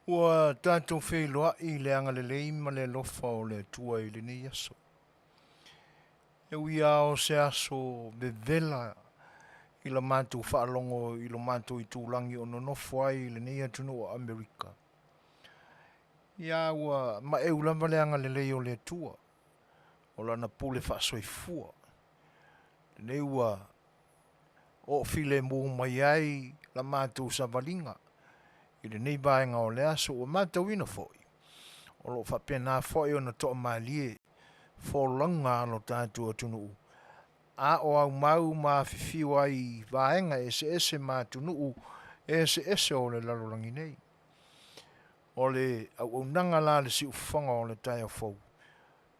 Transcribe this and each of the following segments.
Ua tātou Fai'oa I le anga le lei ma le lofa o le tua I le nei aso. E ui ao se aso vevela I la mātou whaalongo I lo mātou I tūlangi o nonofo ai I le nei atunu o Amerika. Ia ua ma e ulama le anga le lei o le tua. O lana pule whaasoifua. Le nei ua o file mō mai ai la mātou savalinga. I le nei vaenga o le aso o mātou ina foi. O lo whapena foi o na toa malie fōlanga alo tātou atunu. A o au mau ma whiwhiu ai vaenga ese mātunu ese o le lalolangi nei. O le Auaunaga la le si ufonga o le tai o fau.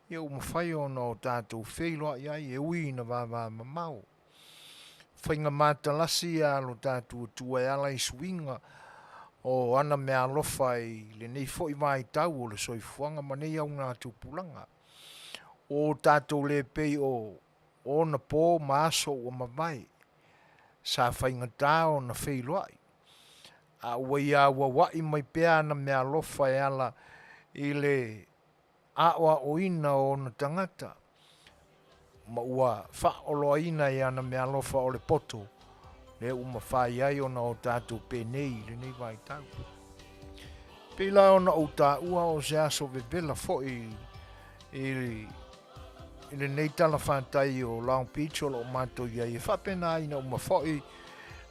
Ia umawhai o no tātou Fai'oa iai e ui na vava mamau. Whainga mātalasi alo tātou tua e ala I suinga o ana mea alofa I le nei foi mai tau o le soifuanga ma nei au ngā tupulanga. O tātou le pei o na pō maaso o mawai. Sa whainga tā o na Fai'oa. A ua ia wawai mai pēa na mea alofa e ala I le awa o ina o na tangata. Ma ua whaoloa ina I ana mea alofa o le poto. Le umawhai ai o na o tātou pēnei le nei vai tau. Pēla o na o tā ua o se aso vevela foi I le nei tala whantai o Long Beach o lo mātou iai. E whapena ina umawhai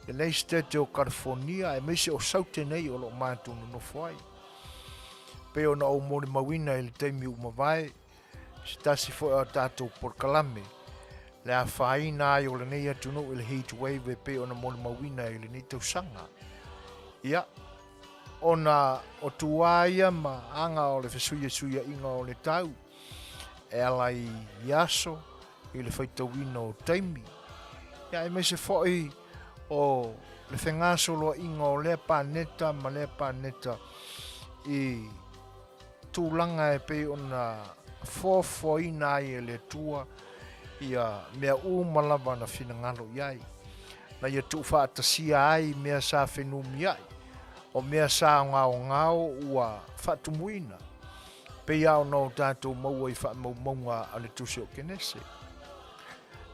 le nei state o California e meise o saute nei o lo mātou no whai. Pe o na o mori mawina I le teimi umawai. Stasi foi o tātou porkalame. Le a whaina ai o le nei atunu I le heat wave e pe o na mori mawina I le nei tausanga. Ia, o na o tuaia ma anga o le fesuia inga o le tau. E ala I yaso I le whaitawina o taimi. Ia e meise foi o le whengaso loa inga o lea pāneta ma lea pāneta I tūlanga e pe o na fōfoina ai e le tua ia mea malava na finangalo iai. Na ia tu whaatasia ai mea sa whenumi ai. O mea sa ngao ua whaatumuina. Pe iau no tātou maua I whaamaumaunga ale tusi o kenese.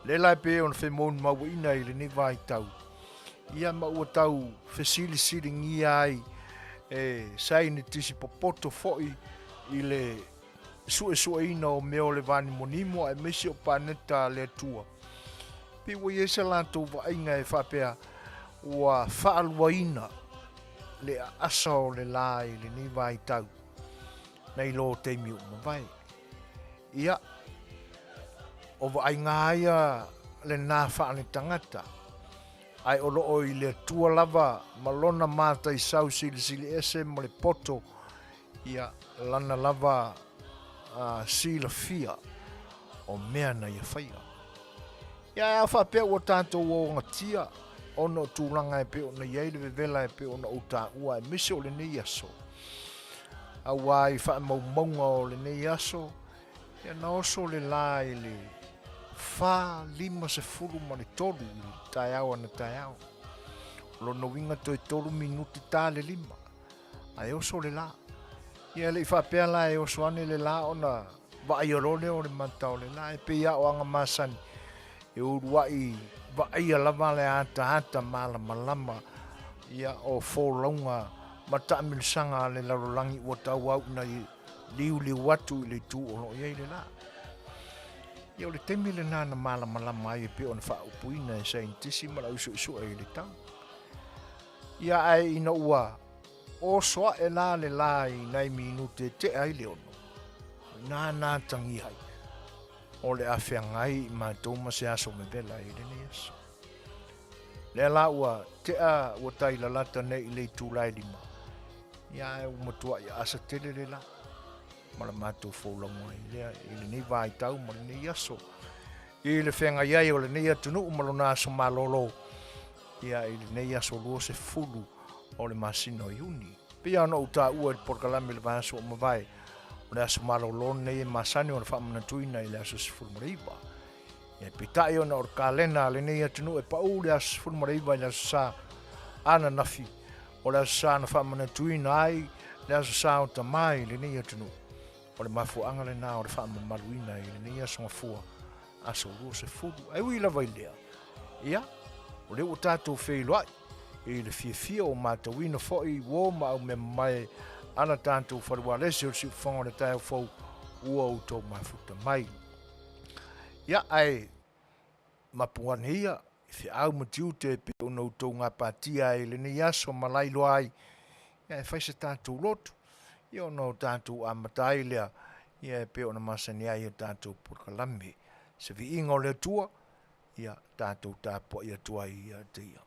Le lai pe o na whemon mauina I le ni vai tau. Ia maua tau whesili ngia ai e sai ni tisi popoto foi I le sue ina o meo le vani monimo e mesi o paneta le tua. Pi ua iesa lantou vainga e whapea ua whaalua ina le asa o le lai le ni vai tau. Nei lo teimi o mawai. Ia, o vainga aia le nā whaane tangata. Ai o loo I le tua lava malona mata I sau sili ese mo le poto. Ia lana lava sila fia o mea na ia whaia. Ia whapea o tātou o ngatia o no tūlanga e pe o na iei le vevela e pe o na uta ua e mise o le nei aso. A wai whaamaunga o le nei aso ia na oso le la I le wha lima se furu ma le tolu I tai au ana tai au. Lo no winga toi tolu minuti tā le lima. Ai oso le la. Ia le whapea la e oso ane le la o na vai orole o le mantau le la e pe ia o anga masani. E uruai vai alava le ata malama ia o fōlaunga ma taamilisanga le larolangi ua tau au na liu watu I le tū o lo iei le la. Ia o le temi le nana malama ai e pe o na whaupuina e saintisi ma la isu e le tau. Ia ai ina ua o soa e la le lai nei minute te ai le ono. Nā tangi ai. O le awhiangai ma tōma se aso me vela I le neas. Le la ua te a ua tai la lata nei I le tūlai lima. Ia e umatua I asa tele le la. Ma la mātou fōlonga I le nei vai tau ma le nei aso. I le whengai ai o le nei atunu umalona aso malolo. Ia I le nei aso lua se fulu. O le masino I uni. Pia no uta ua porkalame le vaso o mawai. O le aso malolon nei masani o le whamanatuina I le aso sifurumariba. Ia pitai o na o kalena le nei atunu e pau le aso sifurumariba I le aso sa ana nafi. O le aso sa na whamanatuina ai le aso sa o tamai le nei atunu o le mafuanga le nā o le whaamaluina i le nei aso ngafua aso uro se fudu ai ui lava i lea ia o le o tātou Fai'oa i le fia o mātawina fo'i wō ma au me mai ana tātou wharualese o si uwhanga le tai au fau ua o tō mafuta mai ia ai mapuane ia fi au matiu te pe o no tō ngā pātia i le nei aso malai loai ia e whaise tātou lotu ia o no tātou amatai lea ia e pe o na masani ai o tātou purkalame se vi inga o le tua ia tātou tāpua ia tua ia te ia.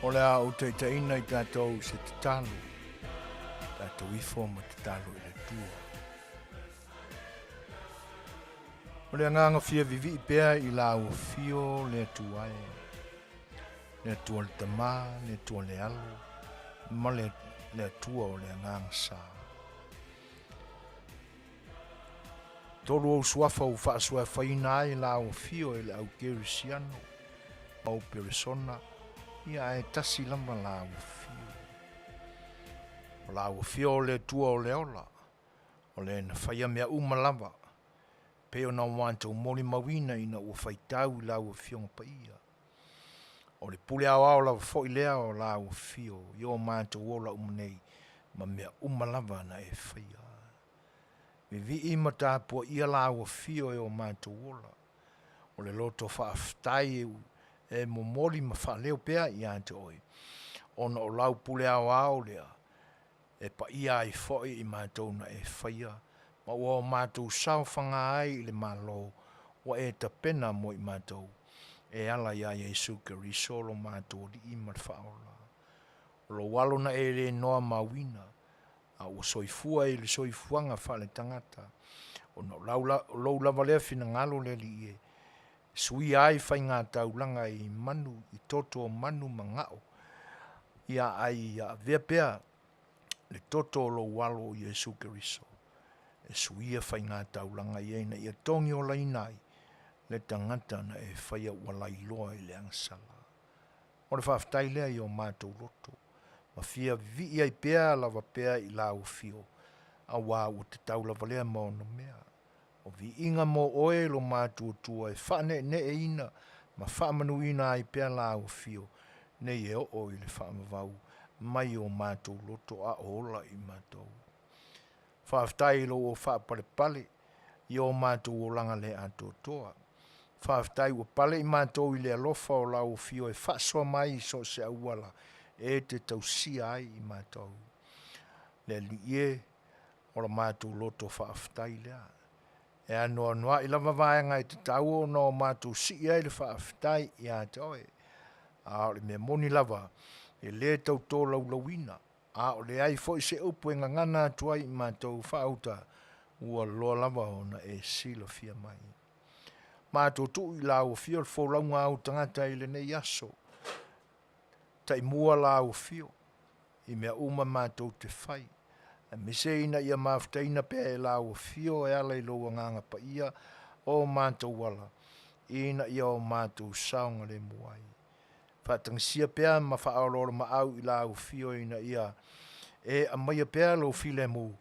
O le a o te ina I tātou se te talo. Tātou ifo ma te talo I le tua. O le anganga fia vivi I pea I la o fio le tuae. Le tua le tamā, le tua le alo. Ma le tua o le anganga sa. Tolu o suafa o whaasua whaina ai la o fio I le au kerisiano. Au peresona. Ia e tasi lama la o fio. O la o fio o le tua o le ola. O le na whaia mea umalava. Peo na wanta o moli mawina ina o whaitau la o fio pa ia. O le pule au au la fo I lea o la o fio. Io manta o la umanei. Ma mea umalava na e whaia. Me vi ima tāpua ia la o fio e o manta o la. O le loto whaaftai e momoli ma whaleo pea I ante oi. Ona o lau pule au au lea. e pa ia ai foi I mātou na e whaia. Ma ua o mātou sao whanga ai I le malo, wa e ta pena mo I mātou. E ala ia Yesu Keriso lo mātou li ima le whaola. Lo walo na e le noa mawina, a ua soifua I le soifuanga whale tangata. O no lau lava lea fina ngalo le li e. Sui ai whai ngā taulanga I manu, I toto o manu mangao. Ia ai ia vea pea, le toto o lo walo o Yesu Keriso. E suia whai ngā taulanga I eina ia tongi o lainai, le tangata na e whaia ua lailoa I le angsala. O le whaftai lea I o mātou loto. Ma fia vi ai pea lava pea I lau fio. A wā ua te taulava lea maono mea. O vi inga mo oe lo mātou tua e whane ne e ina, ma whamanu ina ai pea lau fio. Ne e o I le whamavau, mai o mātou loto a ola I mātou. Whaftai lo o whapale pale, I o mātou o langa le ato toa. Whaftai o pale I mātou I le alofa o lau fio e whaswa mai so se auala, e te tausia ai I mātou. Le li e, o la mātou loto whaftai lea. E anoa noa I lava vāenga I te tau o no mātou si ai le whaftai I a toe. A o le mea moni lava, e le tau tō laulawina. A o le ai fo I se upu e ngangana atuai I mātou whaauta, ua loa lava o na e sila fia mai. Mātou tu I lau fio le fōlaunga au tangata I le nei aso. Tai mua lau fio, I mea uma mātou te whai. A mise ina ia maftaina pe e lau fio e ala I loa nganga pa ia o mātou wala. Ina ia o mātou saunga le muai. Whatangsia pea ma whaaolora ma au I lau fio ina ia. E a maia pea lo file mu.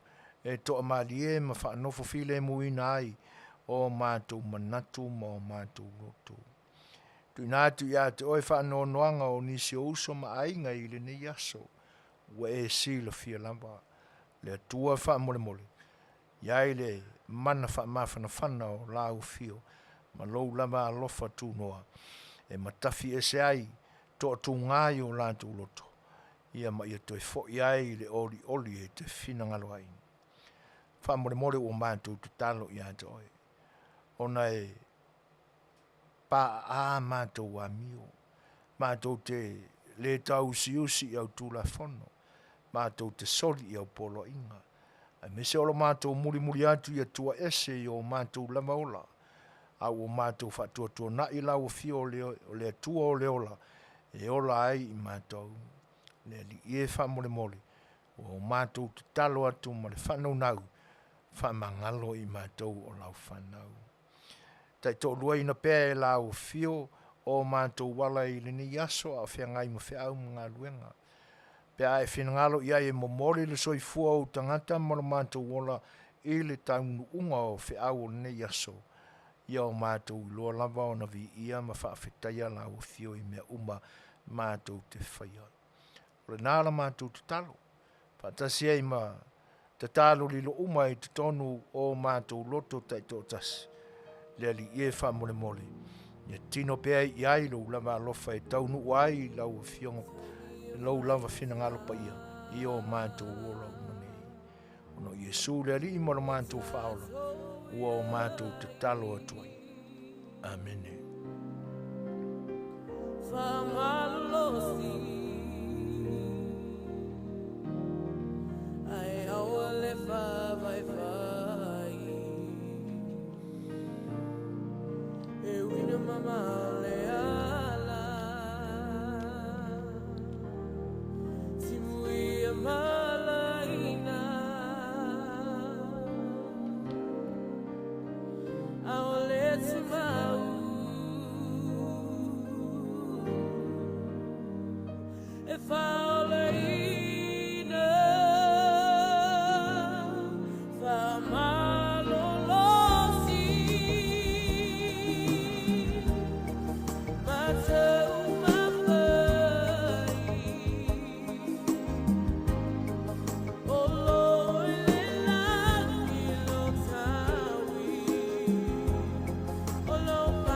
E toa mali e ma whaanofo file mu ina ai. O mātou manatu ma o mātou loto. Tui nātu ia te oi whaanoanoanga o nisi o uso ma ainga I le nei aso. Ua e sila fia lamba. Le atua wha mole mole. Iai le mana wha mawhana whana o lau fio. Ma lou lama alofa tū noa. E matafi e se ai. Toa tū ngai o lātou loto. Ia ma ia toi fo iai le oli oli e te whina ngalo ai. Wha mole mole o mātou te talo ia te oi. Ona e pa a mātou a mio. Mātou te le tau si usi au tū la fono. Mātou te soli I au polo inga. A mese olo mātou muri muri atu ia tua ese I o mātou lama ola. Au o mātou whatua tua na I lau fio o le atua o le ola. E ola ai I mātou. Le li ie wha mole mole. O mātou te talo atu ma le whanau nau. Wha mangalo I mātou o lau whanau. Tai tō lua ina pēr e lau fio o mātou wala I le ni aso a whia ngai ma whia au mga luenga. Pea e whinangalo ia e momori le soifua o tangata mara mātou wola I le taunu unga o whiau o nei aso. Ia o mātou I loa lava o na vi ia ma whaafetaia la o fio I mea uma mātou te whaia. O le nāra mātou te talo. Whaatasi ei ma te talo li lo uma I te tonu o mātou loto tai tō tasi. Lea li ie wha mole mole. Ia tino pea I ai lo lava alofa e taunu wai lau fionga. Lau lava whina ngalo pa ia, I o mātou ola umanei. Ono Yesu le ali I mara mātou whaola, ua o mātou te talo atuai. Amene. Famalosi, ai awale fa vai vai. E wina mama le ala. Timui malaina. Awale timau. Faulaina, famalolosi, matau mafai, oloilela ilotawi, olopatalimai.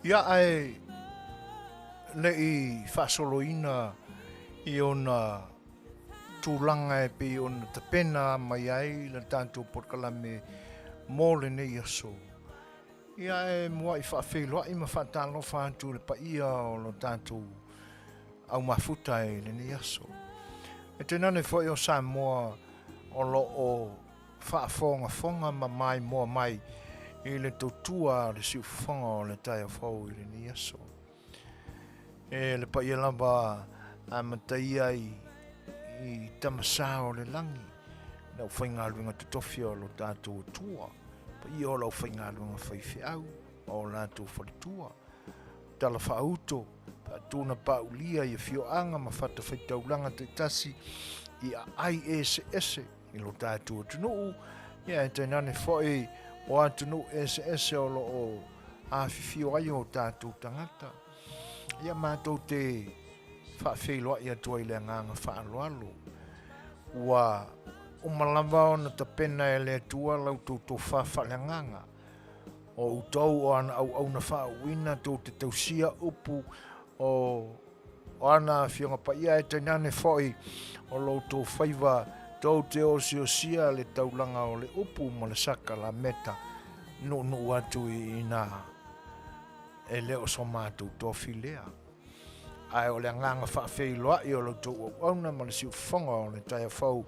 Ia ai le I whaasoloina I ona tūlanga e pe ona tapena mai ai le tātou porkalame mō le nei aso. Ia e mua I whaawheloa I ma whaatalo whaatu le paia o lo tātou au mafuta e le nei aso. E tenane fwoi o Samoa o lo o whaafonga ma mai mua mai I le tautua le siufonga o le taia whau I le ni aso. E le paia lava a mataia I tamasa o le langi. Nau whainga luenga tutofia o lo tātou tua. Paia o lau whainga luenga whaiwhiau o lātou whalitua. Tala whauto, pa tūna paulia I whioanga ma whata whaitaulanga te tasi I a ai ese I lo tātou tunuu. Ia e tainane whoi o atunu ese o lo o Afiafi ai o tātou tangata. Ia mātou te whaawheloa I atua I le nganga whaaloalo. Ua o malava o na tapena e le atua lau tō whawhalanganga. O utau o ana au na whaawina tō te tausia upu o ana whionga pa ia e tainane whoi o lo tō whaiva tau te o sia le taulanga o le upu mo le saka la meta no atu I nā e leo so mātou tofi lea. Ai o le nganga whaawheloa I o lo tō auna mo le siufonga o le taia whau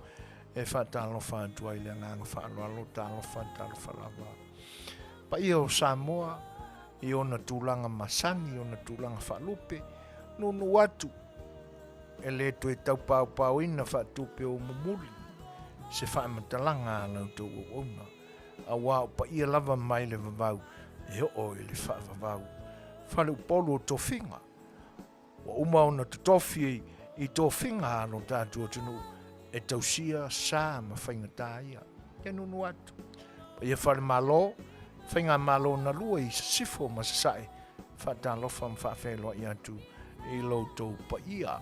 e whaatalo whaatu ai le nganga whaaloalo talo whaatalo lava. Pa I o Samoa I ona tūlanga masani I ona tūlanga whaalupe no atu e le to e tau pau ina whaatupe o mumuli. Se whaamatalanga lau tō ona. A wā pa ia lava mai le vavau, e o le whaavavau. Whale upolo o tō whinga. Wa uma ona te tofi I tō whinga alo tātua tunu, e tausia sā ma whaingatā ia. Ia nunu atu. Pa ia whale malo, whainga malo na lua I sifo ma sasae, whaatalofa ma whaawheloa I atu, I lo tō pa ia.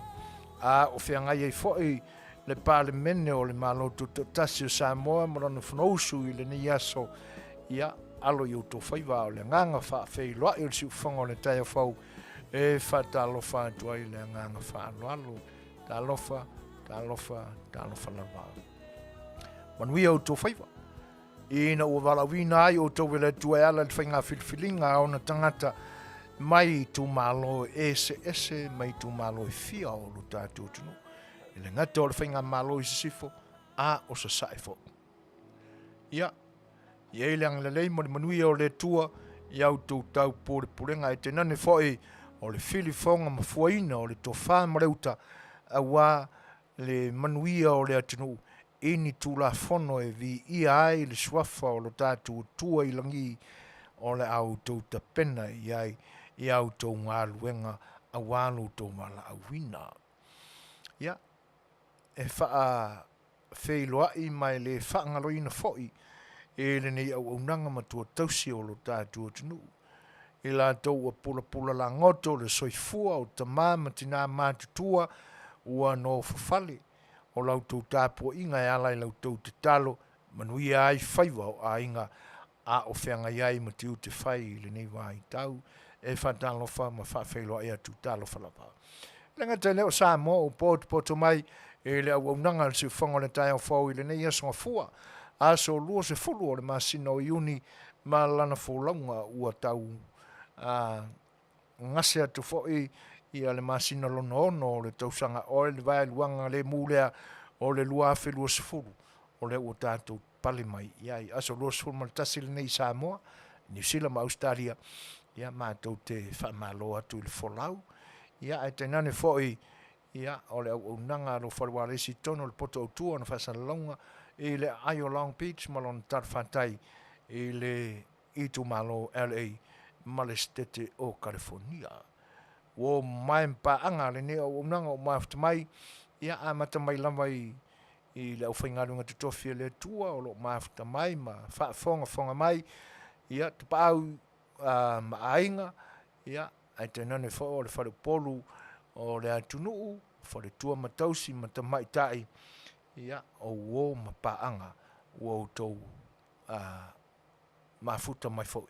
A o whiangai e whoi, le pale mene o le malo tu tasi o Samoa marana whanausu I le ni aso ia alo I uto whaiva o le nganga whaawheloa I o si uwhanga o le taia whau e whaatalofa atua I le nganga whaaloalo talofa lava. Manuia o tō whaiva. Ina ua walawina ai o tō wele tua ala le whainga whilwhilinga o na tangata mai tū malo ese mai tū malo fia o lo tātou tunu. I le ngata o le whainga malo I sifo, a o sa saifo. Ia, I eileang le lei mo le manuia o le tua, I au tau pōre purenga e te nane whoi o le whilifonga ma fuaina o le tō whā mareuta, a wā le manuia o le atinu, ini tūla whono e vi ia ai le suafa o lo tātou tua I langi o le au tau tapena I au tau ngā luenga a wālo tau mala awina. Ia, e wha whailoa I mai le whaangaroina whoi e le nei Auaunaga ma tua tausi o lo tātua tunu. I la tau a pula la ngoto le soifua o tamā ma tina mātutua ua no fafale o lau tau tāpua inga e alai lau tau te talo manuia ai whaiva o a inga a o whianga iai ma tiu te whai le nei wai tau e whatalofa ma whawhailoa e atu talo whalapa. Lenga te leo Samoa o poto mai e le Auaunaga le siufonga le taia o whau I le nei asonga fua a so lua se fulu o le masina o iuni ma lana fōlaunga ua tau ngase atu whoi ia le masina lono o le tausanga o le vai luanga le mulea o le lua whelua sifuru o le ua tātou pale mai ia i aso lua sifuru ma le tasi le nei Samoa New Zealand ma Australia ia mātou te whamalo atu i le folau ia e tainane foi ia o le Auaunaga lo Fai'oa tono le poto autua na whasalonga i le Ayo Long Beach ma lon tarwhatai i le itu malo LA ma le stete o California o mai paanga le ne Auaunaga o mafta mai ia a mata mai lava i le aufaigaluga totofi le tua o lo mafta mai ma whaafonga mai ia te pau ma ainga ia ai tenane fo o le whalepolu o le atunuu le tua matausi ma tamaitai ia o ma paanga o tou mafuta mai fo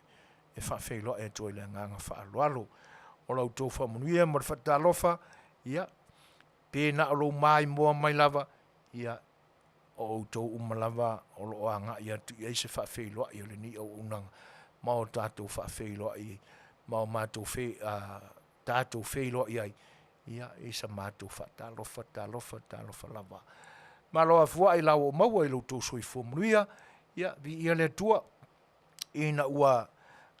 e whaafeiloa e toi le nganga whaaloalo o lau tou whamanuia ma le whatalofa ia pēna o lo mai moa mai lava ia o tou umalava o lo anga ia tu ia se whaafeiloa i o le ni o unanga ma o tātou whaafeiloa i ma o mātou tātou feiloa i ai ia isa mātou talofa lava. Ma loa fua i lau o maua i lau tō soi fōmanuia, ia vi ia le tua ina ua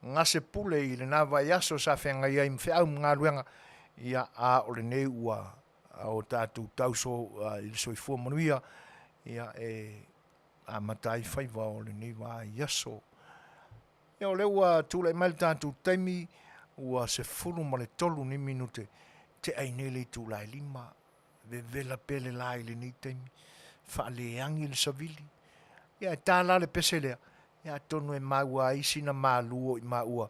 ngase pule i le nāwa i aso sa whenga ia i mwheau ngā ruenga ia a o le nei ua o tātou tauso i le soi fōmanuia ia a matai whaiva o le nei wā i aso. Ia o le ua tūlai mai le tātou taimi ua se fulu ma le tolu ni minute te ainele tu lai lima ve vela pele lai le ni taimi fa le angi le savili ia tala le pesele ia tonu e maua isi na maluo i maua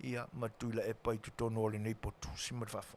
ia matuila e pai tu tonu le nei potu sima fafa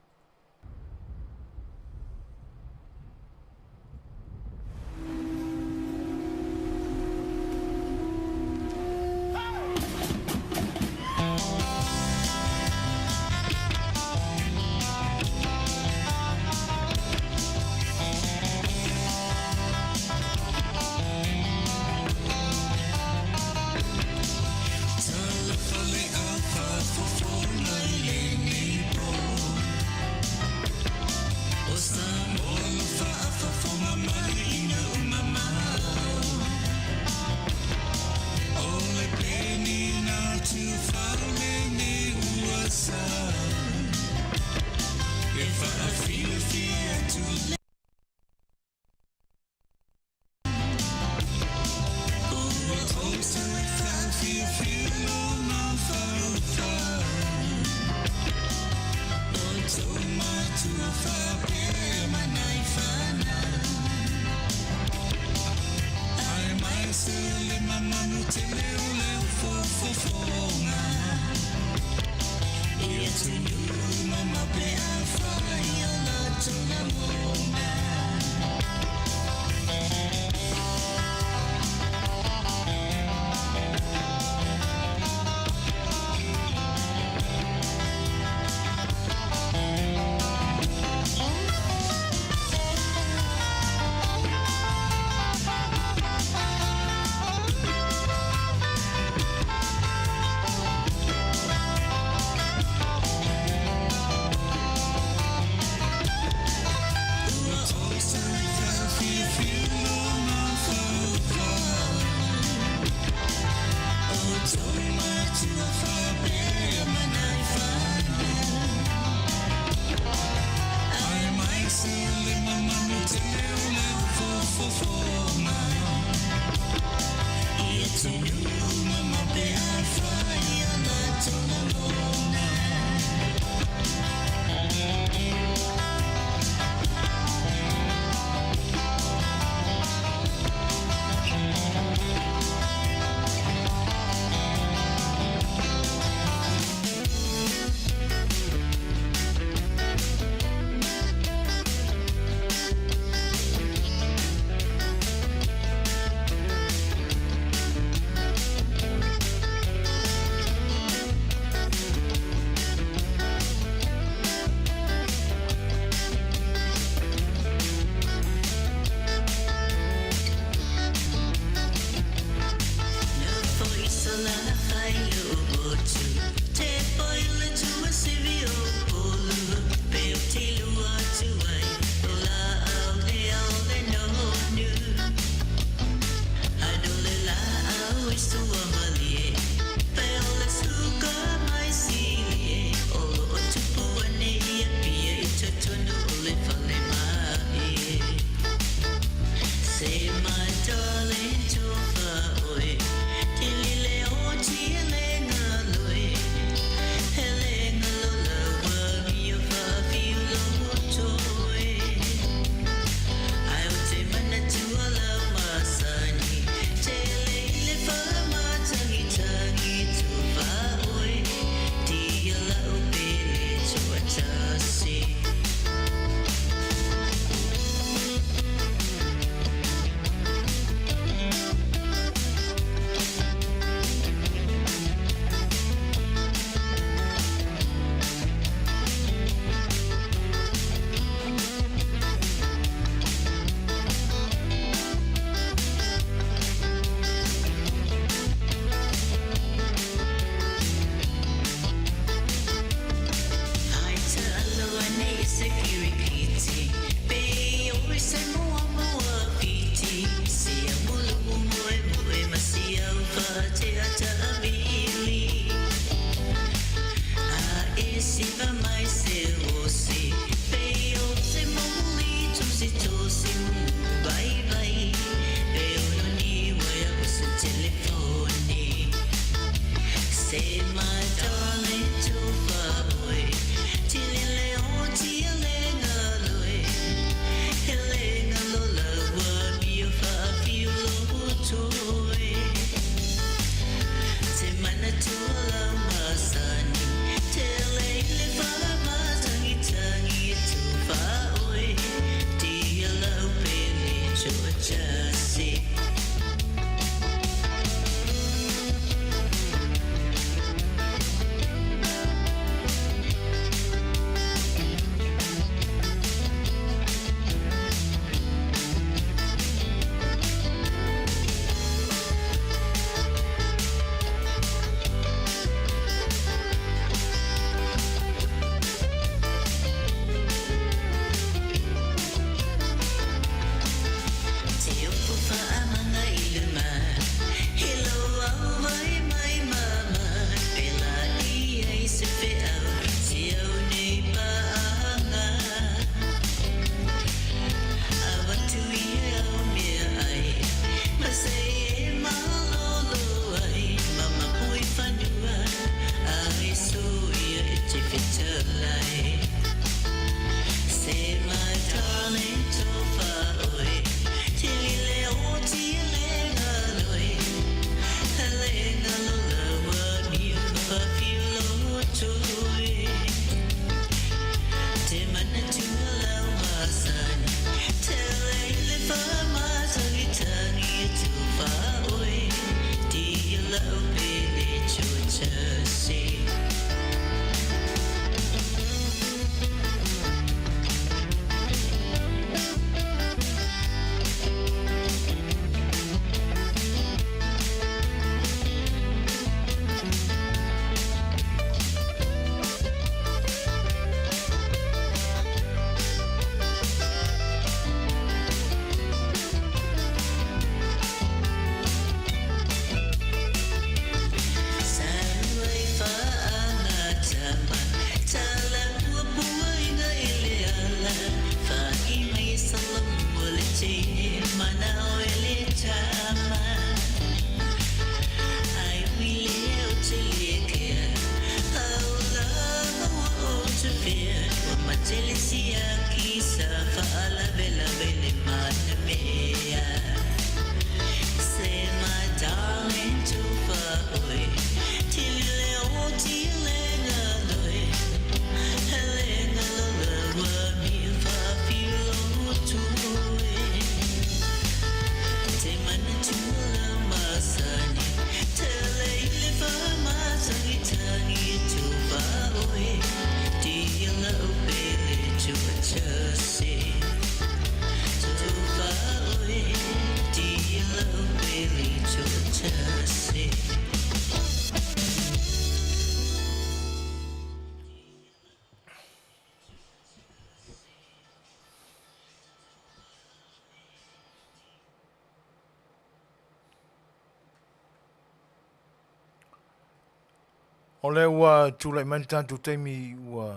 O le ua tūlai mani tātou teimi ua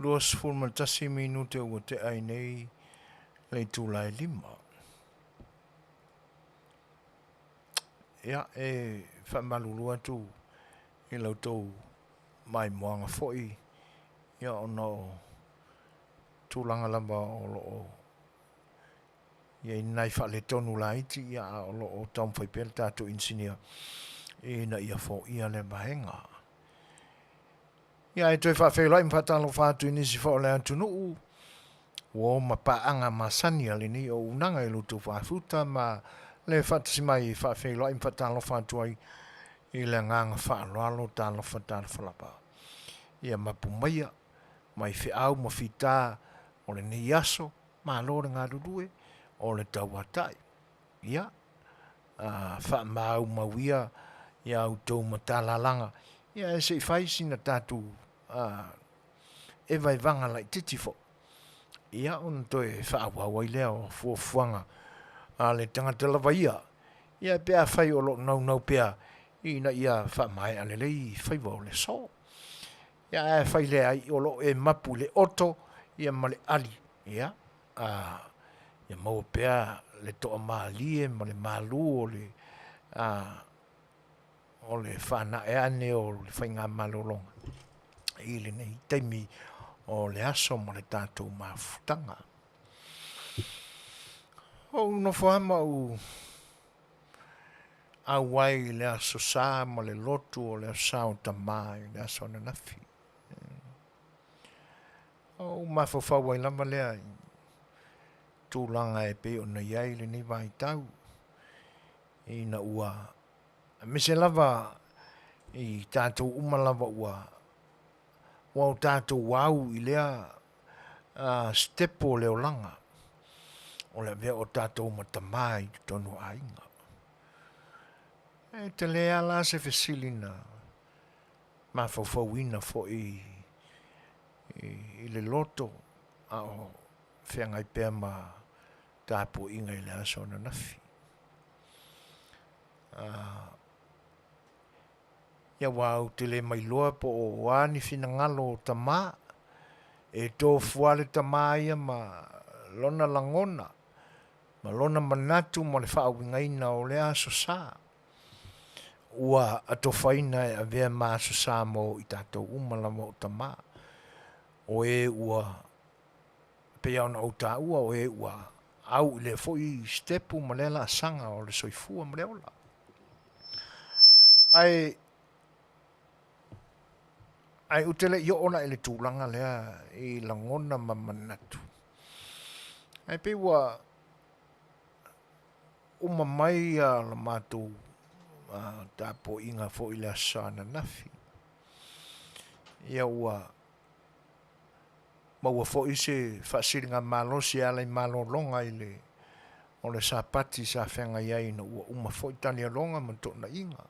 luas fulmatasi minute ua te ai nei le tūlai lima. Ia e whamalulua tu i lau tau mai moanga foi. Ia ono tūlanga lamba o loo. Ia i nai whale tonu la iti ia o loo taum whaipel tātou insinia. Ina ia fo ia le mahenga. Ia e toi whawhewhai mwhatalo whātu inisi whao le antunuu. Wo mapaanga masani ale ni o unanga i luto whawhuta ma le whatasi mai whawhewhai mwhatalo whātu ai i le nganga whaaloalo tālo whatalo whalapa. Ia mapumaia mai whiau ma whita o le ni aso ma lore ngā rurue o le tauatai. Ia whamau mawia ia autou matalalanga. Ia e se whai sina tātou e vai vanga lai titifo. Ia on toe whaawau ai lea o fuafuanga a le tangata lawa ia. Ia pia whai o lo nau pia ina ia whamai ale lei whai wau le so. Ia e whaile ai o lo e mapu le oto ia male ali. Ia. Ia mau pea le toa maalie ma le malu o le whana e ane o le whainga malolonga. I le nei taimi o le aso ma le tātou mafutanga. O no whama au wai le aso sā ma le lotu o le aso o tamai le aso na nafi. O mafawhau ai lama lea tūlanga e pe o na iai le ni vai tau. I na ua. Me se lava i tātou umalava ua. Wa o tātou wau i lea stepo leo langa. O le vea o tātou matamai tonu ainga. E te lea la se fesilina. Mafawhauina fo i le loto. A o whiangai pēr ma tāpo inga i le aso na nafi. Ia wau te le mai loa po o wani fina ngalo o tamā. E tō fuale tamā ia ma lona langona. Ma lona manatu mo le whaawingaina o le aso sā. Ua ato whaina e a vea ma aso sā mo i tātou umalama o tamā. O e ua pe au na o tā ua o e ua au le foi stepu ma le la sanga o le soifua ma le ola. Ai utele i ona ele tūlanga lea i langona ma manatu. Ai pe ua uma mai a la mātou tāpo inga fo i le asana nafi. Ia ua maua fo i se whaasiringa malosi ala i malolonga i le o le sapati sa whenga iai na ua uma fo i tani alonga man tōna inga.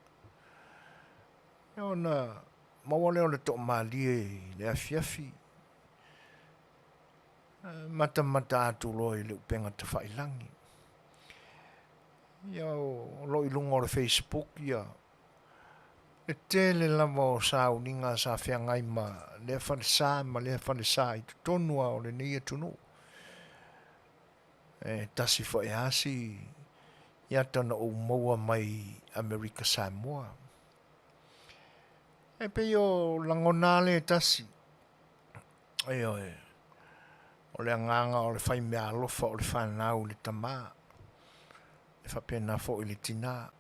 Ia ona maua leo le tō malie le Afiafi. Mata atu loi le upenga te whailangi. Ia o loi lunga o le Facebook ia. Le tele lava o sauninga sa whiangai ma le whanesā ma le whanesā i tonua o le neia tunu. Tasi whaeasi ia tana o maua mai Amerika Samoa. E pe o langonale tasi. O le anganga o le whai mea alofa o le whanau le tamā. E whapena fo i le tina.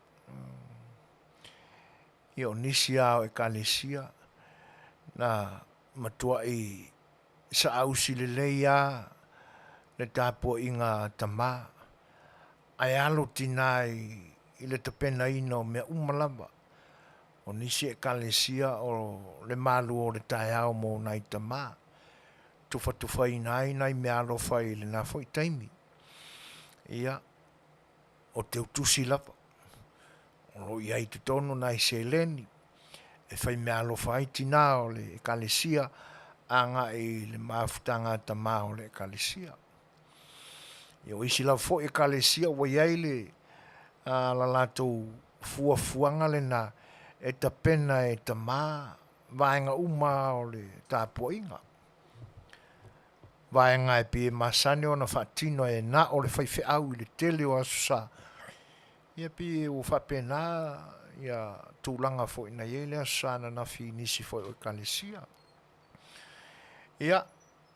I o nisi au e kalesia. Na matua i sa ausi le leia le tāpua inga tamā. Ai alo tina i le tapena ina o mea umalava. O nisi e kalesia o le malu o le taiao mo nai tamā. Tufa inai nai mea alofa i le nafo i taimi. Ia o te utusi lapa. O iai te tono nai se leni. E whai mea alofa ai tina o le kalesia anga i le maafutanga tamā o le kalesia. Ia o isi lau fo e kalesia o iai le la latou fuafuanga le na e tapena e tamā vaenga uma o le tāpua inga. Vaenga e pie masane o na whaatino e na o le whaife au i le tele o asusa. Ia pie o whapena ia tūlanga fo ina iele asusa na nafi nisi fo o kalesia. Ia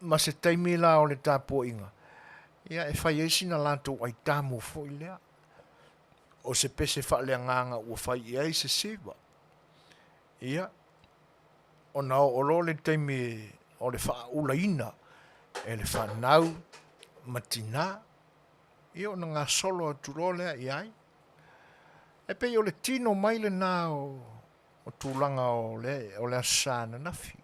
ma se taimi la o le tāpua inga. Ia e whai eisi na lato ai tamu fo i lea. O se pese wha lea nganga ua whai i ai se sewa. Ia o na o lo le taimi o le wha ula ina. E le whanau matina. Ia o na ngā solo aturo lea i ai. E pei o le tino mai le nā o tūlanga o le asana nafi.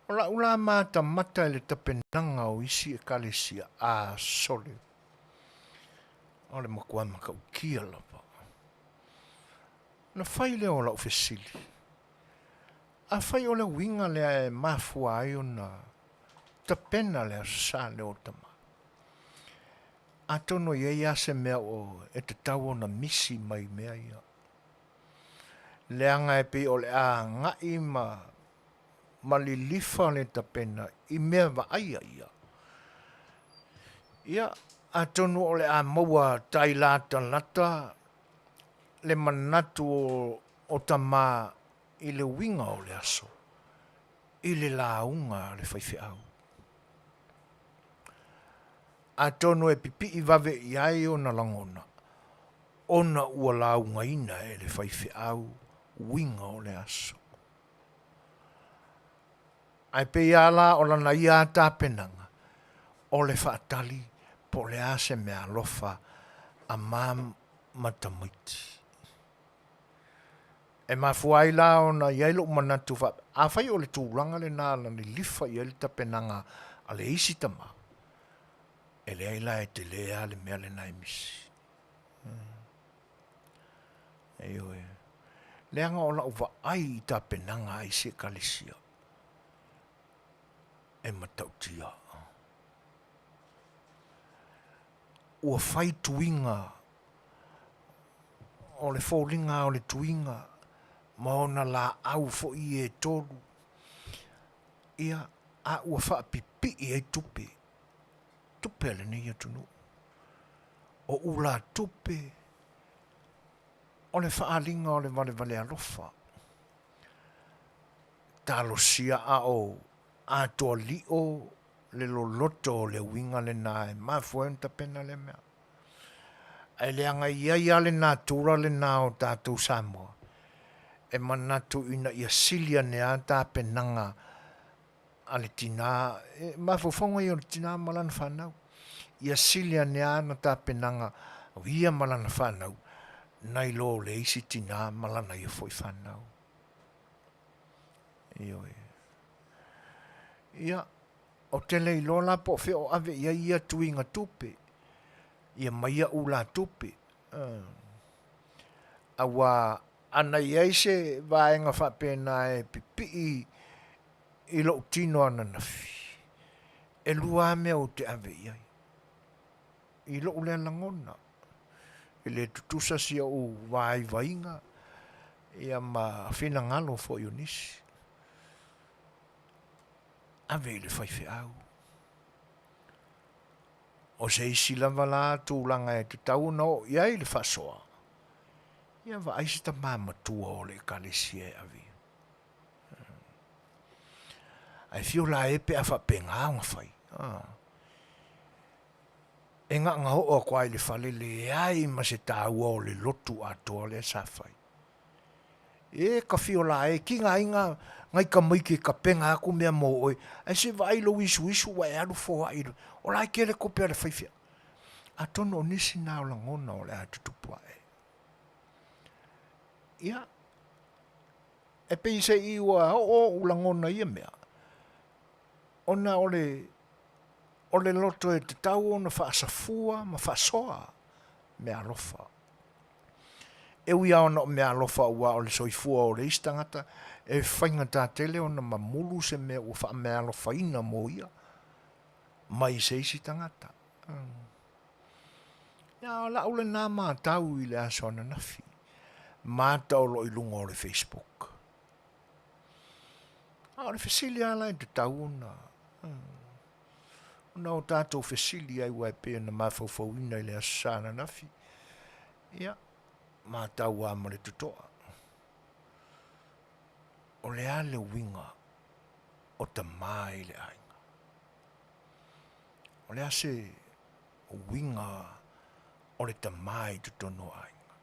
O la ula mata mata le tapenanga o isi e kalesia a sole. O le makua maka ukia lapa. Na whai leo la ufesili. A whai o le winga le e mafua ai o na tapena le asa leo tama. A tono iei ase mea o e te tau na misi mai mea ia. Leanga e pe o le a ngai ma malilifa le tapena I mea vaaia ia. Ia, a tonu o le a maua tai lata lata le manatu o tamā I le winga o le aso. I le launga le whaiwhiau. A tonu e pipi I vave I ai o na langona. Ona ua launga ina e le whaiwhiau winga o le aso. Ai pe ia la o lana ia tāpenanga o le whaatali po le ase mea alofa a mam matamiti. E mafuai la o na iai lo manatu fa a fai o le tūranga le nāla ni lifa I le tapenanga a le isi tama. E le aila e te lea le mea le naimisi. Eo e. Leanga o la uva ai I tapenanga ai se kalisia. E matautia. Ua fai tuinga o le fōlinga o le tuinga ma ona la au fo I e tolu. Ia a ua wha pipi I e tupe. Tupe le nei atunu. O ula tupe o le whaalinga o le vale alofa. Talo sia a o a toa li o le loloto le winga le nae. Ma fuenta pena le mea. Ai le anga ia le nā tura le nā o tātou Samoa. E manatu ina ia silia ne a tā penanga a le tina. Ma fofonga I o le tina malana whanau. Ia silia ne a na tā penanga o ia malana whanau. Nai lo le isi tina malana ia foi whanau. Io e. Ia, o tele I lola po feo ave ia tuinga tupe. Ia maia ula tupe. Awa ana iai se vaenga whapena e pipi I lo tino ana nafi. E lua mea o te ave iai. I lo ule langona. I le tutusa sia o vai vainga. Ia ma whina ngalo fo ionisi. Ave le whaiwhiau. O se isi lava la tūlanga e te tau no iai le whasoa. Ia wa aisi ta māmatua o le kalesia e avi. Ai fio la epe a whapenga anga whai. E ngā ho o kwai le whale le ai ma se tāua o le lotu atoa le sa whai. E ka fio la e ki ngā inga ngai ka maike ka penga aku mea mo oi. Ai se vai lo isu wa e alu fo airu. O lai kele kopea le whaifia. A tono o nisi nā o langona o le atutupua e. Ia. E pei se iwa o ulangona ia mea. Ona o le loto e te tau ona whaasafua ma whaasoa mea lofa. E uia ona mea lofa ua o le soifua o le istangata e whainga tā tele ona ma mulu se mea ua wha mea lofa ina mo ia. Mai se isi tangata. Ia la ule nā mā tau I le asona nafi. Mā tau lo I lunga o le Facebook. O le fesili ala I te tau ona. Ona o tātou fesili ai wai pēr na mā Fofogaina I le asana nafi. Ia, mā tau a ma le tutoa. O le ale winga o ta mai le ainga. O le ase winga o le ta mai tutono ainga.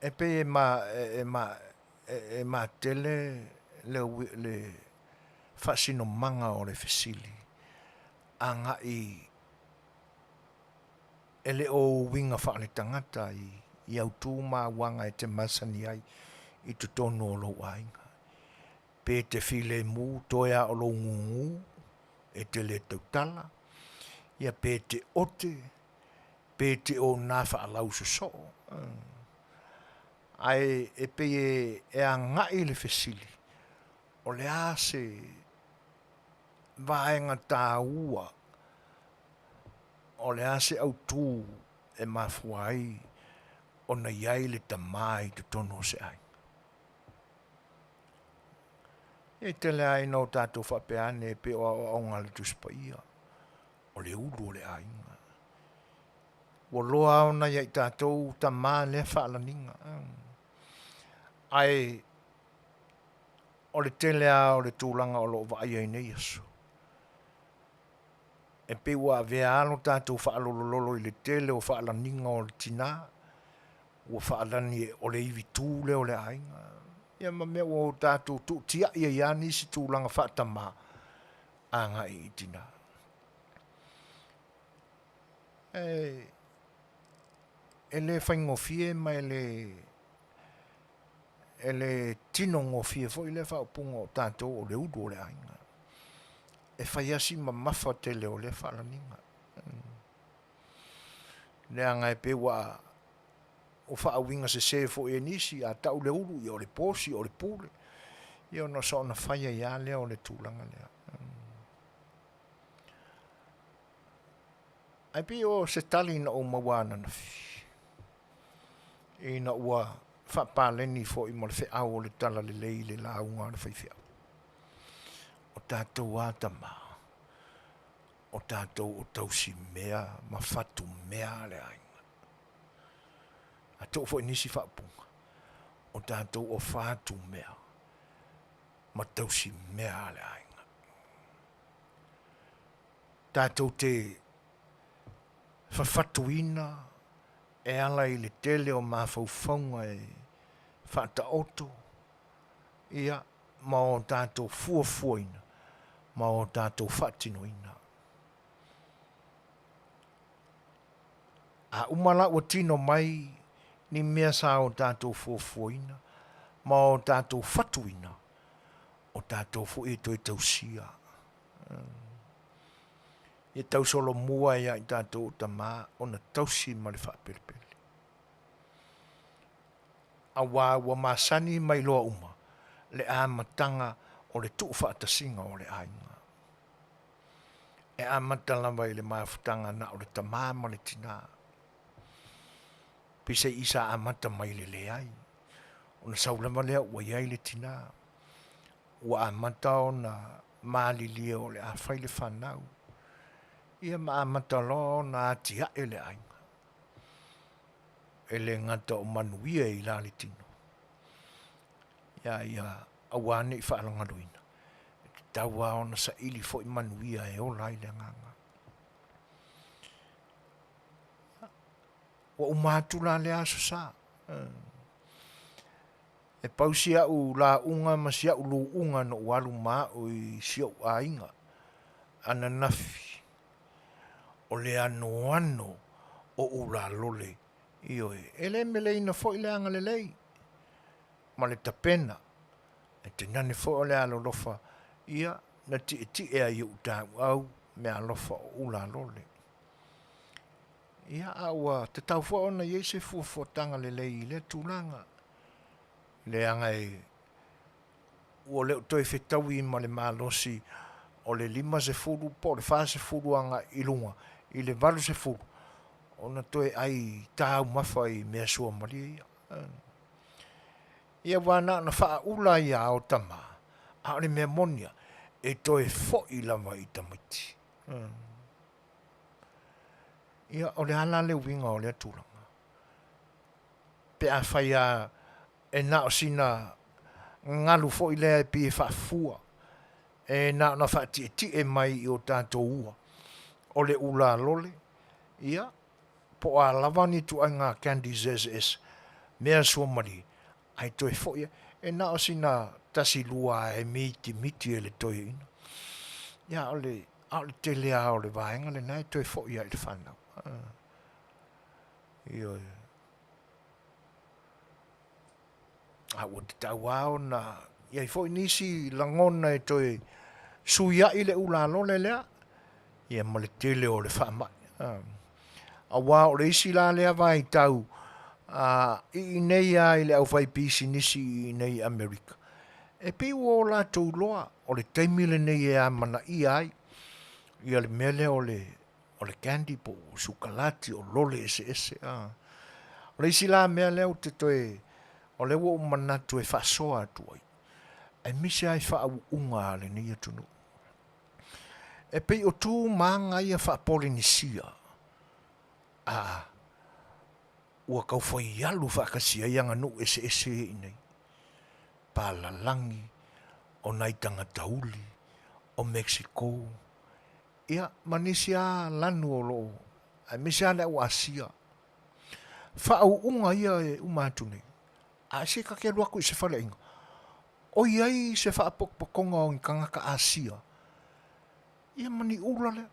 E pe e ma tele le fasino manga o le fesili. Anga I ele o winga fa le tangata I autu ma wanga e te masani ai I tutono o lo ainga. Pe te file mu toia o lo ngungu e te le tautala. Ia pe te ote, pe te o nafa alau so. Ai e pe e a ngai le fesili. O le ase vaenga tā ua. O le ase au tū e mafuai o na iai le tamai te tono se ai. E tele ai no tātou whapeane pe o ngale tuspaia. O le ulu o le ainga. O loa ona ia i tātou ta mā le whaalaninga. Ai, o le tele a o le tūlanga o lo wa ai nei aso. E pe ua vea alo tātou whaalololo i le tele o whaalaninga o le tina. Ua whaalani o le iwi tūle o le ainga. Ia ma mea o tātou tu tia ia nisi tūlanga whaatama anga i tina. E le whaingofie mai le tino ngofie fo i le whaapunga o tātou o le udu o le ainga. E whaiasi ma mawha tele o le whaalaninga. Le anga e pe wa o whaawinga se fo e nisi a tau le uru i o le posi o le pule. Ia no sa ona whaia ia lea o le tūlanga lea. Ai pe o se tali na o mawana na fi. E na ua whapaleni fo i mo le whiau o le tala le lei le launga na whaiwhiau. O tātou ātama. O tātou o tausi mea, ma whatu mea le ainga. A tō fo i nisi whapunga. O tātou o whatu mea, ma tausi mea le ainga. Tātou te whawhatuina e ala i le tele o mawhauwhaunga e whata oto. Ia, ma o tātou fuafuaina, ma o tātou whatinoina. A umala o tino mai ni mea sa o tātou fuafuaina, ma o tātou whatuina, o tātou fu e toi tausia. E tau solo mua ia i tātou tamā, o na tausi ma le whaperepele. A wā masani mai loa uma, le āmatanga o le tuu whaatasinga o le ainga. E āmatalawa i le maafutanga na o le tamā ma le tina. Pise isa āmata mai le ai. O na saulama lea ua iai le tina. Ua āmata o na mālilia o le āwhai le whanau. Ia āmata lo na atia e le ainga. E le ngata o Manuia i la le tino. Ia awane i whaalangaruina. Taua o na sa ili fo i Manuia e o lai le nganga. Wa umatu la le aso sa. E pausia u la unga masia u lu unga no walu maa o i sia u ainga. Ana nafi. O le ano o ula lole. Io ele mele ina fo ile anga lei. Ma le tapena. E te nane fo ole alo lofa. Ia na ti e ai u tau au me alofa o ula lole. Ia aua te tau fo ona ye se fo tanga lei le tulanga. Le anga e o le toi fetawi ma le malosi o le 5 po le fase fulu anga ilunga. I le valu se fulu. Ona toe ai tau mawhai mea sua mali ia. Ia wana na wha ula ia o tama. A le mea monia. E toe fo i lama i tamiti. Ia o le ala le winga o le atulanga. Pe a whaia e na o sina ngalu fo i lea e pi e whaafua. E na wha ti e mai i o tātou ua. O le ula lole. Ia. Po a lavani tu ai ngā candy ZS. Mea sua mari. Ai toi fo ia. E na o sina tasi lua e miti e le toi ina. Ia o le tele a o le vaenga le nai toi fo ia i le whanau. Ia. A o te tau ao na. Ia i fo nisi langona e toi suia i le ula lole lea. Ia ma le tele o le whamai. A wā o le isi la lea vai tau i nei a i le au whai pisi nisi i nei Amerika. E pi o la tau loa o le taimile nei e a mana i ai. Ia le mele o le candy po sukalati o lole ese. O le isi la mea leo te toe o le wo manatu e whasoa tuai. ai misi ai whaaunga le ni atunu. E pei o tū maanga ia whaapolinisia. Ua kau whai alu whaakasia ianga nu ese inei. Palalangi, o nai tangatauli, o Mexico. Ia, manisia lanu o loo. Ai misi ane o Asia. Whaaunga ia e umatune. A se ka ke luaku i se whale inga. O iai se whaapokpokonga o ngangaka Asia. Ia mani ula le.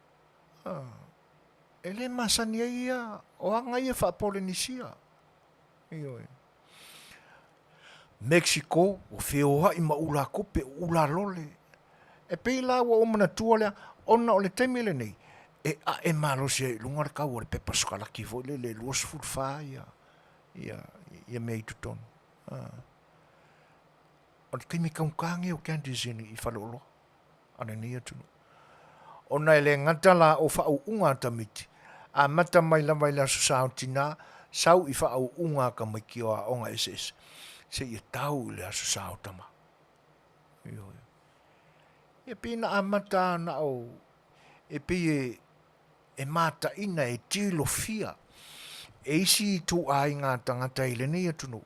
Ele masani ia o anga ia whaapolinisia. Iyo e. Mexico, o Fai'oa i maula kupe, ula lole. E peila wa o mana tua lea, ona o le temele nei. E malo se lunga le kau o le pepa sukalaki fo le luos fulfa ia mei tuton. O le kaimi kaunkange o kianti zini i whalolo. Ane ni atunu. Ona ele ngata la o whau unga tamiti. A mata mai la susau tina, sau i whau unga ka mai ki o a onga ese. Se ia tau le asu sao tama. Ia pina a mata na o e pie e mata ina e tilo fia. E isi tu a inga tangata ile ni atunu.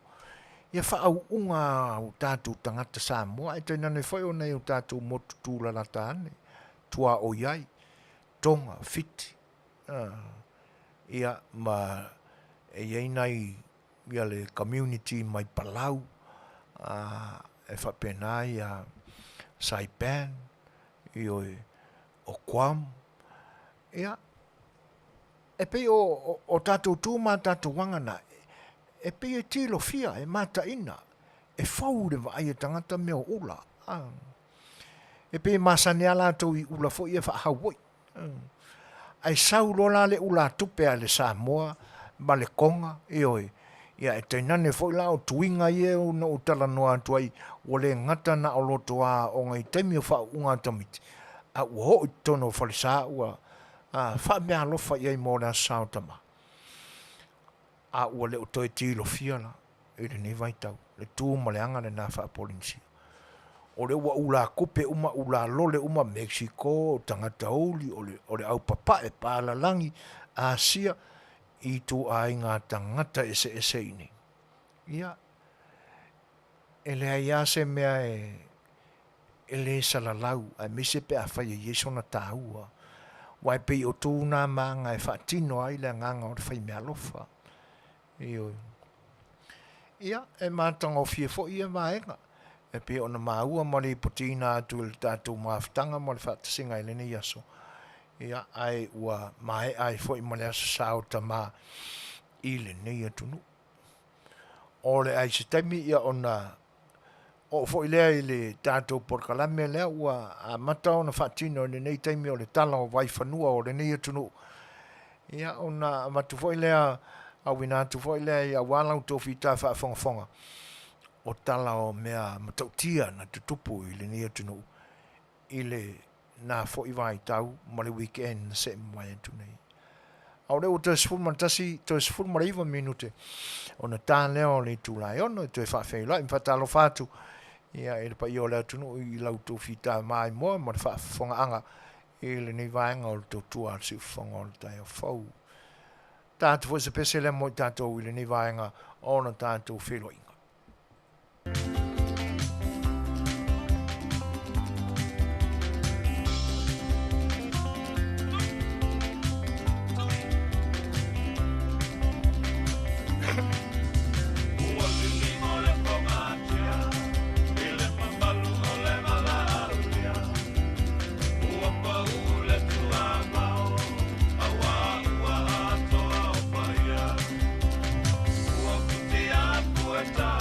Ia whaau unga o tātou tangata Samoa. E taina ne whaio nei o tātou motu tūla la tāne. Tua o iai. Tonga, fiti. Ia ma e iei nei ia le community mai Palau, e whapena ia Saipan, i o Guam. Ia, e pei o tātou tūma tātou wangana, e pei e tilo fia, e mata ina, e whau le vai e tangata meo ula. E pei masane ala tau i ula fo ia whahawoi. Ai sau lola le ula tupe a le Samoa, ma le konga, ia e tainane foi la o tuinga ia o na utala noa tuai o le ngata na o loto a o ngai temi o wha unga tamiti. A ua ho i tono o whalisa ua wha mea lofa iai mōna sao tama. A ua le o toi tilo fia la, e le ne vai tau, le tū ma le anga le nā wha polinsi. O le ua ula kupe ula lole Mexico, tangata oli, o le au papa e pāla langi, Asia, i tu ai ngā tangata ese ini. Ia, e le aia se mea e le salalau, a mise pe a whai e yeso na tāua. Wai pei o tūna maanga e whaatino ai le nganga o le whai mea lofa. Ia, e mātanga o fie fo ia maenga. E pe ona maua mo le potina atu le tātou maafutanga mo le whaatasinga i lene yaso. Ia ai ua mai ai foi mo le aso sao tama i lene atunu. O le ai se taimi ia ona o foi lea i le tātou porkalame lea ua a mata ona whaatino le nei taimi o le tala o vai whanua o lene atunu. Ia ona matu foi lea au winatu foi lea i a walau tofi tā whaafongafonga. O tala o mea matautia na tutupu i le nia tunu i le nā fo i vai tau ma le weekend na se mai atu nei. Au leo te sifuru matasi, te sifuru maraiva minute o na tā leo le tūlai ono, te whaafeila, i mwhatalo whātu ia e le pa i o leo tunu i lautu whita mai moa ma le whaafonga anga i le ni vaenga o le tautua si whonga o le tai o whau. Tātu fo se pese le mo i tātou i le ni vaenga o na tātou wheloinga. Puerta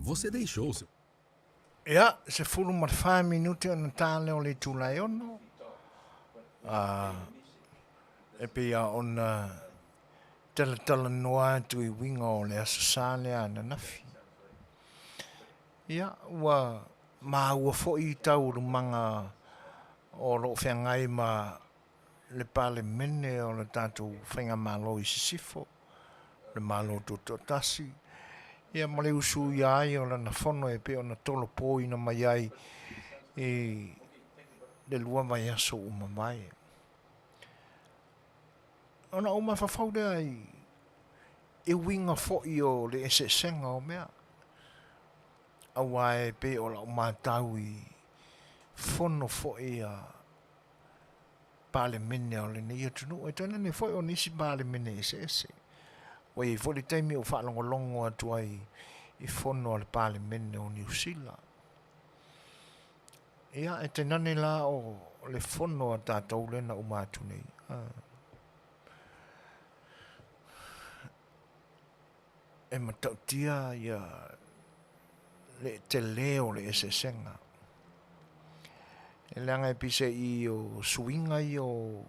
Você deixou seu. Ia, se fulu ma 5 minuti ona tale o le tulai ono. E pia ona tala noa atu I winga o le asasale ana nafi. Ia, ua ua fo'i tau rumanga o lo whiangai ma le pale mene o le tātou whainga malo I sisifo. Le malo to tasi. Ia ma le usu ia ai o lana whono e pe o na tolo pō ina mai ai le lua mai aso uma mai. Ona uma whawhaude ai e winga fo'i o le ese senga o mea. Awa e pe o la umātau I whono fo'i a pale mene o le nei atunu. E tana ne fo'i o nisi pale mene ese. Wai foli taimi o whaalongolongo atu ai I whono le pale mene o New Zealand. Ia e te nane la o le whono a tātou lena umatu nei. E matautia ia le Tele o le ese senga. E leanga e pise I o suinga I o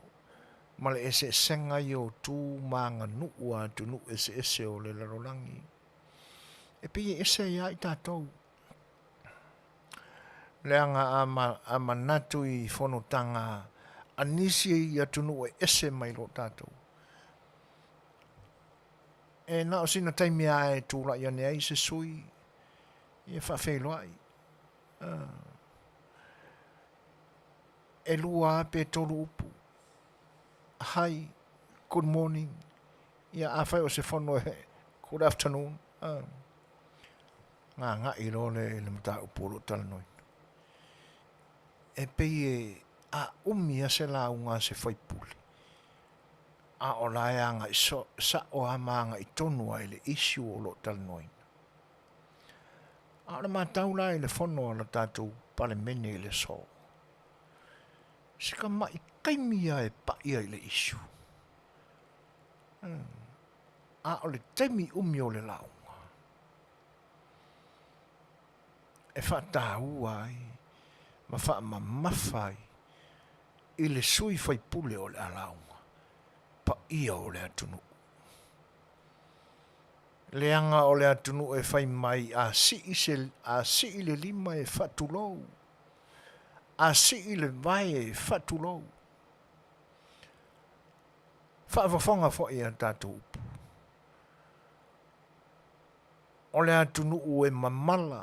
ma le ese senga I o tū maanga nuua tu nu ese o le larolangi. E pia ese ia I tātou. Leanga a manatu I whanotanga anisi I atu nu ese mai lo tātou. E na o sina taimi a e tūra I ane ai se sui. I e whawhelo ai. E lua pe tolu upu. Hi, good morning. Ia a whai o se whono e, good afternoon. Ngā I lo le mata uporo tala noi. E pei e a umi a se la unga se whai puli. A o lai anga I sa o amanga I tonu ai le issue o lo tala noi. A le matau lai le whono ala tātou pale mene le so. Sika mai kaimia e pai ai le issue. A o le temi umi o le launga. E whaatau ai, ma wha ma mawhai, I le sui whai pule o le alaunga, pa ia o le atunu. Leanga o le atunu e whai mai a si le lima e whatulou, a si le vai e whatulou. whaafafonga fo i a tātou upu. O le atu nuu e mamala,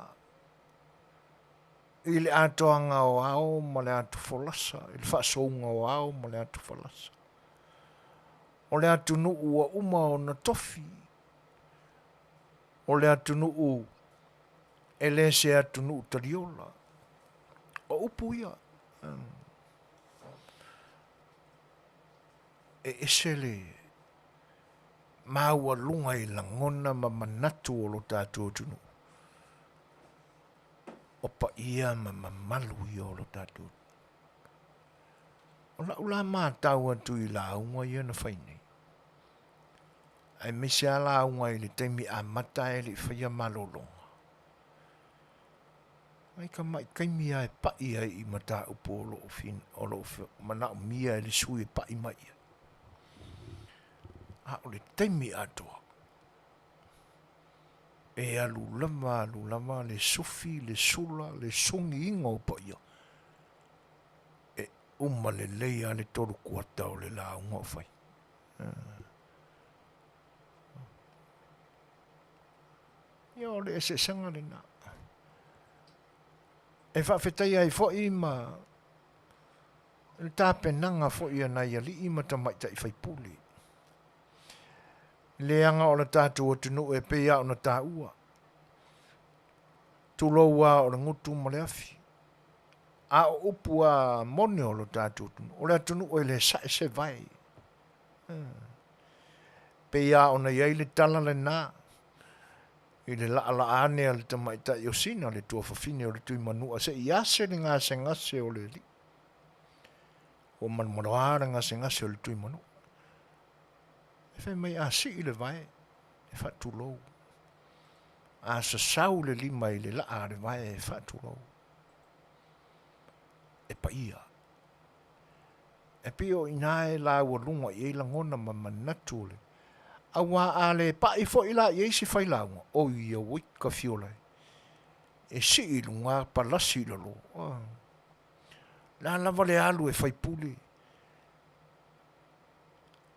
i le atoanga o ao ma le atu folasa, i le whaasounga o ao ma le atu folasa. O le atu nuu a uma o na tofi, o le atu nuu e le se atu nuu tariola, o upu ia. E ese le maua lunga i langona ma manatu o lo tātou tunu. O pa ia ma mamalu i o lo tātou. O la ula maa tau atu i la unga ia na whainei. Ai mese a la unga i le teimi a mata e le whaia malolonga. Ai ka mai kaimi ai pa ia i mata upo o lo fin o lo mana mia e le sui pa i mai ia. A o le teimi atoa. E alu lama, le sufi, le sula, le sungi inga upa ia. E uma le leia le toru kuata o le la unga fai. Ia o le ese sanga le na. E whawhetai ai fo i ma le tāpenanga fo i anai ali i ma tamaita i whai puli. Leanga o le tātou atunu e pea o na tā ua. Tuloua o le ngutu ma le afi. A o upu a mone o le tātou atunu. O le atunu o le sa e se vai. Pea o na iei le tala le nā. I le la ane a le tamaita i o sina le tua fafine o le tui manua. Se i ase le ngase ngase o le li. O manmaroara ngase ngase o le tui manua. Fe mai a si i le vai, e whatu lou. A sa sau le lima i le laa le vai e whatu lou. E pa ia. E pio inae la ua lunga i eila ngona ma manatu le. A wā a le pa i fo ila i eisi whai launga. O ia wika fiolai. E si i lunga pa lasi la lo. La lava le alu e whai puli.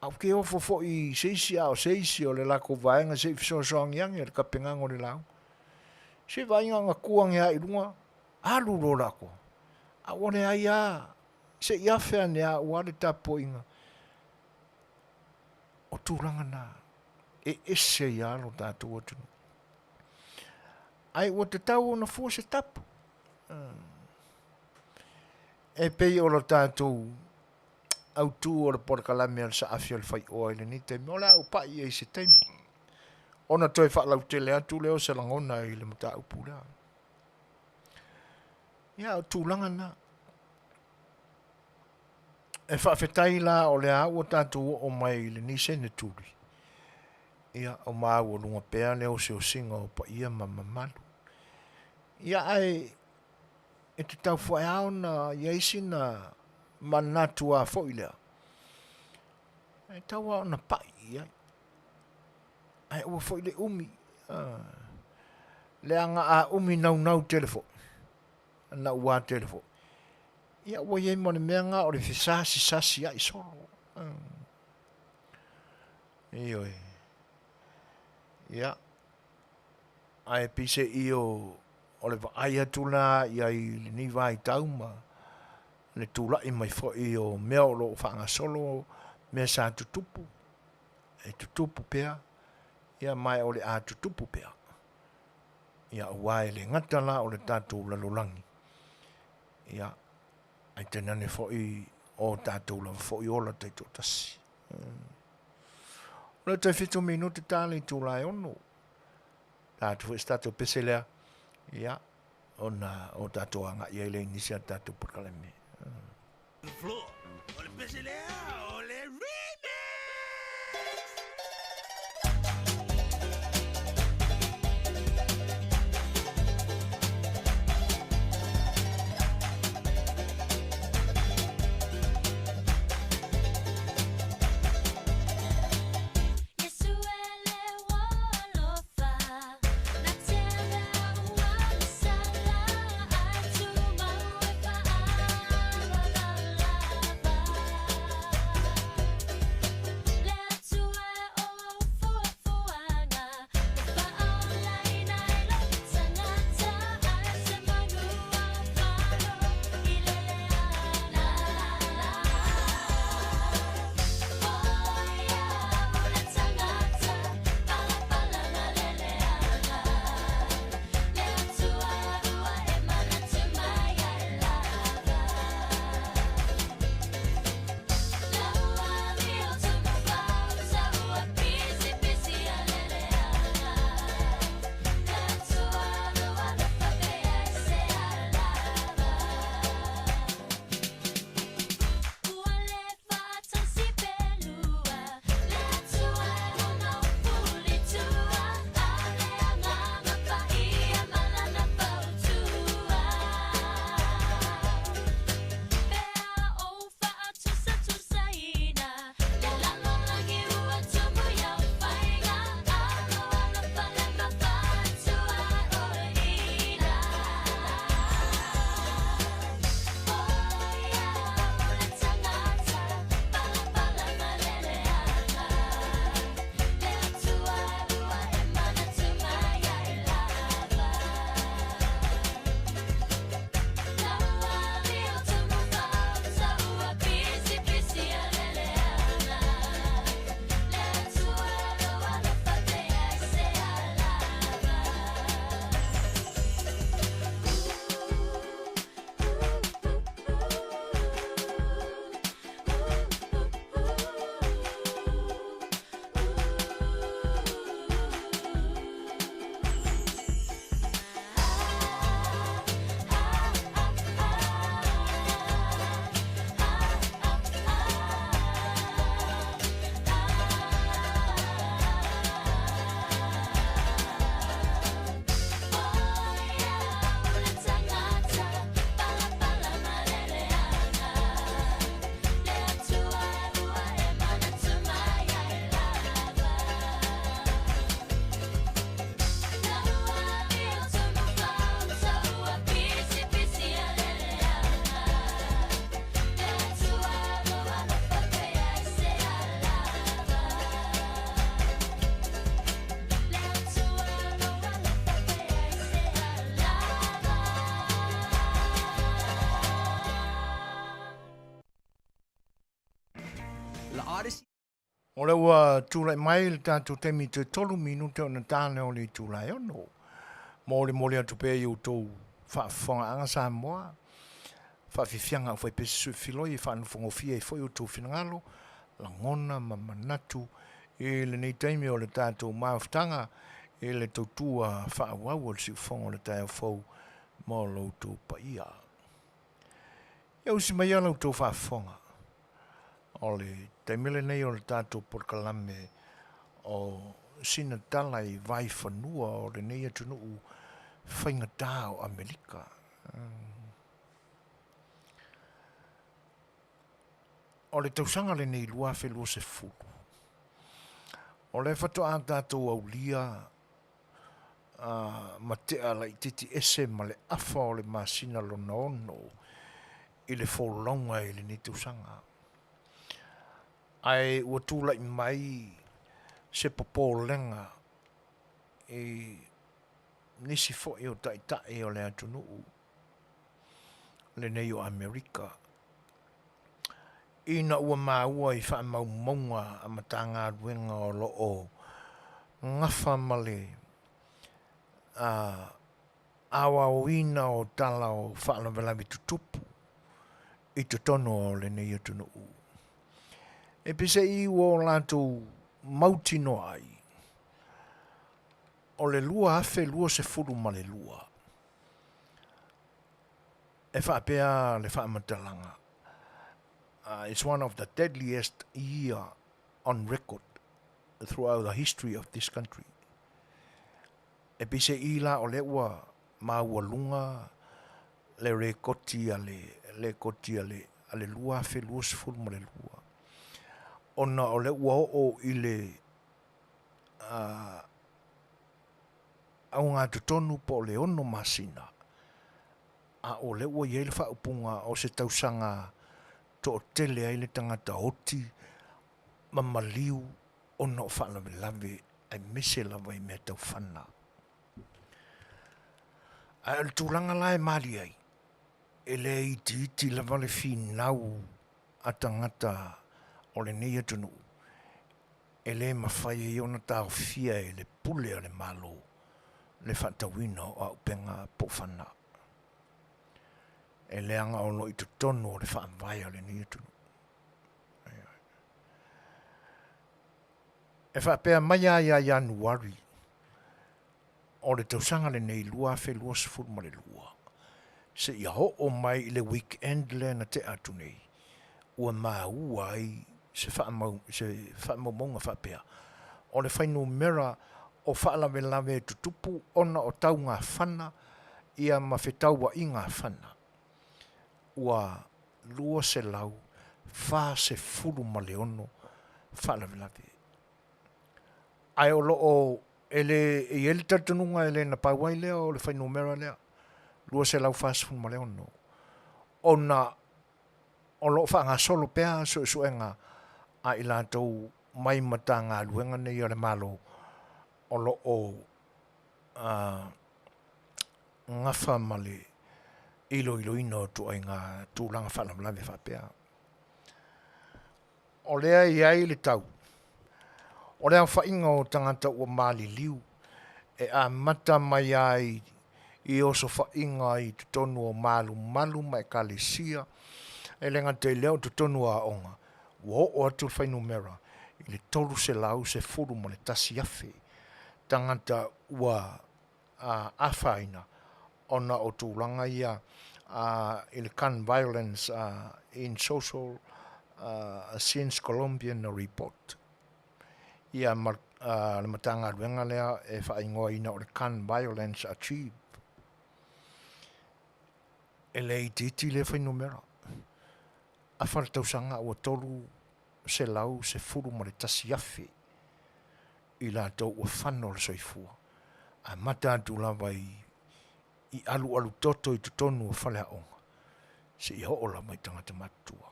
Au ke ofo fo i seisi ao seisi o le lako vaenga se fisosoang yang e le kapengang o le lau. Se vaenga nga kuang ya i lunga, alu lo lako. A wane ai a, se ia fea nea ua le tapo inga. O tūranga nā, e ese i alo tātou atunu. Ai o te tau o na fua se tapo. E pei o lo tātou, au tu o le porkalame al sa afia le Fai'oa i le ni te mo la au pa i se teimi. Ona toi whaalau tele atu leo se langona i le mata upu la. Ia o tūlanga na. E whaafetai la o le au o tātou o mai i le ni se ne tūri. Ia o mau o lunga pēa leo se o singa o pa ia mamamalu. Ia ai e te tau whaeau na iaisi na manatu a fo i lea. E tau au na pai ai. Ai ua fo i le umi. Le anga a umi nau telefo. Na ua telefo. Ia ua iei mo le meanga o le fisasi sasi ai solo. Ioi. Ia. Ai pise i o le vai atula iai le ni vai tauma. Le tula i mai fo i o mea o lo whanga solo mea sa tutupu. E tutupu pea. Ia mai o le a tutupu pea. Ia uai le ngatala o le tātou lalolangi. Ia ai tenane fo i o tātou la fo i ola teito tasi. O le tai fitu minuti tāle i tūla e ono. Tātou e tātou peselea. Ia o tātou anga i ele inisia tātou porkaleme. Floor. Ole peselea, ole remix. O le ua tūlai mai le tātou temi te 3 minute o na tāne o le tūlai ono. Mo le atu pe i utou whaafonga anga Samoa. Whaafifianga o whai pesi sui filoi, whaanufongofia i whai utou finangalo, la ngona ma manatu, e le nei taimi o le tātou maaftanga, e le tautua whaawau o le siufonga o le tai o whau mo loutou pa ia. E usi mai ala utou whaafonga. O le taimile nei o le tātou porkalame o sina talai vai whanua o le nei atunu u whaingatā o Amerika. O le tausanga le nei lua whelua se fulu. O le whatoa tātou au lia ma te ala i titi ese ma le afa o le masina lona ono i le wholonga i le nei tausanga. Ai ua tūla i mai se popolenga e nisi fo i o tai o le atunu le nei o Amerika. Ina ua maua i wha maunga a matanga ruenga o lo o ngafa male awa o ina o tala o wha alavelami tutupu i te tono o le nei atunu E pise i o lato mautino ai. O le lua afe lua se furu ma le lua. E whaapea le whaamatalaga. It's one of the deadliest year on record throughout the history of this country. E pise i la o le ua maua lunga le rekoti a le lua afe lua se furu ma le lua. Ona o le ua o i le au ngā tutonu po le ono masina. A o le ua iei le whaupunga o se tausanga to o tele ai le tangata oti mamaliu ona o whaalawe lawe ai mese lawe i mea tau whana. A le tūlanga lai mali ai e le iti lawa le whinau a tangata o le nei atunu. E le mawhai e ona tau fia e le pule a le malo le whatawina o au penga po whana. E le anga ono i tutonu o le whaamwai a le nei atunu. E whapea mai a Januari o le tausanga le nei lua fe lua sifuru ma le lua. Se ia ho o mai le weekend le na te atu nei. Ua maua ai se whaamamonga whapea. O le whainu mera o whaalawe tutupu ona o tau ngā whana ia ma Fai'oa i ngā whana. Ua lua se lau wha se furu ma le ono whaalawe. Ai o loo ele tatununga ele na pauai lea o le whainu mera lea. Lua se lau wha se furu ma le ono. Ona o loo wha ngā solo pea suenga a i lātou mai mata ngā luenga nei o le malo o loo ngafa male ilo ino tu ai ngā tūlanga whanamlawe whapea. O lea iai le tau. O lea whainga o tangata ua mali liu e a mata mai ai i oso whainga i tutonu o malu mai kalesia e lenga te leo tutonu a onga. Wo o atu whainu mera i le tolu se lau se furu mo le tasi afe tangata ua awhaina ona o tūlanga ia i le gun violence in social since Colombian report. Ia le matanga ruenga lea e whaingoa ina o le gun violence achieve. E le iti le whainu mera. A whartausanga ua tolu se lau se furu mo le tasi afe i la tau ua whano le soifua. A mata atu lawa i alu toto i tutonu o whalea onga. Se i ho la mai tangata matua.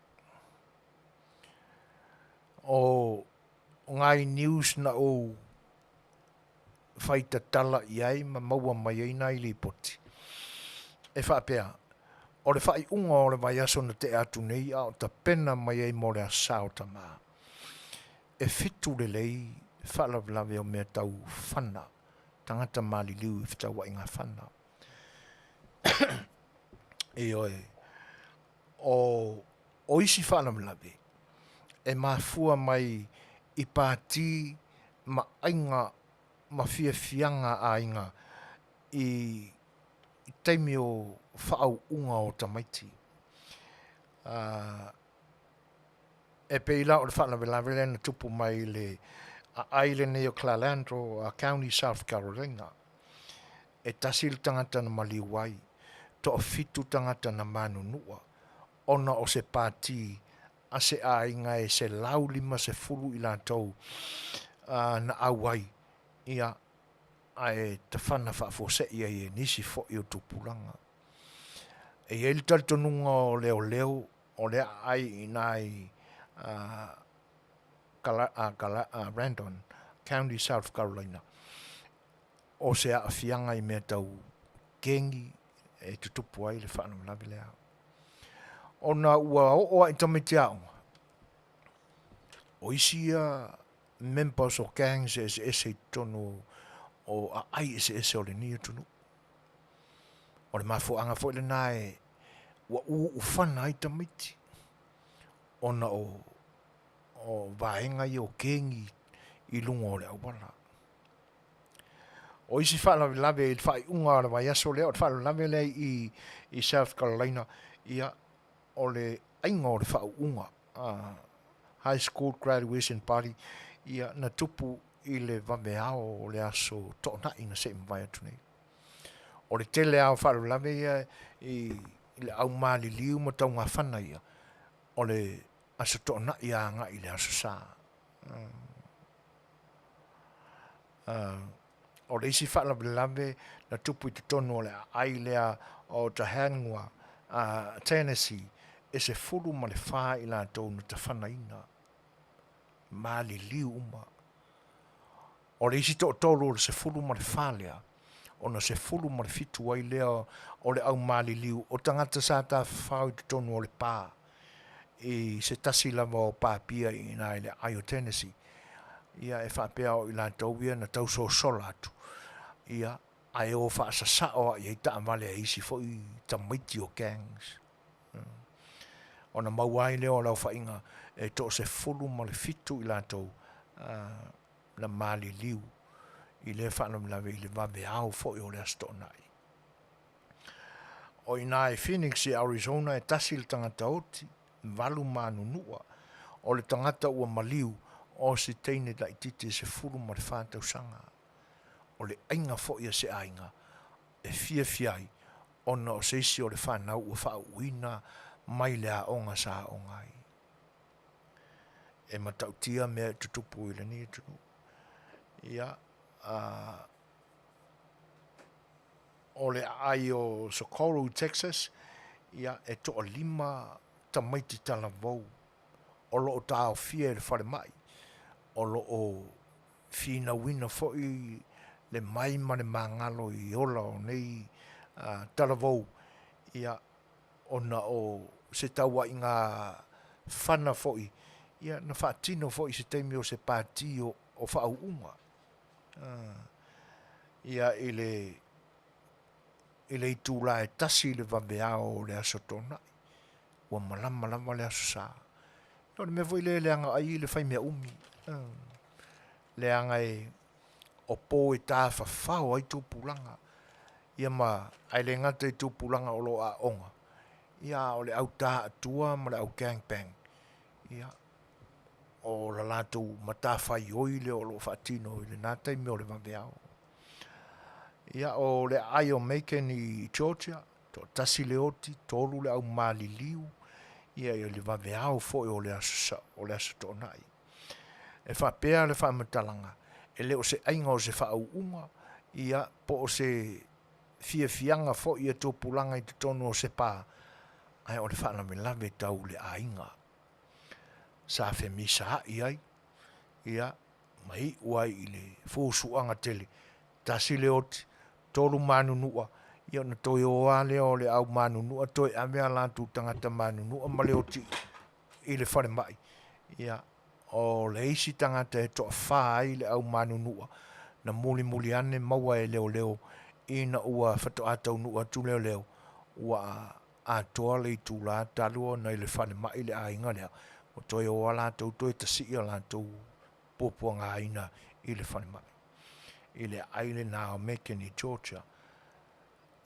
O ngai news na o whaita tala i ai ma maua mai eina i li poti. E whapea. O le whai unga o le mai aso na te atu nei a o ta pena mai ei mo le asao ta maa. e fitu le lei whaalawe o mea tau whana. Tangata mali liu i whitau wa inga whana. E oe, o isi whaalawe, e mafua mai i pāti ma ainga, ma fianga a inga i teimi o whaau unga o tamaiti. E peila o le whaalawe le na tupu mai le a ailene o Clalandro, a County South Carolina. E tasil tangata na maliwai, to o fitu tangata na manunua, ona o se pāti, a se a inga e se lau lima se fulu i la tau na awai, ia a e te whana whaafose ia e nisi fo i o tupulanga. E ele taltonunga o leo, o lea ai inai Randon, County South Carolina. O se a fianga i mea tau gengi e tutupu ai le whaana malawi lea. O na ua o i tamiti aonga. O isia members o gangs e se tono o a ai e se o le nia tunu. O le mafuanga fo le nae ua u whana i tamiti. O na o vaenga i o gengi i lunga o le awala. O isi whaalawe i whai unga ara vai aso lea, o whaalawe lea i South Carolina, ia o le ainga o le whau unga, High School Graduation Party, ia na tupu i le vameao o le aso tōna ina se mwai atu nei. O le tele au whaalawe ia i le au maali liu ma tau ngā whana ia, o le aso tōna ia ngā i le aso sā. O le isi whaalawe na tupu i te tonu o le ai lea o ta hangua Tennessee e se furu ma le wha i la tau na ta whanaina. Mali liu uma. O le isi tōtoro le se furu ma le wha lea o na se furu ma le fitu ai lea o le au mali liu o tangata sa ta whao i te tonu o le pā i se tasi lava o pāpia i nā i le ai o Tennessee. Ia e whapea o i la tau ia na tau so sola atu. Ia ai o whaasasa o i ta amale a isi fo i tamaiti o gangs. O na mauai leo lau whainga e to se fulu ma le fitu i la tau na mali liu i le whanam lawe i le wawe au fo i o le asto nai. O i nai Phoenix i Arizona e tasil tangata oti, walu manu nua, o le tangata ua maliu o si teine da i titi se fulu ma le whātau sanga. O le ainga fo ia se ainga, e fia fiai, o na o seisi o le whanau ua whau uina mai le a onga sa o ngai. E matau tia mea tutupu i le ni tunu. Ia, o le ai o Socorro, Texas, ia e to o lima tamaiti tala vau. O lo o tau fia le whare mai. O lo o fina wina fo i le mai ma le mangalo i ola o nei tala vau. Ia o na o se taua i ngā whana fo i. Ia na whaatino fo i se teimi o se pāti o whaau unga. Ia i le tūla e tasi le wameao o le aso tōnai. Ua malama le aso sā. No le me voi le anga ai le whai mea umi. Le anga e o pō e tā whawhau ai tūpulanga. Ia ma ai le ngata i tūpulanga o lo a onga. Ia o le au tā atua ma le au gangbang. Ia o la lātou mata whai oi le o lo whaatino i le nātai me o le wameao. Ia o le ai o Macon i Georgia, to tasi le oti, tolu le au mali liu, ia i le wameao fo o le aso tōnai. E whapea le whamatalanga, e leo se ainga o se whaau unga, ia po o se fianga fo ia tōpulanga i te tonu o se pā, ai o le whaname lawe tau le ainga. Sa fe misa ai, ia mai uai i le fōsuanga tele, tasi le oti, tolu manu nua, ia na toi o ale o le au manu nua, toi amea lantu tangata manu nua, ma le oti i le whare mai. Ia o le isi tangata e toa wha ai le au manunua na muli ane maua e leo ina ua whato atau nua tu leo ua atoa le tu la talua na ile whane mai le ainga lea o toi o ala tau toi ta si ala tau popuanga aina ile whane mai ile aile na o Macon i Georgia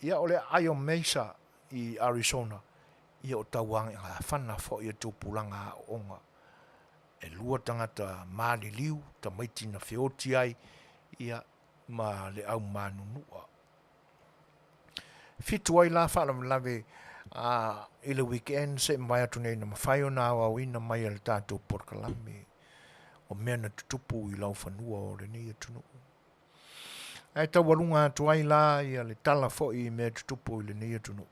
ia ole Ayo Mesa i Arizona ia o tauanga ngā whana fo ia tau pulanga onga e lua tangata maali liu ta maiti na whioti ai ia ma le au manunua fitu ai la whala lawe ile weekend se mai atu nei na mawhaio na awawina mai al tātou porkalame o mea na tutupu i lau whanua o le nei atunu ai tau walunga atu ai la ia le tala fo i mea tutupu i le nei atunu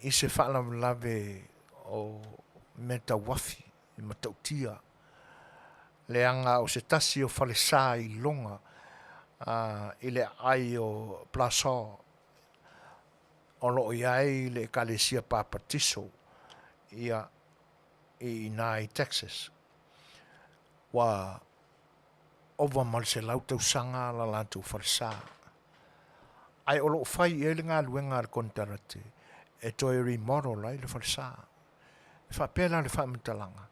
i se whala lawe o mea tau wafi i matautia le anga o se tasi o whale sā i longa i le ai o Plaza o loo iai le kalesia papatiso ia i nai Texas wa ova mal se lau tau sanga la lantu whalesa ai o loo whai e le ngā luenga le kontarate e toi remodel lai le whalesa e whapela le whaamitalanga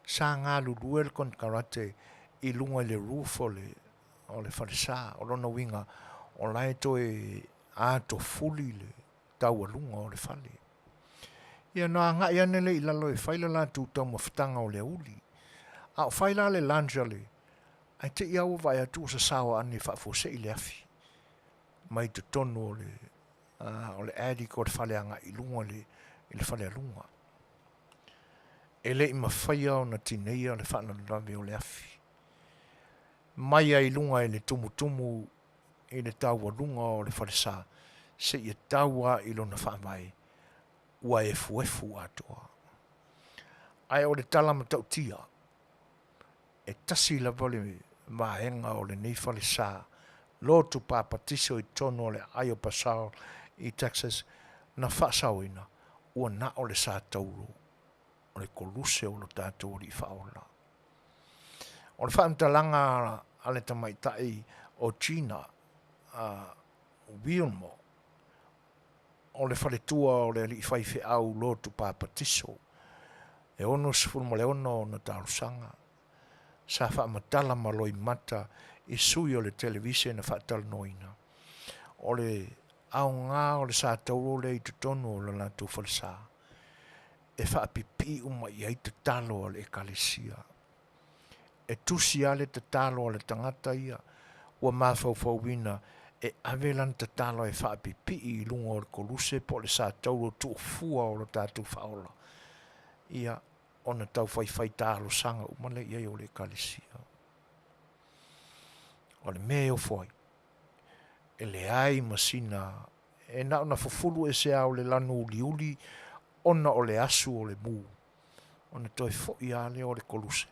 sa ngā lulue le kontarate i lunga le roof o le whalesa o lona winga o lai toi ato fuli le tau alunga o le whale. Ia nā ngā ianele i lalo e whaila la tūtau mawhitanga o le uli. A o whaila le lanjale, ai te iau vai atu sa sawa ane whafose i le afi. Mai te tonu o le adi ko le whale anga i lunga i le whale alunga. E le i mawhaia o na tineia le whana lawe o le afi. Mai ai lunga i le tumu i le tau alunga o le whale saa. Se ia taua i lona whaamai ua e fuefu atoa. Ai o le tala matautia e tasi la vole mahenga o le nei whale sā lotu pāpatiso i tono o le Ayo Pasao i Texas na whaasauina ua na o le sā tauro o le koluse o lo tātou i whaola. O le whaamtalanga a le tamaitai o China Wilmo o le whaletua o le li whaiwhi au lotu pāpatiso. E ono sifuru mo le ono na tālusanga. Sa whaamatala maloi mata i sui o le televise na whaatala noina. O le au ngā o le sātauro le i te tonu o le lātou whalesa. E whaapipi uma i ai te talo o le ekalesia. E tusi ale te talo o le tangata ia ua mawhauwhauwina e avelan te talo e whaapipi i lunga o le koluse po le sa tauro tu fua o le tātou whaola. Ia ona tau whaiwhai tālo sanga umale iai o le kalesia. O le mea o whai. E le ai masina e na ona fufulu e se au le lanu uli ona o le asu o le mū. Ona toi fwoi ale o le koluse.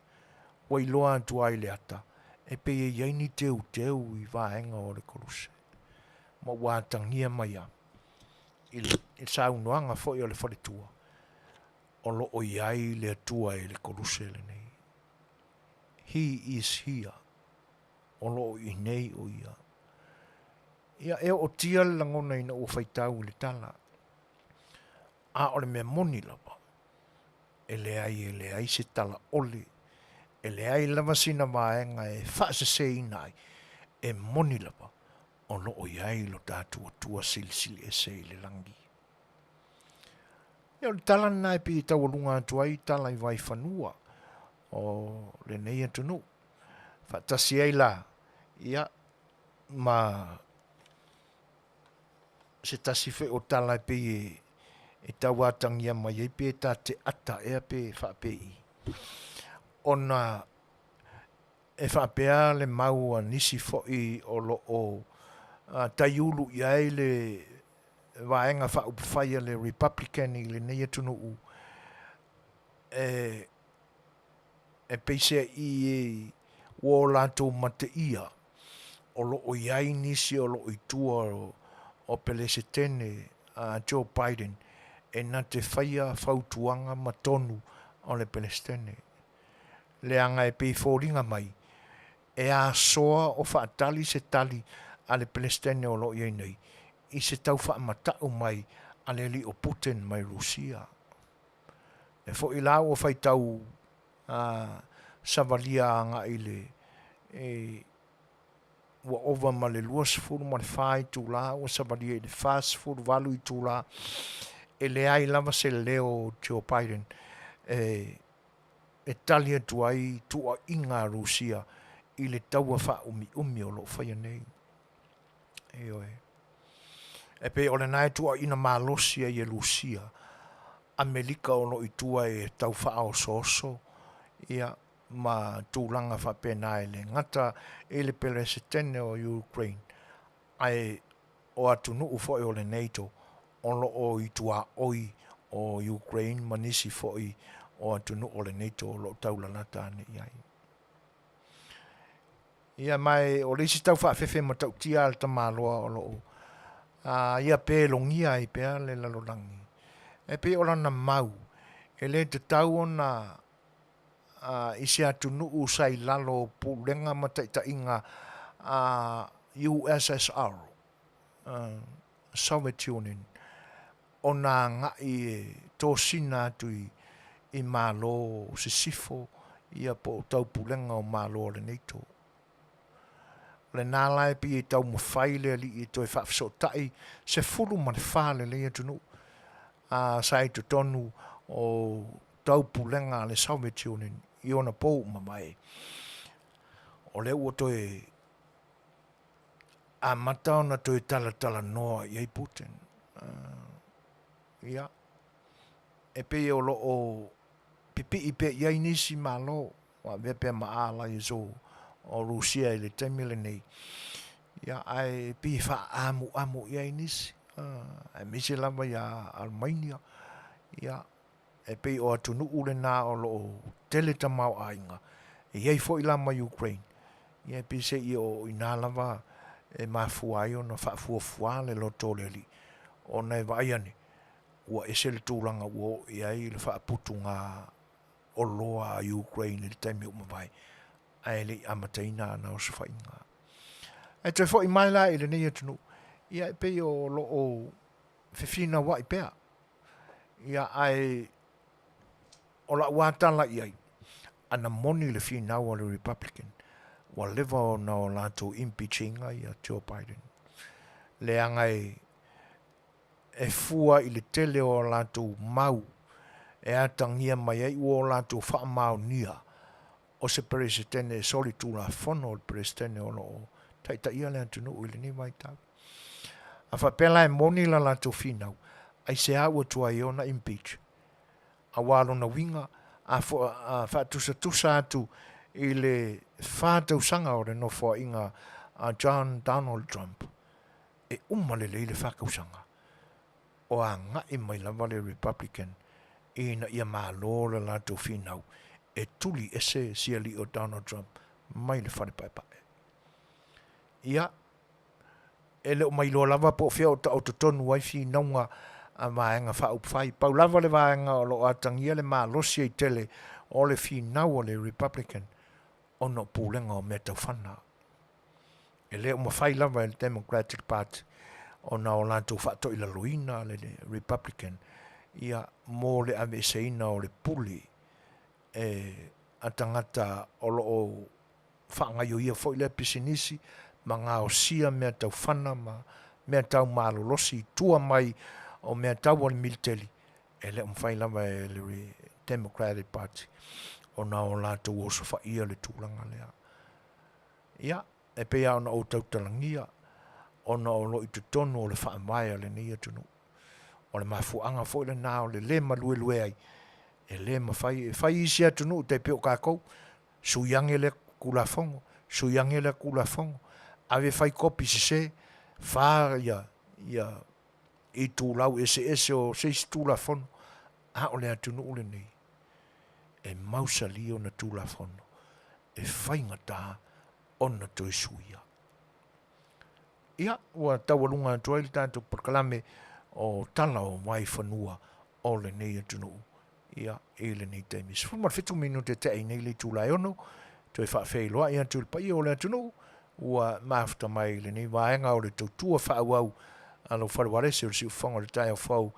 Wai loa antu ai le ata. E pe e iaini teu i vaenga o le koluse. Ma wātangia mai a. I sa unuanga fwoi o le whaletua. O lo o iai le atua e le koluse le nei. He is here. O lo o i nei o ia. Ia e o tia le langona ina o whaitau le tala. A o le mea moni lapa. E le ai se tala ole. E le ai lava sina vaenga e whaase se inai. E moni lapa. O lo o iai lo tātua tua silisili e se le langi. Ia o le tala nai pi i tau alunga atu ai tala i vai whanua. O le nei atunu. Whatasi ai la. Ia ma se tasi fe o tala pe e tau atangia mai e pe ta te ata e pe whapei. Ona e whapea le maua nisi foi o lo o taiulu i ai le vaenga whaupwhaia le Republican i le nei atunu u. E peise i o lato mate ia o lo o iai nisi o lo i tua o pelese tene Joe Biden e na te whaia whautuanga matonu o le pelestene. le anga e pei fōringa mai, e a soa o whaatali se tali a le Palestine o lo iei nei, i se tau whaamatau mai a le li o Putin mai Rusia. E fo i lau o whai tau savalia anga i le ua ova ma le luas furu ma le whai tū la, ua savalia i le fast furu valu i tū la, e le ai lava se leo Joe Biden, e tali atu ai tua inga Rusia, i le taua wha umi o lo whaia nei. E oe. E pe o le nai tua ina malosia i e Rusia, Amerika o lo i tua e tau wha o soso, ia ma tūlanga wha pena e le ngata e le pere se tene o Ukraine, ai o atu nuu fo o le NATO, o lo o i tua oi o Ukraine, manisi fo i o atu nuu o le NATO o lo taulanata ane iai. Ia mai o le isi tau wha fefe ma tau tia al tamaloa o lo o. Ia pe longia i pea le lalolangi. E pe o lana mau. E le te tau o na isi atu nuu sai lalo pulenga ma ta inga USSR, Soviet Union. O na ngai e tōsina atu i malo se sifo ia po tau pulenga o malo le NATO. Le nālai pi e tau mawhai le li i toi whafso tai se furu man whale le atunu sa i tu tonu o tau pulenga le Soviet Union i ona pou mamai. O le ua toi a matao na toi tala noa i ei Putin. Ia. E pe o lo o pipi i pe iai nisi malo wa vepe maala i zo o Rusia i le temile nei. Ia ai pi wha amu iai nisi. Ai misi lava ia Almania. Ia. E pe o atunu ule nā o lo Tele tamau ainga. E iei fo i lama Ukraine. Ia pi se i o ina lava e mafua o na wha le loto le li. O nei vai ane. Ua ese le tūlanga ua iai le wha putunga o loa a Ukraine le taimi umawai. Ai le amataina na o sawhainga. E te fo i mai la i le nei atunu. Ia e pe o lo o whiwhina wa i pea. Ia ai o la uatala i ai. Ana moni le whina o le Republican. Wa leva o na o lato impeachinga i a Joe Biden. Le angai e fua i le tele o lato mau. E atangia mai ai o lato wha Manuia. O se presidente e soli tūla whono o presidente o lo taita ia le antunu ui le ni mai tau. A whapela e moni la lato whinau. Ai se aua tua i ona impeach. A walo na winga. A whatusa atu i le whātau sanga o le no fo inga a John Donald Trump. E umale le whakausanga. O a ngai mai lava le Republican. I na ia malo le lato whinau. E tuli ese sia li o Donald Trump mai le whare paipae. Ia, e leo mai lo lava po whia o te tonu waifi naunga a vaenga whaupwhai. Pau lava le vaenga o lo atangia le maa losia i tele o le whinau o le Republican o no pūlenga o mea tau whana. E leo mawhai lava le Democratic Party o na o lantou whaato i la luina le Republican. Ia, mō le aveseina o le puli a tangata o lo o whaangaio ia fo i le pisinisi ma ngā o sia mea tau whana ma mea tau malolosi tua mai o mea tau o le military e le mwhai lava e le Democratic Party o na o lātou o sofa ia le tūlanga lea. Ia, e pea o na o tautalangia o na o lo i tutonu o le whaamaya le nia tunu. O le mafuanga fo i le nā o le malue lue ai. E le mawhai, e whai isi atu nu, te peo kākou, suiange le kula fongo, suiange le kula fongo, ave whai kopi se, whā ia i tūlau ese o seis tūla fono, a o le atu nu ule nei, e mausa li o na tūla fono, e whai ngata o na toi suia. Ia, ua tawalunga tuai le tātou parkalame o tala o mai whanua o le nei atu nu. ia ele nei taimi. Sfuma fitu minute te ai nei le tūlai ono, toi Fai'oa ia tūl pai o le atunu, ua mafuta mai le nei vaenga o le tautua Fai'oa alo whaleware se o si uwhanga le tai o whau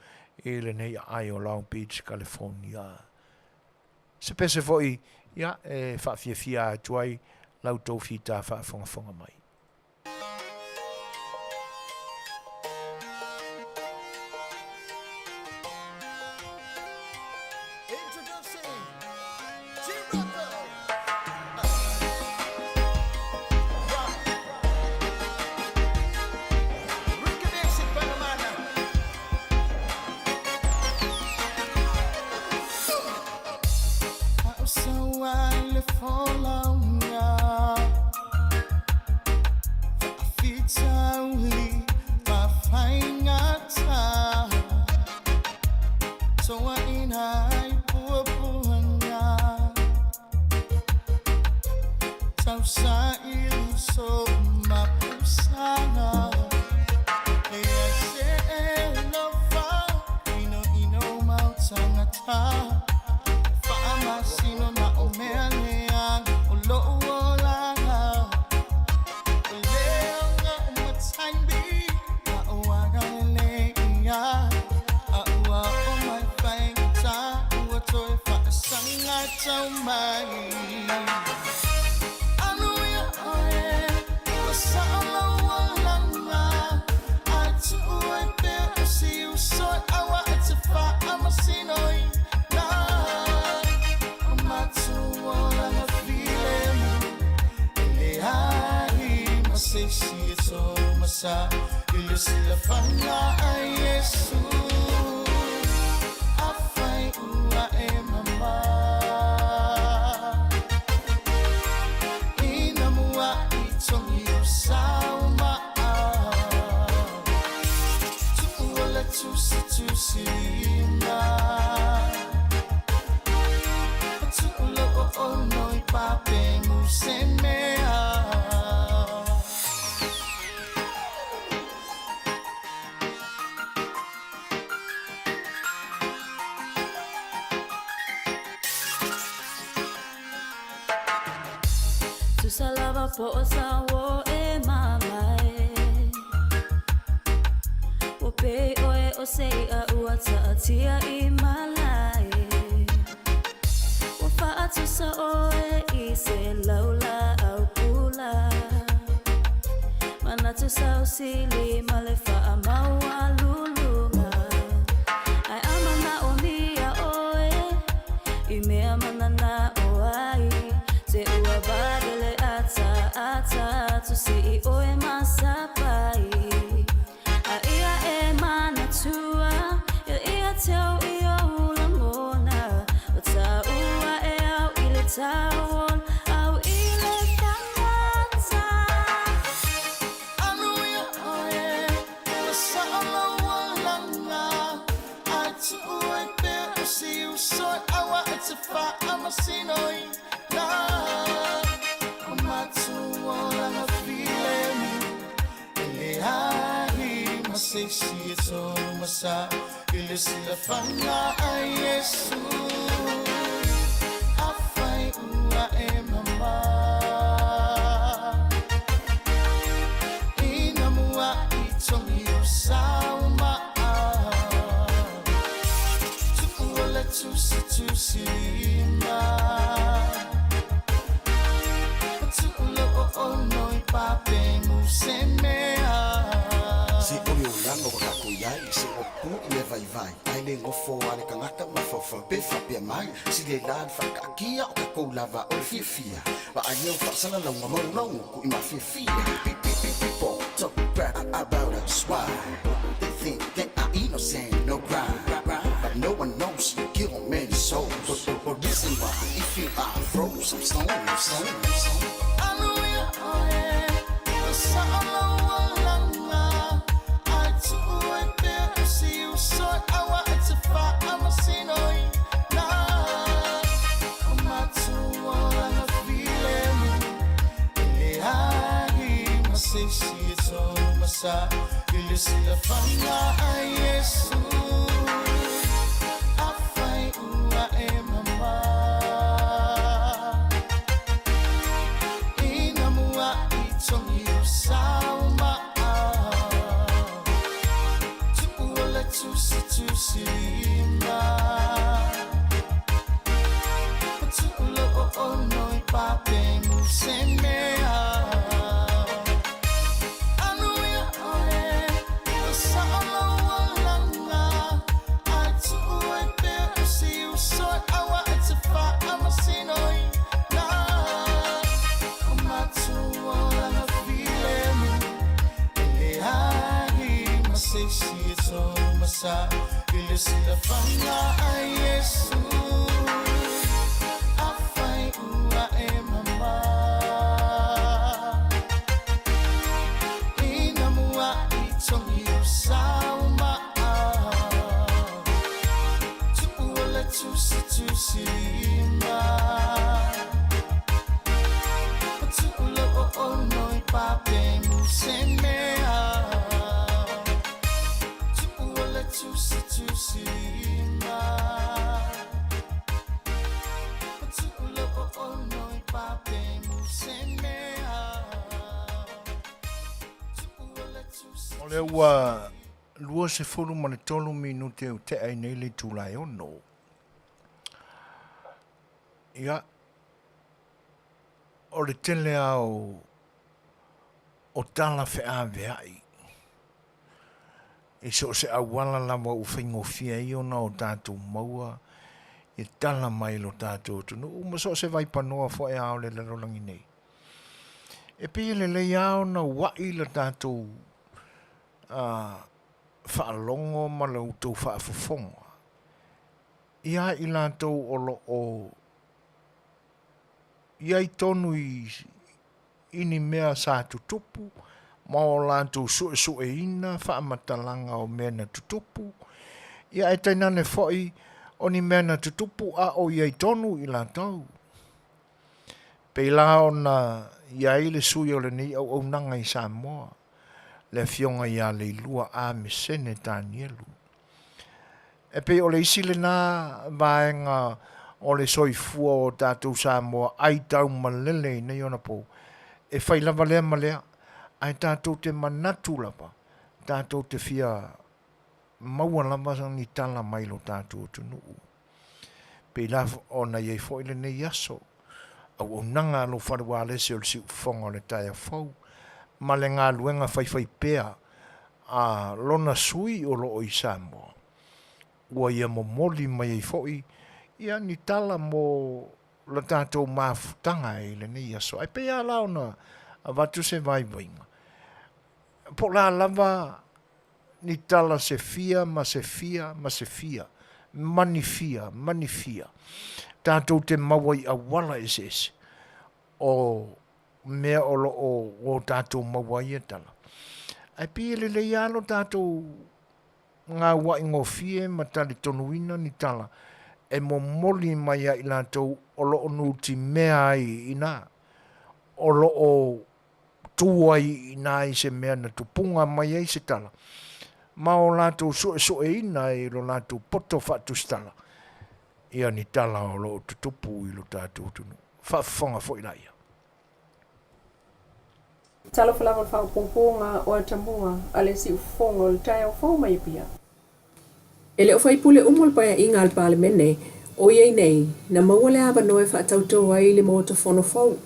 ele nei ai o Long Beach, California. Se pese foi ia Afiafi atuai lau tau fita whaafonga mai. Salava po sawo e mama o pe oe o sei a uata atia I malai o faatu sa oe I se laula au pula mana tu sa usili male fa amaua lulunga ai amana o mia oe I mea manana oai se ua badele ata tu si oe masapai a ia e mana tua ia tau ia ula mona o ta ua e au ile tawon au ile kamata Manuia oe o saala walanga atu ue pe o si usoi awa e te wha amasinoi na Auaunaga Sesi e tonu masa Ile sila whanga a Yesu A Fai'oa e mama Ina mua I tongi o sauma Tuku ole tusi lima Tuku lo o noi pape musemea Se oi o langa o kako iai, se o pu I le vai ai le ngofo ale kangata ma fofa pe whapea mai, si le lad whakakia o kako lava o le fiafia, wa ai au whasana launga maunau ko I ma fiafia. People talk crap about us, why? They think that I innocent, no crime, but no one knows you kill many souls. But reason why, if you are froze, I'm stone. Manuia oe, o saala walanga atu ue pe o si usoi awa e te wha amasinoi na o Auaunaga filemu ele ahi masesi e tonu masa ile sila whanga a Yesu A Fai'oa tu silima Patulo o noi pape musemea Manuia oe Auaunaga Atu e pe usi usoi awa ete fa'amasinoi na O matu o lana filemu Ele ai masesi e tonu masa Ele sila fanga a Yesu A Fai'oa e mama Ina mua I tongi o Samoa Tu'uala tusi lima Tu'ula o noi pape musemea Tu'uala tusi lima Tu'ula o noi pape musemea Tu'uala tusi O le ua lua se fulu ma le tolu minute o te ai nei le tūlai ono. Ia, o le tele au o tala Fe'aveai. E so se awala lava u whaingofia i ona o tātou maua e tala mai lo tātou tunu. Uma so se vai panoa fo e ao le larolangi nei. E pia le lei ao na wai la tātou whaalongo ma le utou whaafofonga. Ia I lātou o ia I tonu ini mea sa tutupu, ma o lātou sue ina, whaamatalanga o mea na tutupu. Ia e tainane foi o ni mea na tutupu a o ia I tonu I lātou. Pei la o na ia I le sui o le ni au Auaunaga I Samoa. Le fionga ia le lua a me sene Danielu. E pe o le isi le nā vaenga o le soifua o tātou Samoa ai tau malele nei ona pou. E whai lava lea malea, ai tātou te manatu lava, tātou te fia maua lava sang ni tala mailo tātou tunuu. Pe lava o na iei fo ile nei aso, au Auaunaga lo wharewa lese o le si ufonga o le taia fau, ma le ngā luenga whai pea a lona sui o lo o I Samoa. Ua ia momoli mai ei foi, ia ni tala mo la tātou mafutanga e le nei aso. Ai pea lao na a watu se vai vainga. Po la lava ni tala se fia, ma se fia, ma se fia. Manifia, manifia. Tātou te mawai a wala ese. O mea o tātou mawai e tala. Ai pia le le ialo tātou ngā wa ingo fie ma tali tonuina ni tala. E mo moli mai a I lātou o lo nuti mea ai ina. O lo o tuai ina I se mea na tupunga mai ai se tala. Ma o lātou sue ina I lo lātou poto whatu stala. Ia ni tala o lo tutupu I lo tātou tunu. Whaafonga fo I laia. Talo falava fa pomponga o tambua ale si fongo le tai o fo mai pia. Ele o fai pule umol pa inga al parlemene o ye nei na mawale aba no fa tauto ai le moto fono fo.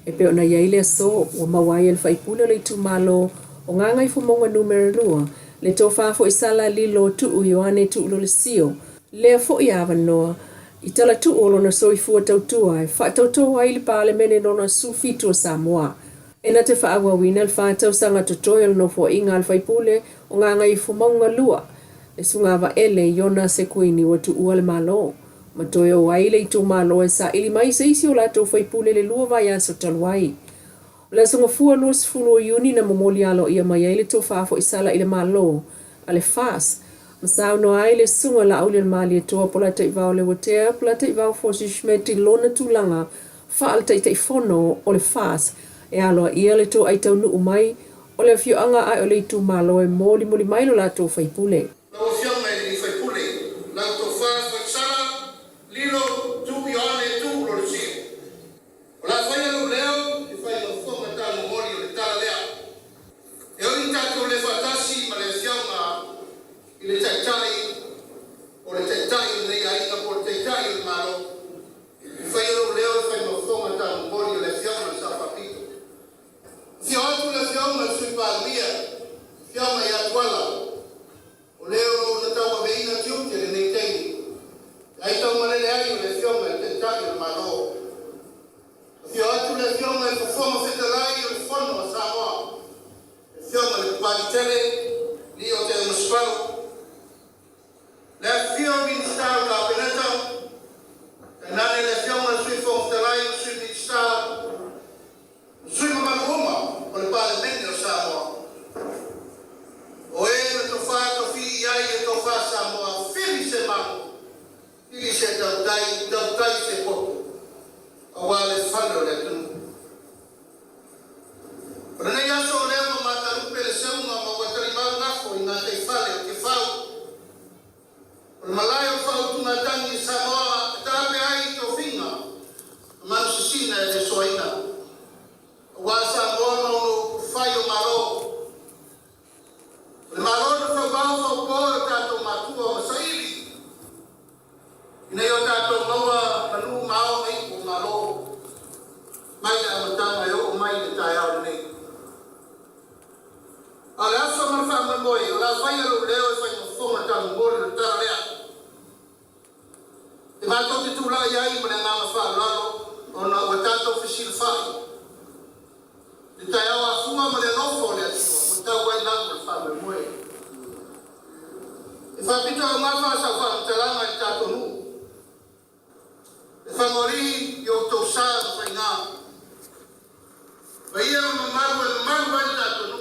E pe ona ye le so o mawai el fai pule le tu malo o nganga I fo monga numero 2 le to fa fo isala lilo tu u yoane tu lo le sio le fo ia aba no I tala tu o lona so I fu tauto ai fa tauto ai le parlemene lona su fito Samoa. Ena te whaawa wina le whātau sanga tutorial no fo inga al whaipule o nganga I fumaunga lua. Le sungawa ele Iona se kuini wa tu ua le malo. Ma toi o waile I tu malo e sa ili mai se isi o lato whaipule le lua vai aso taluai. Le sunga fua luas fulu o Iuni na momoli alo ia mai ele to whaafo isala ile malo. Ale fas. Masao no aile sunga la aule le mali e toa pola te iwao le watea pola te iwao fo si shmeti lona tulanga whaal te fono o le fas. E aloa ia le tō aitau nuu mai, o le fioanga ai o le tu malo e mōli moli mai lo la tō whaipule. Na o fianga e ni whaipule, na tō whaasara, lilo tu Ioane tu lo le sio. O la whaia lo leo, I whaia lo whonga tāna mori o le tāla lea. E ori tātou le whatasi ma le fianga I le taitai le fofonga Fetalaiga le fono a Samoa. E whionga le kupari Tele, li o te umaspau. Le whio ministau ka peneta, e nane le whionga sui fonga Fetalaiga sui ministau. Sui mamanuma, o le pale mene o Samoa. O e le tofa tofi iai e tofa Samoa, whiri se mamo. Ili se tautai se popo. Awale whanau le tunu. Rene yaso o leo matarupe le seunga ma watari mau ngako i ngā te whale o ke whau. O le malai o whau tungatangi Samoa e tāpe ai ki o whinga. A manu sisina e le soaina. O wā Samoa mauno whai o maro. O le maro na whabau whau pōra tātou matua o masairi. Ina yo tātou maua manu mao mai o maro. Mai na amatanga yo o mai le tai au nei. A le aso marwha mamoi, o la whaia lo leo e whaia whonga tamu mori le tara lea. E mātou te tūla iai ma le ngāma wha lalo, o na ua tātou whisil whai. Te tai au a funga ma le nofo le atua, o tau wai langu le wha mamoi. E whapito au ngā wha sa wha mtalanga i tātou nu. E whangori i o tau sā whai ngā. Vai ia mamaru e mamaru ai tātou nu.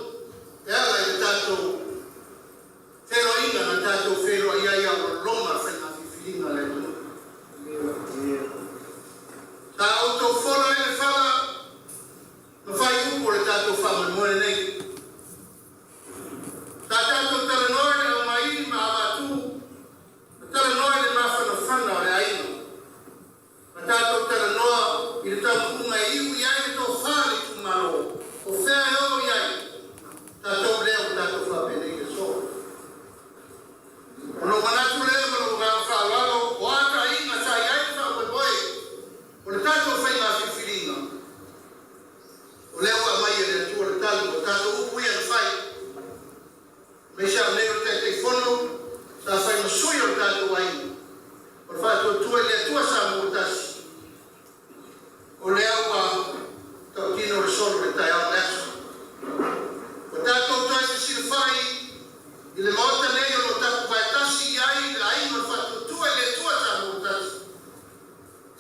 E ala i tātou wheroina na tātou wheroa iai au lona whaina whiwhiringa le tunu. Tā auto whora e le whala na whai upo le tātou whamanmoe nei. Tā tātou talanoe le o mai ma awatu, na talanoe le mawhana whana o le aina. Na tātou talanoa i le tāpunga e iu iai le tō whāle tu maro, o whea eo iai. Tātou leo tātou whapene i le soa. Ono manatu leo mano ngā whaalalo, o ata inga sa iai whakoe, o le tātou whainga whiwhiringa. O leo ka mai e le atua le talu, o tātou upu ia le whai. Mei sa leo te whono, sa whainga sui o tātou aina. O le whātua tua le atua sa mōtasi. O leo ka tau tino le solo le tai au le aso. O tātou toi se silwhai, i le maota nei o no tapu vai tasi iai, le aina o whatu tua le tua sa mōtasi.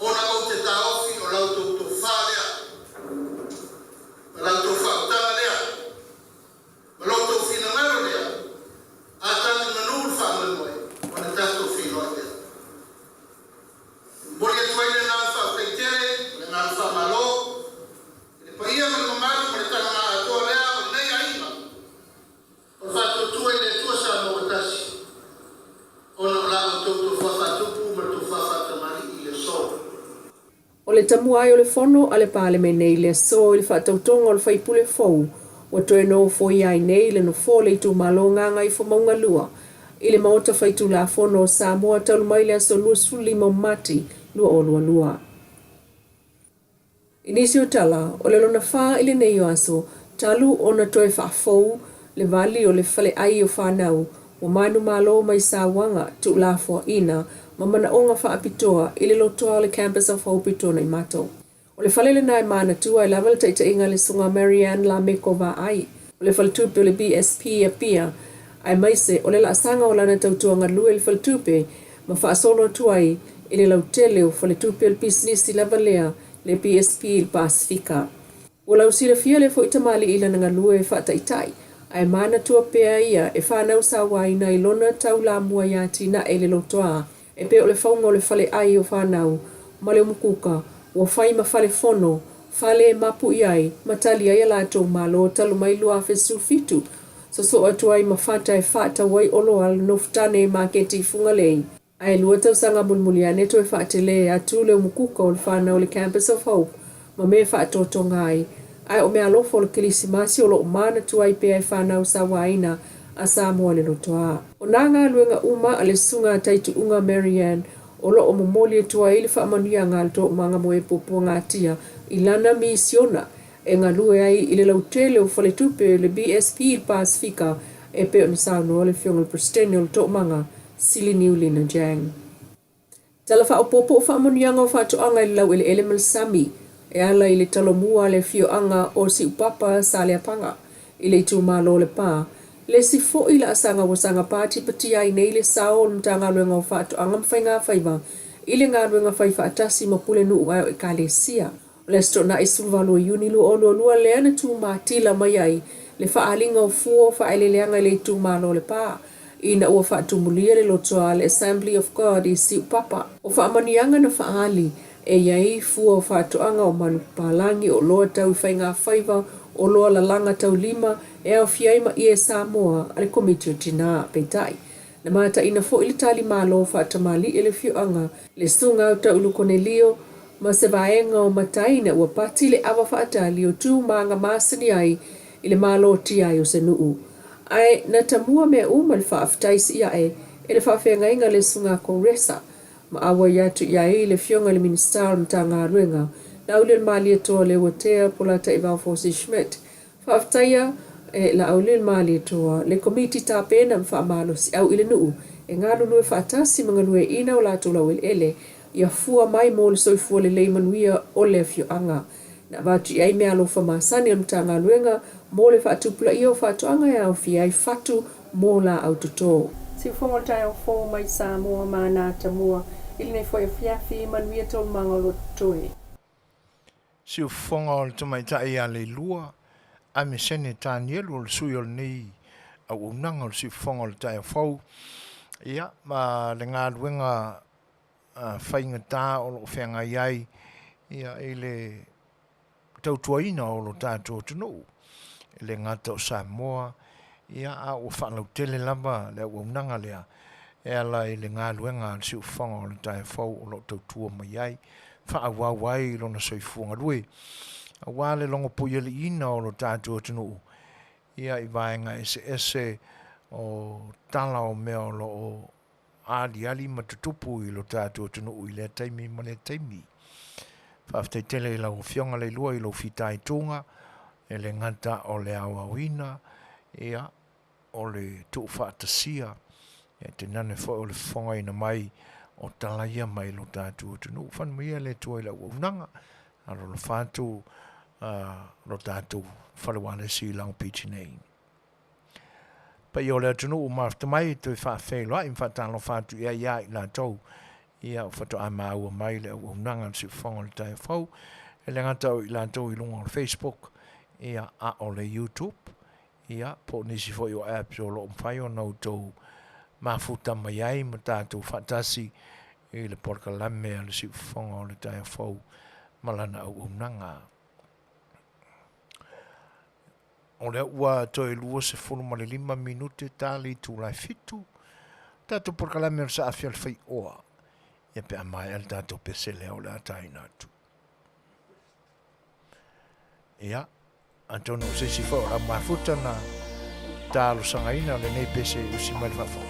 O na o te taofi o lautou tō whālea, ma lautou whautanga lea, ma lautou whinangaro lea, a tātou manuru whamanoi, o na tātou whinoi lea. Mori atu ai le ngā whautai tere, le ngā whamalo, le paia ma le mamaru ma le tana ngā atoa lea, o nei aina. O whātou tua i le tua sa mōgatasi. O na lao tōtou whawhatupu ma tō whawhatamari i le soa. O le tamu ai o le fono a le pāle me nei le so i le whaatautonga o le whaipule fau. O toe no fo i ai nei le no fo le tu malo nganga i fo maunga lua. I le maota whaitu la fono o Samoa taulu mai le aso lua suli mo mati lua o lua lua. Inisi o tala, o le lona wha i le nei o aso, talu o na toe whaafou, le vali o le whale ai o whanau, o manu malo mai sa wanga tu la fo ina, ma mana o ngā whaapitoa i le lotoa o le campus of Hope tona i mato. O le whale le nai mana tua i lawa le taita inga le sunga Marianne la meko va ai. O le whale tupe o le BSP a pia, ai maise o le la sanga o lana tautua ngā lue le whale tupe, ma whaasono tuai i le lau tele o whale tupe o le business i lawa lea le BSP il Pasifika. O lau sila fia le fo itamali ila na ngā lue e whaataitai, ai mana tua pea ia e whanau sa waina i lona tau la mua iati na e le lotoa, e pe o le whaunga o le whale ai o whanau, ma le umukuka, o whai ma whale fono, whale e mapu iai, matali ai alato malo talu mai lua fesu fitu, so atu ai ma whata e whata wai olo al noftane ma keti funga lei. Ai lua tau sanga mulmuliane to e whaatele atu le umukuka o le whanau le Campus of Hope, ma me whaatoto ngai. Ai o mea lofo o le kilisimasi o lo mana tu ai pea e whanau sa waina a Samoa le lotoa. O nā ngā luenga uma a le sunga taitu unga Marianne, o lo o momoli e tua ili Manuia ngā to manga mo e popo ngā tia i lana misiona e ngā lue ai i le lautele o whale tupe le BSP il Pasifika e pe o na sauno o le fionga le prestene o le to manga sili niuli na jang. Tala wha o popo o Manuia ngā wha toanga i lau ele ele malsami e ala i le talomua le Fai'oanga o si upapa sa le apanga i le tu malo le pā. Le si fo i la asanga wasanga pāti pati ai nei le sao o mtanga luenga o whātu angam whainga whaiva i le ngā luenga whaiva atasi ma pule nu uai o e ka le sia. Le sto na isulvalo yuni lu olu alua le ana tu mātila mai ai le whaalinga o fuo whaeleleanga le tu malo le pā. Ina ua whaatumulia le lotoa le Assembly of God i si upapa o whaamanianga na whaali e iai fua o whaatoanga o manu palangi o loa tau whainga whaiva o loa la langa tau lima e au fiaima i e Samoa ale komiti o tina peitai. Na mata ina fo ili tali malo whaatamali ele Fai'oanga le sunga au tau lukonelio ma se vaenga o mataina ua pati le awa whaatali o tu maanga masani ai ile malo ti ai o se nuu. Ai na tamua mea le whaaftaisi ia ele whaafenga inga le sunga kongresa ma awa yatu iai le fionga le minister mta ngā ruenga na ule mali toa le watea polata i Fosi Schmidt. Whaaftaia la aule mali toa le komiti ta pena mfaamalo si au ile nuu e ngā lulu e whaatasi mga nue ina o lato lau ele ia fua mai mo le soifua le Manuia o le Fai'oanga. Na watu iai mea lo whamasani mta ngā ruenga mo le whaatupula i o whaatoanga e au fiai whatu mo la au tuto. Si fonga tai o fo mai Samoa ma nā tamua ili nei foi Afiafi Manuia tol mangolo toe. Si fonga o le tamai tai a le lua a me sene tānielu o le sui o le nei Auaunaga o le si fonga o le tai o fau. Ia, ma le ngā luenga whainga tā o lo whenga iai ia e le tautuaina o lo tātou tunu. Le ngata o Samoa, ia a o whanau tele lava le Auaunaga lea, e ala i le ngā luenga si o whanga o le tai whau o lo tautua mai ai, whaawawai lo na soifuanga rue. A wale longo puiali ina o lo tātua tunu, ia i vaenga ese o tala o mea o lo o ali matutupu i lo tātua tunu i le taimi ma le taimi. Whaaftai tele i lau fionga le lua i lo fitai tunga, e le ngata o le Auauina, ia o le tuu whaatasia, e te nane fo o le whonga ina mai o talaia mai lo tātua tunu. Whanmia le tua i lau Auaunaga, aro lo whātu lo tātou wharewane si lau piti nei. Pa i o le tunu o mafta mai tui whaafeilua i mwhatalo whātu ia i la tau, ia o whatu a maua mai le Auaunaga si whonga le tai whau, e le ngata o i la tau i lunga o Facebook, ia a o le YouTube, ia po nisi fo i o apps o lo mwhai o nau tau mafuta mai ai ma tātou whatasi i le porkalame a le si whonga o le tai whau malana Auaunaga. O le ua toi lua se fulu ma le 5 minute tali tu lai fitu, tātou porkalame o sa Afiafi Fai'oa, ia pe amai al tātou pese leo le ataina atu. Ia, Antono se si fo la mafuta na talo sangaina le nei pese usi mai fafo.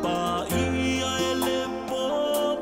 Pa ia ele po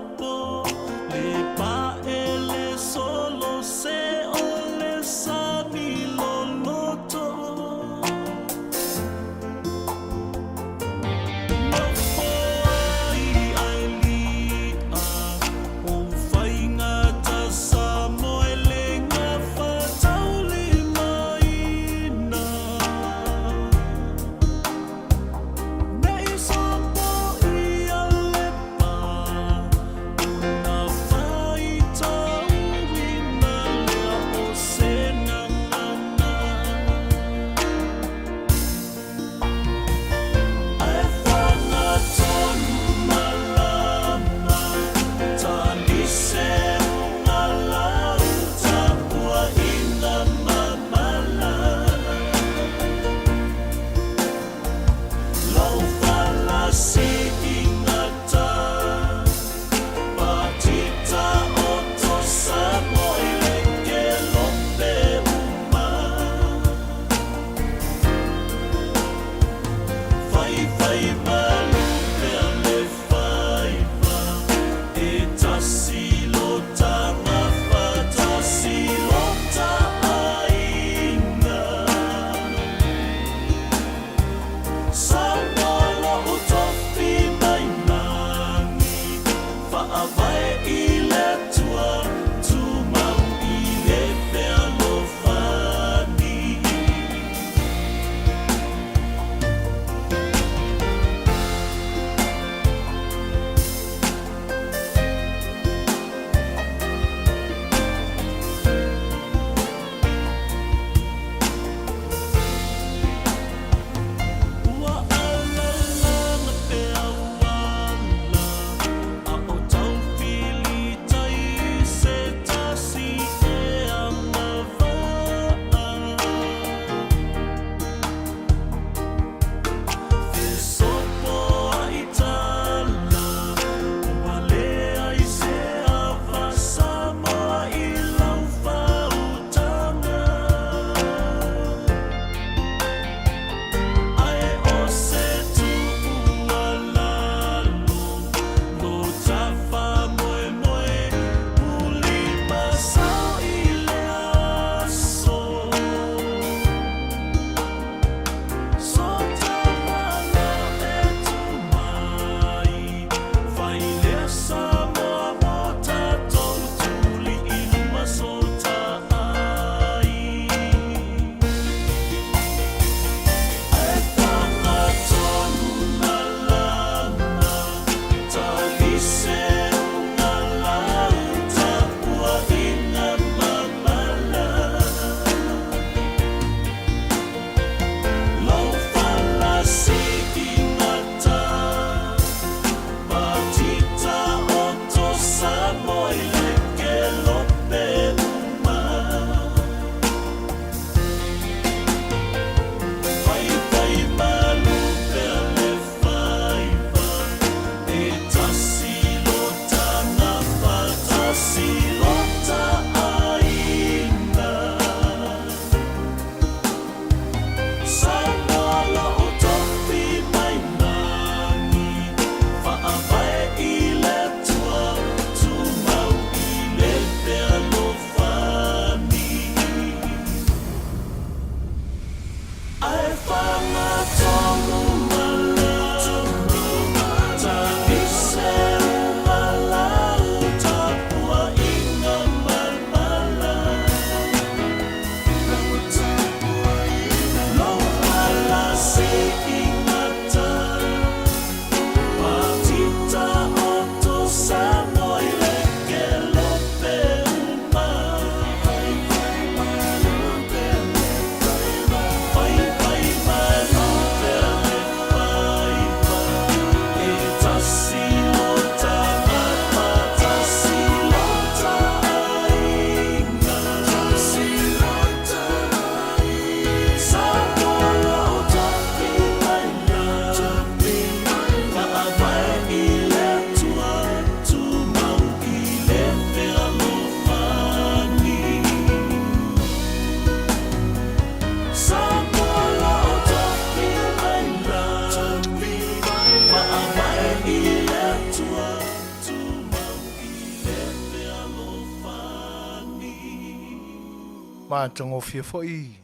Mātango fia foi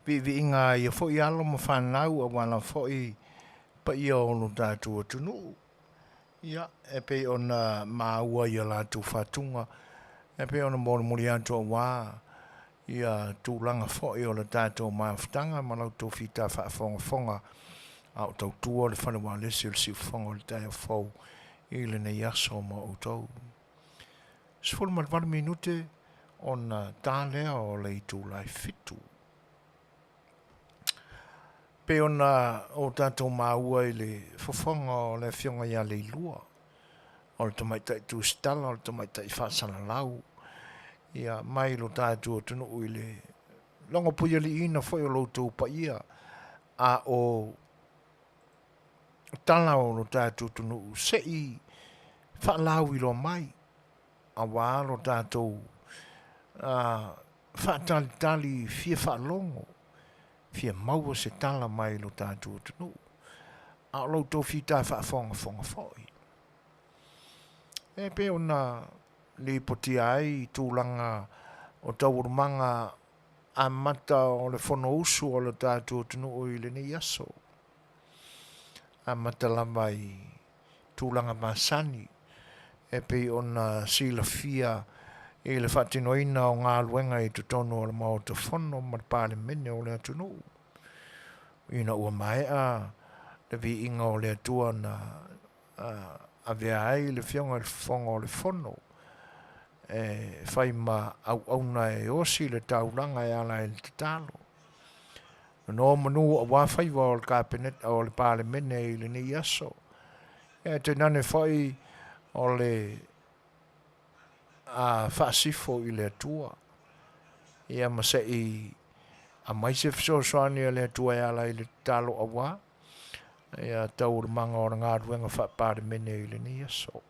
vi inga ia foi alo ma whanau a wana foi pa ia ono tātua tunu. Ia, e pe ona maua ia lātu whatunga, e pe ona mōna muri ato wā, ia tūlanga foi o la tātua mawhtanga, ma lau tō whita whaafonga au tau tua le whanua lesi o le si whonga o le tai o fau i le nei aso ma o tau. Sifuru ma minute ona tālea o le i tū lai fitu. Pe ona o tātou maua i le fofonga o le fionga ia le ilua. O le tamaitai tū stala, o le tamaitai whaasana lau. Ia mai lo tātou tunu i le longa puia li ina foi o loutou pa ia. A o tala o lo tātou tunu se i whaalau i lo mai. A wā lo tātou whaatali fia whaalongo. Fia maua se tala mai lo tātou tunu. A lo tō whita whaafonga foi. E pe ona li poti ai tūlanga o taurumanga a mata o le whono usu o le tātou tunu o i le ni aso. a matalama i tūlanga masani e pei ona sila fia e le whatinoina o ngā luenga i tutono o le mao te whono ma pāle mene o le atunu. Ina ua mai le vi inga o le atua na a vea ai le fionga le whonga o le whono. E whai ma Auaunaga e osi le tauranga e ala e te talo. No manu a wawhaiwa o le kāpenet o le pāle mene i le ni aso. E te nane whai o le whaasifo i le atua. Ia masa i a maise fisosoani e le atua e ala i le talo a wā. Ia tau le manga o ngā ruenga whapāre mene i le ni aso.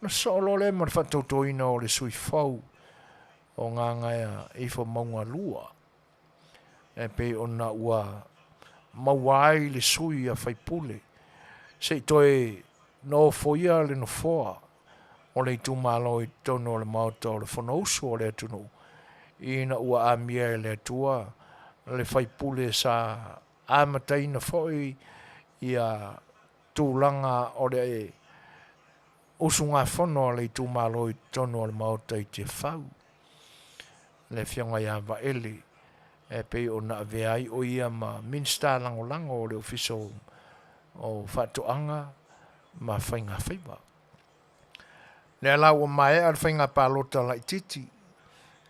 Na solo le mar whatautoina o le sui fau o ngā ngaia i wha maunga lua. E pe ona ua mawai le sui a whaipule. Se toi no foia le no foa. O le tu malo i tono le mauta o le whanausu o le atunu. Ina ua amia le atua le whaipule sa amataina foi ia tūlanga o le usunga whono le tu malo i tono le mauta i te whau. Le whianga ia wa ele e pe o na veai o ia ma minsta lango lango o le ofiso o whatuanga ma whainga whiwa. Le ala ua mai al whainga pālota la i titi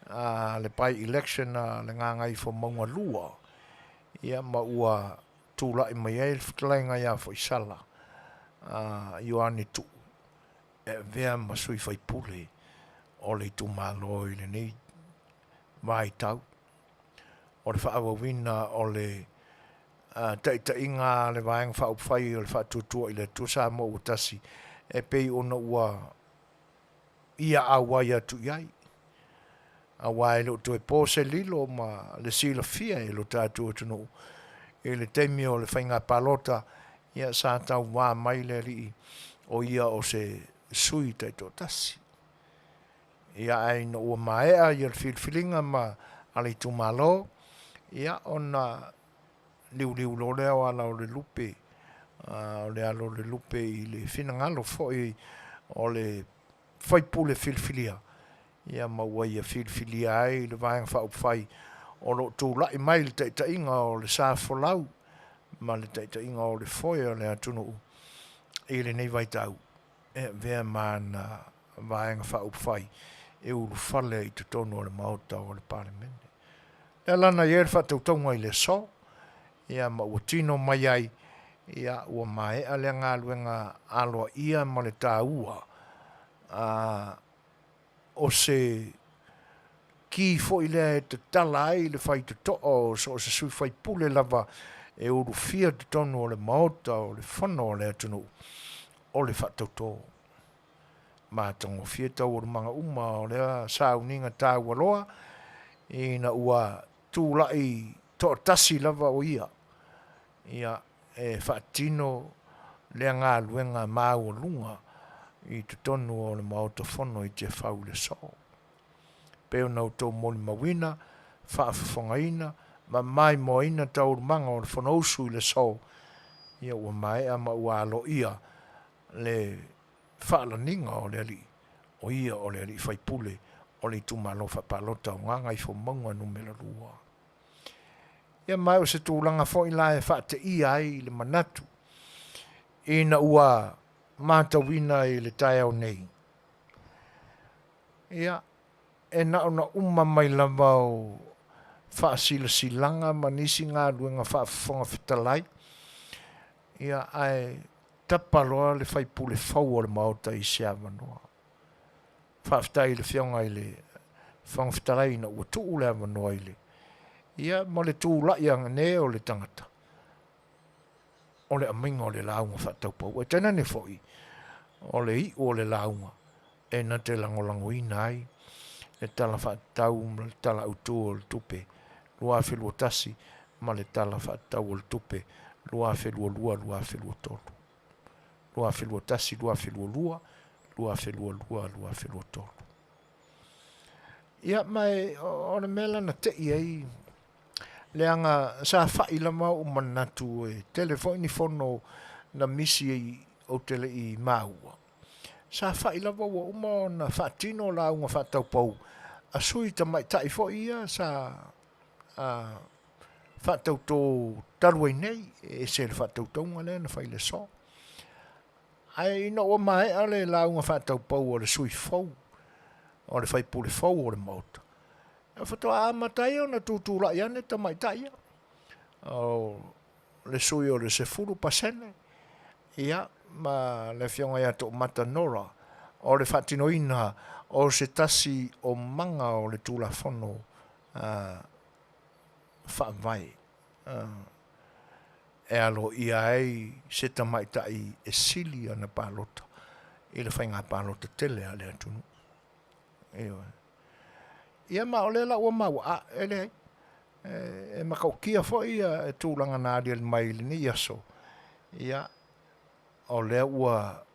le pai election le nganga i wha maunga lua ia ma ua tūla i mai e le Fetalaiga ia fo isala Ioane tu e vea ma sui whaipule o le tu malo i le nei mai tau o le whaawawina o le taita inga le vaenga whaupwhai o le whaatutua i le tu Samoa utasi e pei ona ua ia awai atu iai. Awai lo tu e pose lilo ma le sila fia e lo tātua tunu. E le temi o le whainga palota ia sa tau wā mai le rii o ia o se sui taito tasi. Ia ai no ua maea ia le filfilinga ma ale tu malo. Ia ona liu lo leo ala o le lupe. O le alo le lupe i le finangalo foi o le whaipule filfilia. Ia maua ia filfilia ai le vaenga whaupwhai o lo tū lai mai le taita inga o le sāwholau ma le taita inga o le foe o le atunu i le nei vaitau e vea mana vaenga whaupwhai e uru whale i te tono o le maota o le parlemene. E lana i ere whatautonga i le so ia maua tino mai ai ia ua mai a le ngā luenga aloa ia ma le tāua o se ki fo i le te tala ai le whai te to'o so se sui whai pule lava e uru fia te tonu o le maota o le whano o le atunu o le whatauto. Mātango fia tau o le manga uma o le sauninga tāua loa ina ua tūlai to'a tasi lava o ia. Ia e whaatino le ngā luenga māua lunga i te tonu o le maota whono i te whau le so. Peo nau tau moli mawina, Fofogaina, ma mai moina tau manga o le whanausu i le so. Ia ua mai ama ua alo ia le whaalaninga o le ali. O ia o le ali whaipule o le tumalo whapalota o nganga i whamunga numera lua. Ia mai o se tūlanga fo i lae whaate ia ai le manatu. Ina ua mātawina i le tai au nei. Ia, e na uma mai lava o whaasila silanga manisi ngā luenga whaafonga Fetalai. Ia ai tapaloa le whaipule whau o le maota i se avanoa. Whaaftai le whionga i le whanga Fetalai na ua tuu le avanoa i le. Ia mo le tū laianga ne o le tangata. O le aminga o le launga whaataupau. E tena ne foi. O le i o le launga. E na te langolango i nai. Le tala whaatau, le tala autu o le tupe. Lua whelua tasi, ma le tala whaatau o le tupe. Lua whelua lua, lua whelua tolu. Lua whelua tasi, lua whelua lua. Lua whelua lua, lua whelua tolu. Ia mai, o le mela na te iei. leanga sa whaila mau o manatu e telefoni fono na misi o tele i maua. Sa whaila wa uma na whatino la unga whatau pau. A sui ta mai tai fo ia sa whatau tō tarwai nei e se le whatau taunga le na whaile so. Ai ino o mai ale la unga whatau pau o le sui fau. O le whaipule fau o le mauta. E whatoa amatai o na tūtūra iane ta mai tai ia. O le sui o le se furu pasene. Ia, ma le fionga ia tō mata nora. O le whatinoina o se tasi o manga o le tūla whono whaavai. E alo ia ei se tamaitai e sili ana pālota. I le whainga pālota tele a le atunu. Ia ma o le la ua mau a ele ai. E makaukia fo ia e tūlanga nādia le mai le ni aso. Ia o le ua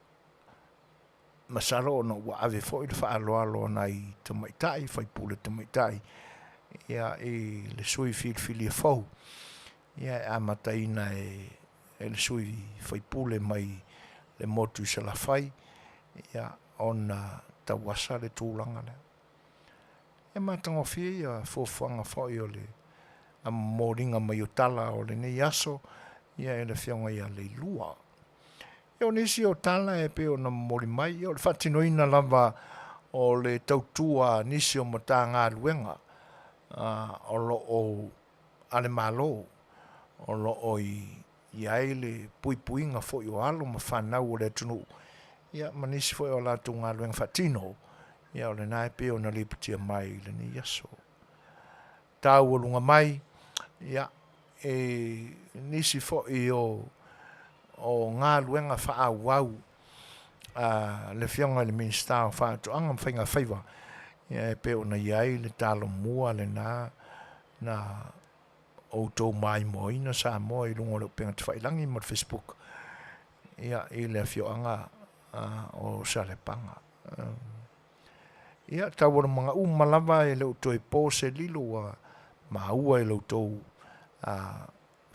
masaro no ua ave fo i le whaaloalo nai tamaitai, whaipule tamaitai. Ia e le sui fili fau. Ia e amataina e le sui whaipule mai le motu se la whai. Ia ona tawasa le tūlanga le. E matango fia ia fōwhanga whai o le a moringa mai o tala o le nei aso. Ia e le whionga ia le lua. E o nisi o tala e pe o na mori mai. O le whatinoina lava o le tautua nisi o mata ngā luenga. O lo o ale malo. O lo o i aile puipuinga fo i o alo ma whanau o le tunu. Ia manisi fo i o latu ngā luenga whatino. Ia o le nai pe o na lipatia mai le ni yaso. Tau o lunga mai. Ia e nisi fo i o ngā luenga whaawau. Le whionga le minsta o whaatu anga mwhainga whaiva. Ia e pe o na iai le talo mua le na o tō mai moina sa moa i lungo le penga te whailangi mo Facebook. Ia i le whioanga o Salepanga. Ia tau wana mga umalawa e leo toi pōse lilo maua e leo tō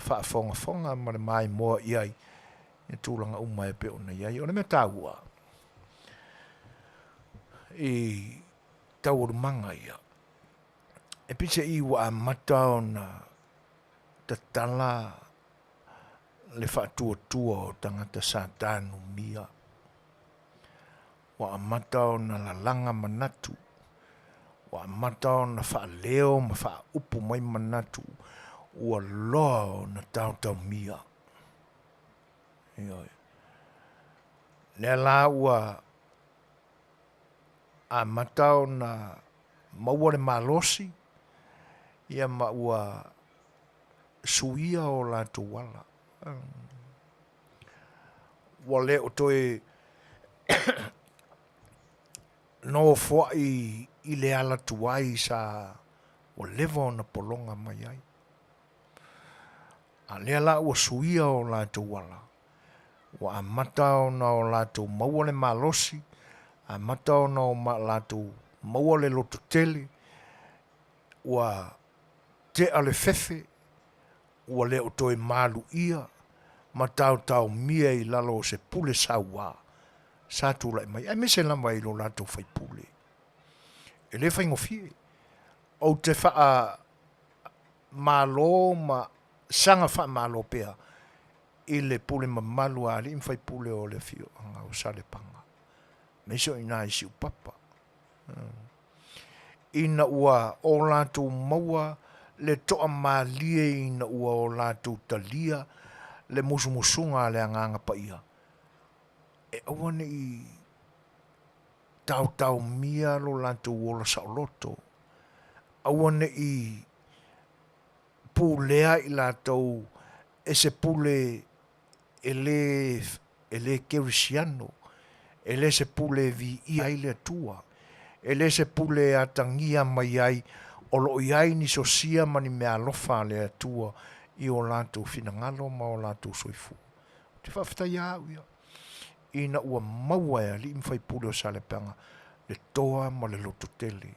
whaafonga ma le mai moa iai e tūlanga uma e peo na iai o le mea tāua e tau wana manga ia e pise i wa a matao na tatala le whaatua o tangata sa tānu mia wa matao na la langa manatu wa matao na fa leo ma fa upu mai manatu wa lo na tau mia yo le la wa a matao na maua le malosi ia ma wa suia o la tuala wa le o toi no fo i le ala tuai sa o levo na polonga mai ai. A le ala ua suia o la tuala. Wa a matao na o la tu maua le malosi. A matao na o la tu maua le loto tele. Wa te ale fefe. Wa le o toi malu ia. Matao tau mia i lalo se pule saua. Sa tu lai mai. Ai me se lama i lo lato fai pule. E le fai ngofie. O te faa malo ma sanga faa malo pea. I le pule ma malu a li fai pule o le fio. Anga o sale panga. Me so ina isi upapa. Ina ua o lato maua le toa malie ina ua o lato talia le musumusunga le anganga pa ia. E awane i tau mia lo lantu wola sa loto. Awane i pulea i latou e se pule ele kerisiano. Ele se pule vi i aile tua. Ele se pule atangia mai ai o lo iai ni sosia mani mea lofa le atua i o lantu finangalo ma o lantu soifu. Te whafta iau ia. Ina ua maua li mwhai pule o Salepanga le toa ma le loto tele.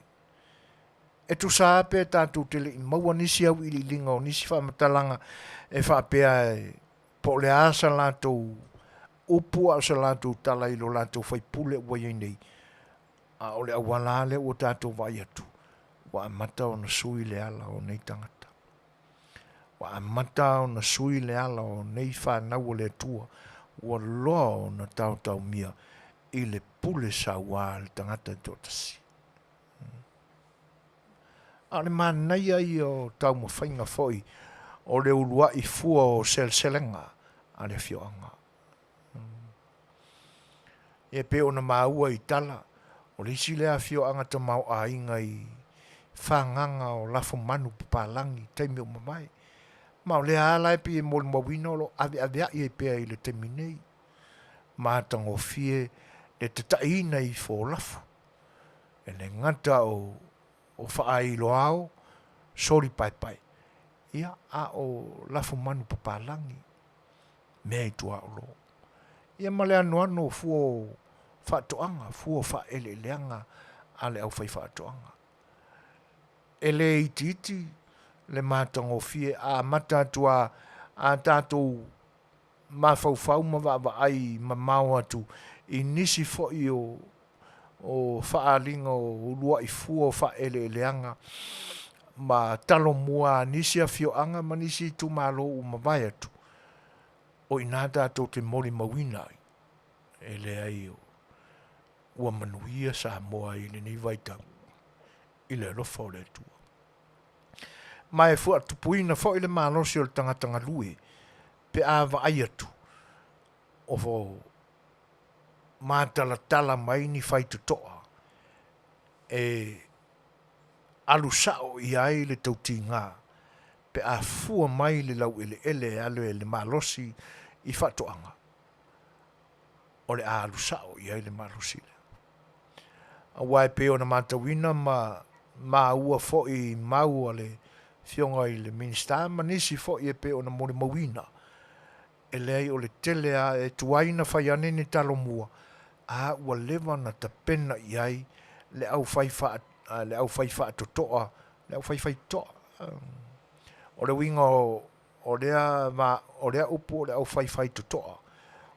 E tu sa pe tātou tele i maua nisi au ili linga o nisi whamatalanga e whapea e po le asa lātou upu a sa lātou tala ilo lātou whaipule ua iei nei. A o le awala le o tātou vai atu. Wa amata o na sui le ala o nei tangata. Wa amata o na sui le ala o nei whanau o le tua. Wa loa o na tau mia i le pule sa wā le tangata tōtasi. A le manai ai o tau mawhainga foi o le ulua i fua o sel-selenga a le Fai'oanga. E pe o na maua i tala o le isi lea Fai'oanga ta mau a inga i whanganga o lafo manu papalangi teimi o mamai. Ma o le ala e pi e mol mawina o lo ave i e pea i le teimi nei. Mātang o fie le te taina i fo lafo. E le ngata o whaai loao, sori pai. Ia a o lafo manu papalangi. Mea i tua o lo. Ia male anu fuo whaatoanga, fuo whaeleleanga a le au whai whaatoanga. E le iti, le mātango fie a mata tua a tātou mawhau mawa ai mamau atu i nisi fo i o whaalinga o lua i fua o whaeleleanga ma talo mua nisi a Fai'oanga ma nisi tu malo u mawai atu. O ina tātou te mori mawina ai. E le ai o ua Manuia Samoa i le nei vaitau. I le rofa o le tua. Ma e fua tupuina fo i le malosi o le tangatanga lue. Pe a vai atu. O fo mātala mai ni whai tutoa. E alusao i ai le tautinga. Pe a fua mai le lau ele alo le malosi i whatoanga. O le a alusao i ai le malosi. A wai pe o na matawina ma ua fo i mau a le fionga i le minista, ma nisi fo i e pe o na mori mawina. E lei o le tele a e tuaina whaiane ni talo mua. A ua lewa na tapena i ai le au whaifa totoa, le au whaifa toa. O le winga o lea upu o le au whaifa totoa.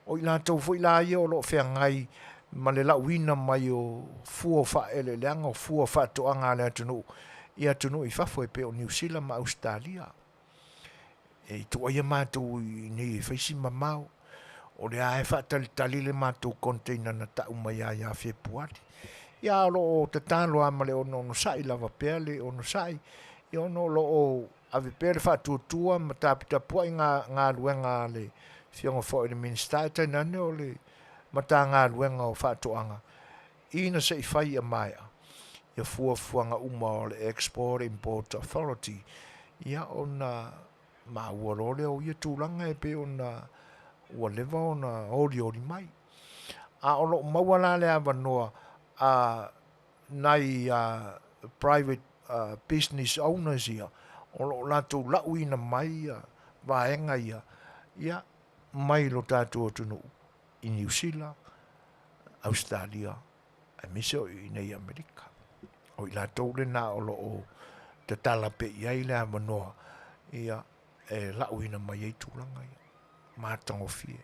O i la tau fo i la ia o lo whea ngai ma le lauina mai o fua wha ele leanga o fua wha toanga le atunu. I atunu i whafo e pe o New Zealand ma Australia. E tu aia mātou i nei e whaisi mamau. O le ae whaatali le mātou container na tau mai a ia Februari. Ia lo o te tālo ama le ono sai lava pea le ono sai. I ono lo o ave pea le whaatuatua ma tāpita pua i ngā luenga le fionga fo i le minister tai nane o le mata ngā luenga o whaatoanga. Ina se i whai a maia. Ia fuafuanga uma o le Export Import Authority. Ia ona ma ua role o ia tūlanga e pe ona ua lewa ona ori mai. A o lo mawala le awanoa a nai private business owners ia. O lo lato lauina mai vaenga ia. Ia mai lo tātua tunu i New Zealand, Australia, a miso i nei Amerika. O i lato le na o lo o te tala pe iai le awanoa ia e lauina mai ei tūlanga ia. Mātango fie.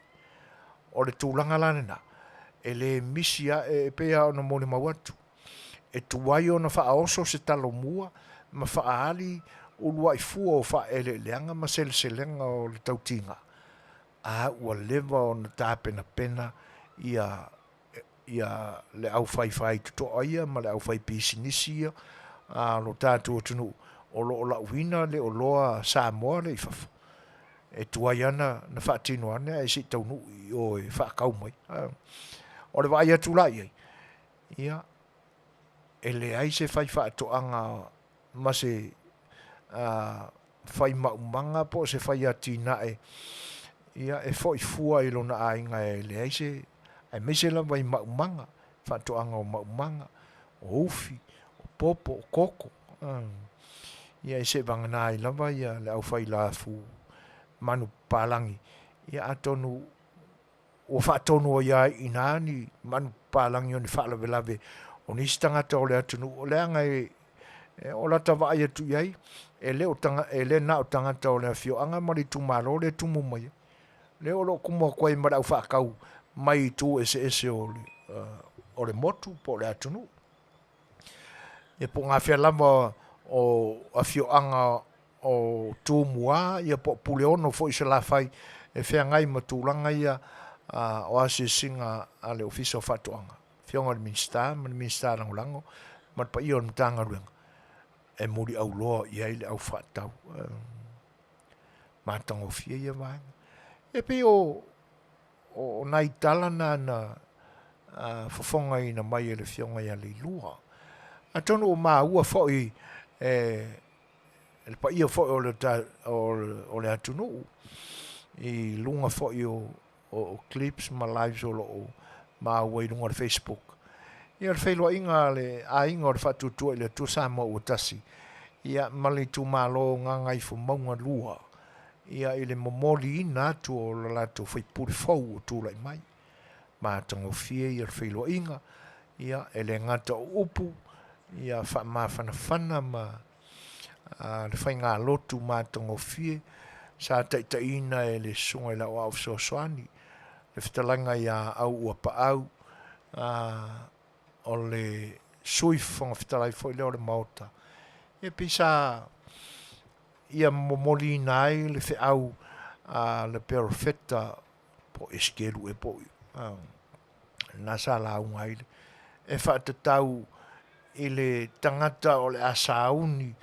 O le tūlanga lane na, e le misia e pea o na mole mawatu. E tuwai o na whaaoso se talo mua, ma whaali ulua i fua o wha ele leanga ma sele-selenga o le tautinga. A ua lewa o na tāpena pena ia le au whai tutoa ia, ma le au whai pisinisi ia, lo tātua tunu o lo la uina le o loa Samoa le i whawha. E tuai ana na whaatino ane e si taunu i o e whaakau mai. O le vai atu lai ai. Ia, e le ai se whai whaatoanga ma se whai maumanga po se whai atina e. Ia, e fo i fua i lona ainga e le ai se, ai mese la vai maumanga, whaatoanga o maumanga, o ufi, o popo, o koko. Ia, e se vangana i lava ia le au whai la fu manu palangi. Ia atonu, o whaatonu o ia inani, manu palangi o ni whaalawelawe, o nisi tangata o le atunu, o le anga o la tava ia tu iai, e le na o tangata o le Fai'oanga ma le tumalo le tumu mai. Le o lo kumua koe mara u whaakau mai tu ese o le motu po le atunu. E po ngā whia lama o a Fai'oanga o tū mua, ia po pule ono fo i se la fai, e whea ngai ma tūlanga ia o ase singa a le ofisa o whatuanga. Whionga le minsta langolango, ma pa i o mtanga ruenga. E muri au loa i aile au whatau. Mātanga o fia ia vaenga. E pe o nai talana na Fofogaina mai e le whionga ia le lua. A tono o maa ua foi le pa ia foi o le atunu i lunga foi o clips ma lives o maa ua i lunga le Facebook. Ia le Fai'oa inga le a inga o le whatutua i le tu Samoa ua tasi. Ia mali tu malo ngangai fu maunga lua. Ia i le momoli ina atu o la lato whaipuri fau o tūlai mai. Mātanga o fie i le Fai'oa inga. Ia e le ngata o upu. Ia whana ma le whainga lotu mātanga o fie. Sa taitaina e le sunga i la o au Suasuani. Le Fetalaiga ia au ua pa au. O le suifonga Fetalaiga foi leo le maota. E pisa ia momoli nai le fe au le perfetta po eskelu e po nasa la ungaile. E whaatatau i le tangata o le asauni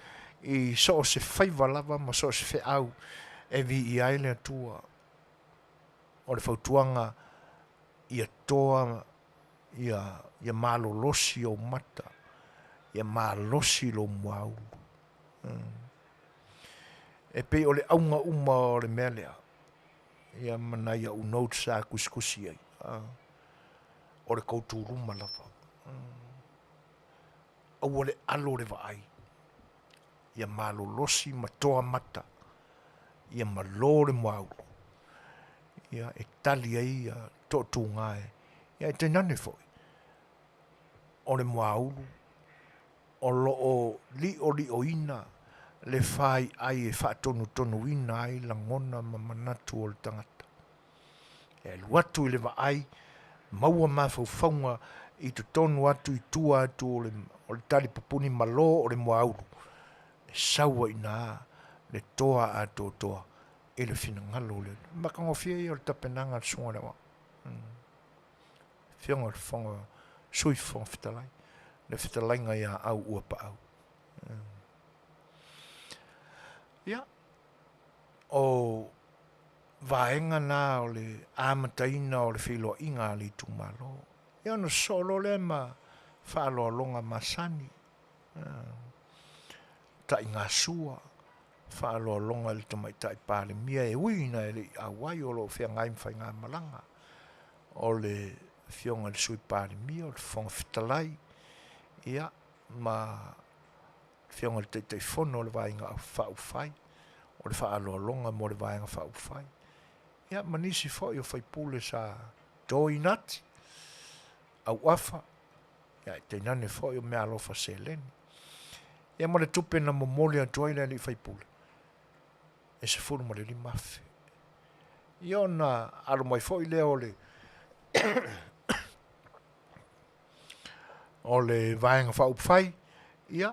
i so se whaiva lava ma so se fe au e vi i aile atua o le whautuanga ia toa ia malolosi o mata ia malosi lo muau e pe o le aunga uma o le melea ia mana ia unot sa kuskusi ai o le kouturuma lava au o le alo le vaai ia malolosi matoa mata ia malo le muau ia e tali ai ia totunga ia e tenane foi o le muaulu o loo li o ina le fai ai e whaatonu ina ai langona ma manatu o le tangata. E luatu i le vaai, maua mawhauwhaunga i te tonu atu i tua atu o le tali pupuni malo o le muaulu. E saua ina le toa ato toa e le fina ngalo le. Makangofia i o le tapenanga sunga lewa. Whionga le whonga sui whonga Fetalai. Le Fetalaiga ia au ua pa au. Ia. O vaenga nā o le amataina o le Fai'oa inga le tumalo. Ia no solo le ma whaaloa longa masani. Ta inga sua. Whaaloa longa le tamai tai pāle mia e uina e le awai o lo whia ngai mwhai ngā malanga. O le whionga le sui pāle mia o le whonga Fetalai. Ia, ma whionga le teitei whono le vainga au whauwhai. O le whaaloa longa mo le vainga whauwhai. Ia, manisi whoi o whaipule sa doi nati. Au afa. Ia, te nane whoi o mea alofa se leni. Ia, ma le tupe na momole a doile li whaipule. E se furu ma le li mafe. Ia, na alo mai whoi leo le o le vaenga whaupwhai, ia,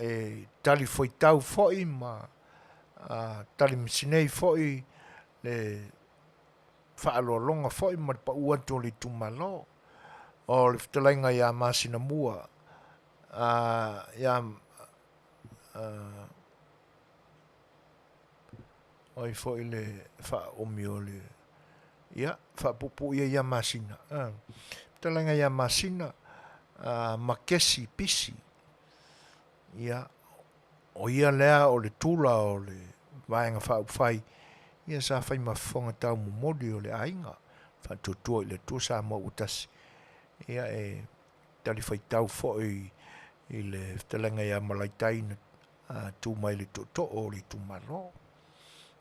e tali foi tau foi, ma tali misinei foi, le whaaloa longa foi, ma pa uanto li tumalo, o le Fetalaiga ia masina mua, ia, oi foi le whaomi o le, ia, whapupu ia masina, Fetalaiga ia masina, makesi pisi ia o ia lea o le tula o le vaenga whaupwhai ia sa whai mawhonga tau momoli o le ainga whatutua i le tua sa mo utasi ia e tali whai tau fhoi i le Fetalaiga ia malaitai na tu mai le toto o le tu malo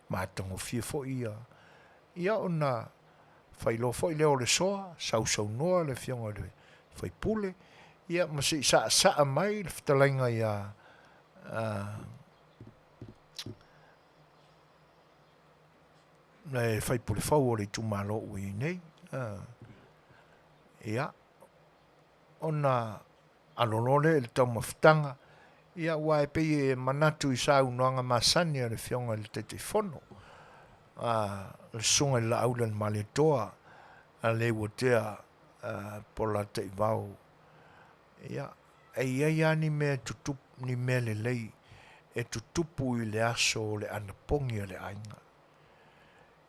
mātango fia fhoi ia o na whailo fhoi leo le soa sau noa le whionga le whai pule ia masi sa mai le Fetalaiga ia le fai pule fau o le tumalo ui nei. Ia, ona alolole le tau mawhitanga, ia ua e pei e manatu i sa unoanga masani a le fionga le te fono. Le sunga la aula le maletoa, a le watea pola te vau. Ia, e ia ni me tutup, ni me le lei, e tutupu i le aso le anapongi le ainga.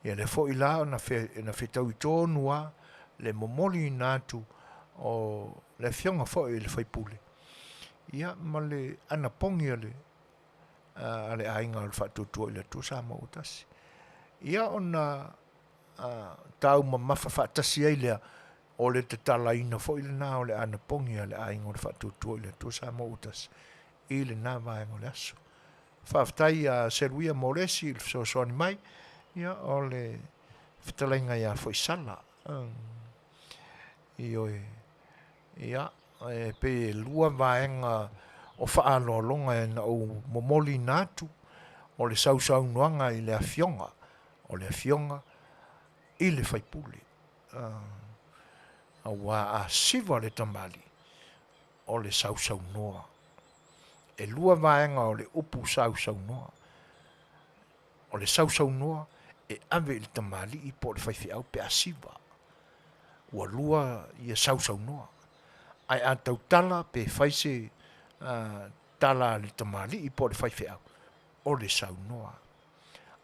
Ia le fo i la na fe tau i tonua, le momoli natu o le fionga fo i le faipule. Ia, ma le anapongi le ainga le fatutua i le tu Samoa utasi. Ia ona tau mamafa fatasi ai lea o le te tala ina fo i le nā o le anapongi le ainga le fatutua i le tu Samoa utasi. I le nā vaenga o le aso. Whaftai a Seruia Moresi, il Suasua mai, ia o le Fetalaiga ia fo i sala. Ia, e pe lua vaenga o whaalolonga e na o momoli natu o le sausau nuanga i le afionga, o le afionga i le faipule. A wā a siva le tamali o le sausau noa. E lua vaenga o le upu sausau noa. O le sausau noa e ave le tamali i po le faifi au pe a siva. Ua lua i e sausau noa. Ai a tau tala pe faise tala le tamali i po le faifi au. O le sau noa.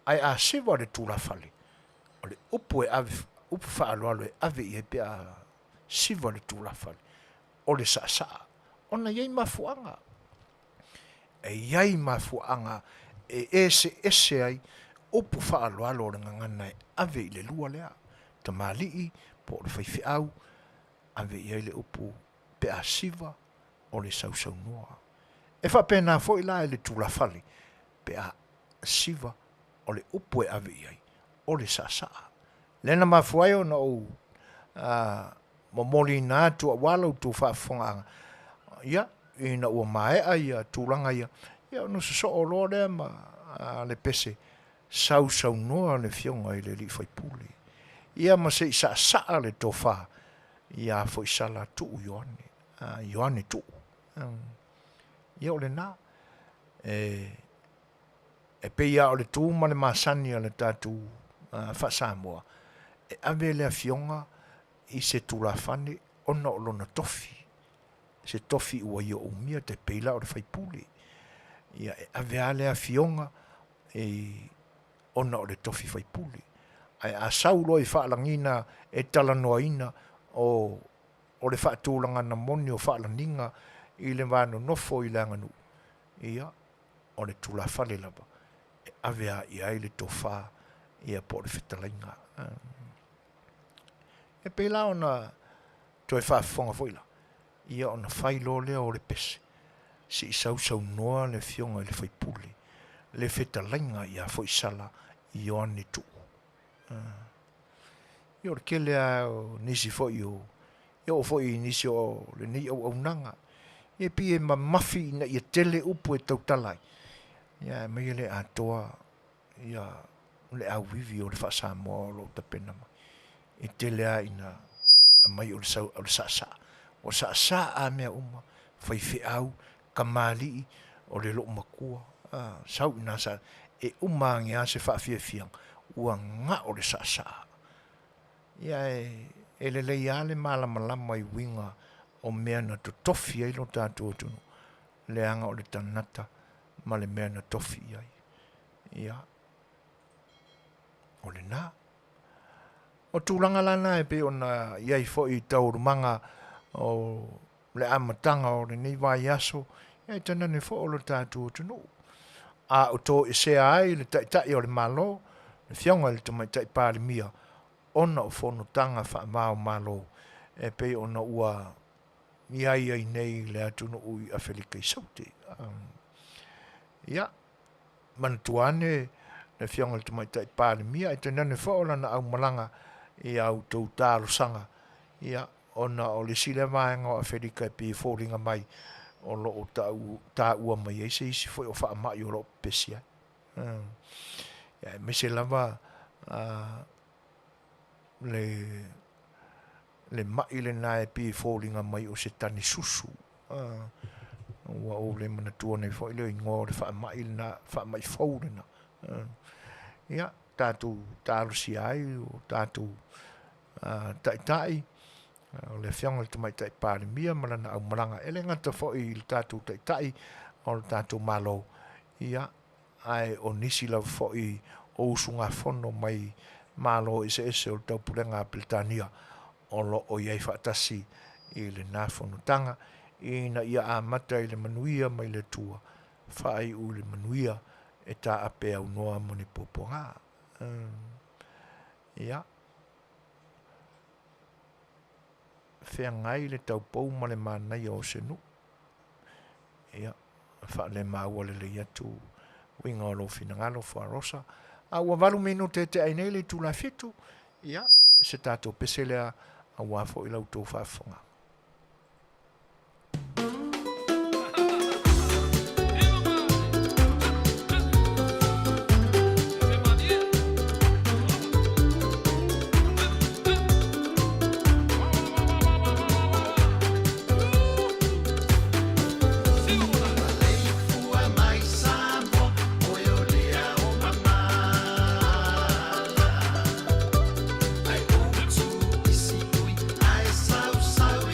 Ai a siva le tula fale. O le upu e ave, upu whaaloalo e ave i e pe a siva le tula fale. O le saa. Ona iei mafuanga. E iei mafuanga e ese ai upu whaaloalo le ngangana e ave i le lua lea. Tamali i po le faifi au ave iei le upu pe a siva o le sausau noa. E whapena fo i la e le tula fale pe a siva o le upu e ave iei o le saa. Lena mafuai o na o momoli nā tu a walau tu whaafonga. Ia, i na ua maea ia tūlanga ia. Ia, no se so o loa lea ma le pese sausau noa le fionga i le li faipule. Ia ma se isa saa le tofa. Ia fo isala tu Ioane. Ioane tu. Ia o le nā. E pe ia o le tū ma le masani a le tātu fa Samoa. E ave le fionga i se tūlafane ona o lona tofi. Se tofi ua ia umia te peila o le faipule. Ia e ave ale a fionga ona o le tofi faipule. Ai a saulo i whaalangina e talanoaina o le whaatūlanga na moni o whaalaninga i le wano nofo i le anganu. Ia o le tūlafane lava. E ave a ia i le tofa ia po le Fetalaiga. E peila ona toi whaafonga foila. Ia ona whailo lea o le pese. Si i sausau noa le fionga i le faipule. Le Fetalaiga ia fo i sala i oane tu. Ia o le kelea o nisi fo i o. Ia o fo i nisi o le nei au Auaunaga. Ia pi e mamafi na ia tele upu e tautalai. Ia mai le atoa. Ia le au vivi o le wha Samoa o lo tapena mai. E telea ina mai o le sa. O sa a mea uma. Whaifi au, kamali o le lo makua. Sau ina sa. E uma ngia se whaafiafiang. Ua nga o le sa. Ia e le leiale malamalama i winga o mea na to tofi ai lo tātou atunu. Le anga o le tanata ma le mea na tofi ai. Ia. O le nā. O tūlanga lana e pe ona iai fo i taurumanga o le amatanga o le nei vai aso. Ia i tana ne fo o lo tātou atunu. A o tō e sea ai le tai o le malo. Le fionga le tamai tai pāle mia. Ona o fono tanga wha mao malo. E pe ona ua iai ai nei le atunu ui a Felika i saute. Ia. Manatuane le fionga le tamai tai pāle mia. E tana ne fo o lana au malanga i au tau tālo sanga. Ia. Ona o le sile vaenga o a Felika pi fōringa mai o lo ta ua mai e se isi foi o wha mai o lo pesia. Me se lava le mai le nae pi fōlinga mai o se tani susu. Ua o le manatua nei foi le ingo le wha mai le na wha mai fōlina. Ia, tātou tārusi ai o tātou tai o le whianga le tamai tai pāri mia malana au malanga ele ngata fo i le tātou tai o le tātou malo ia ai o nisi la fo i o usunga fono mai malo i se ese o le taupurenga Britania o lo o iei whaatasi i le nā fono tanga i na ia a mata i le manuia mai le tua whai u le manuia e tā ape au noa moni poponga ia whea ngai le tau pou ma le mānai o senu. Ia, wha le māua le iatu winga o lo fina ngalo wharosa. A ua walu menu te ainei le tū la fitu. Ia, se tātou peselea a wafo i lau tō whafonga. Sau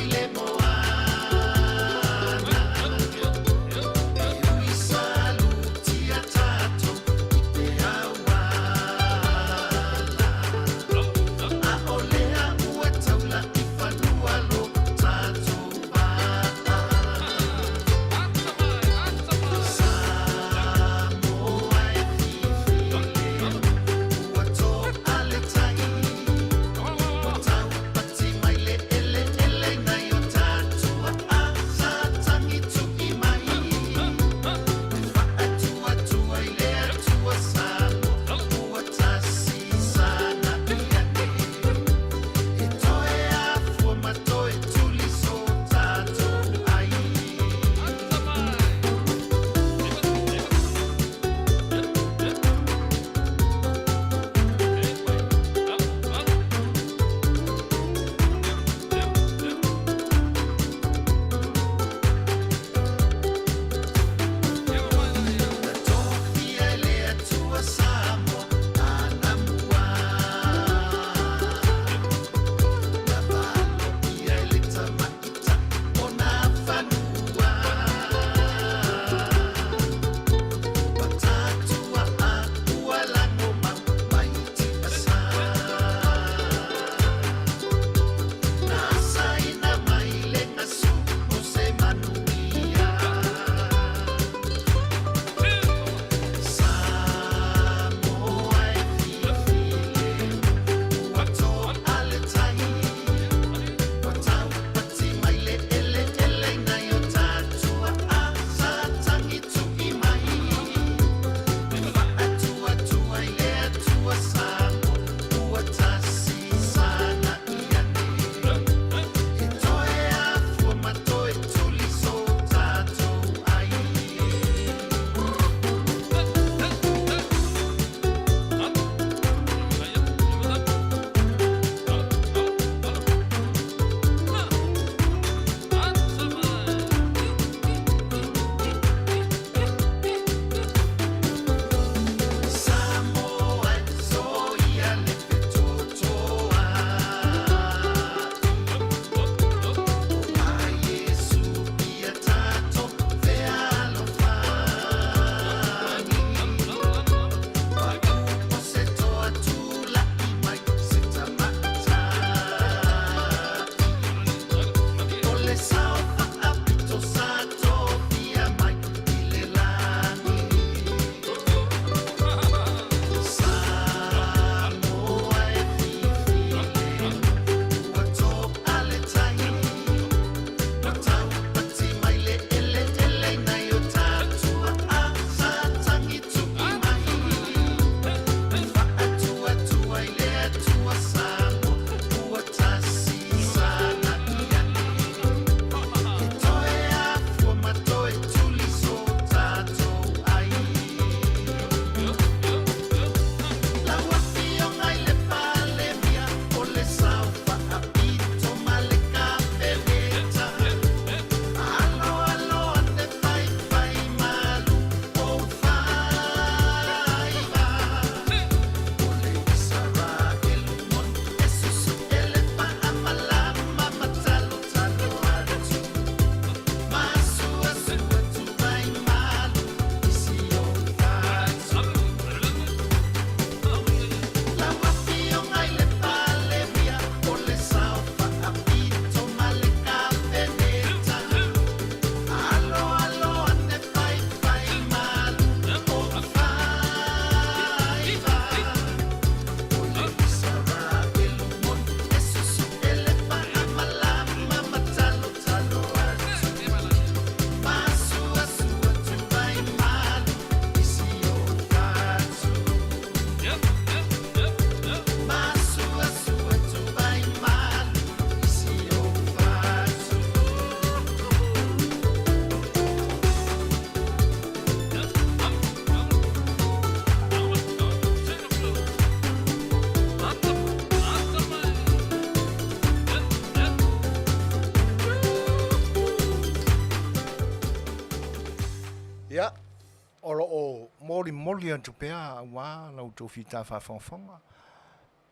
moli moli atu pea wa lau tō whita whawhonga.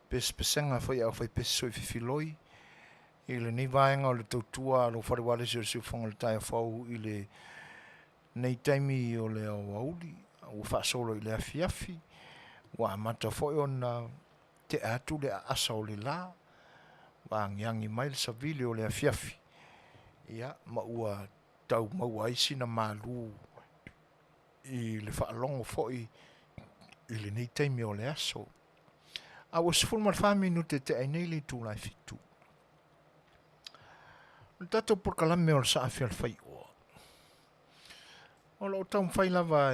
Pesenga whai au whai peso I whiwhiloi. I le nei vaenga o le tautua lo whariwale se o se whonga le taia whau I le nei taimi o le Auauli. O whaasolo I le Afiafi. Wa mata whoi ona te atu le asa o le la. Wa ngiangi mai le savili o le Afiafi. Ia, maua tau maua isi na malu I le whaalongo whoi I le nei taimi o le aso. A was full mar minute te ai nei le tūlai fitu. Tato por kalame o sa afial Fai'oa. O lo tau whai lava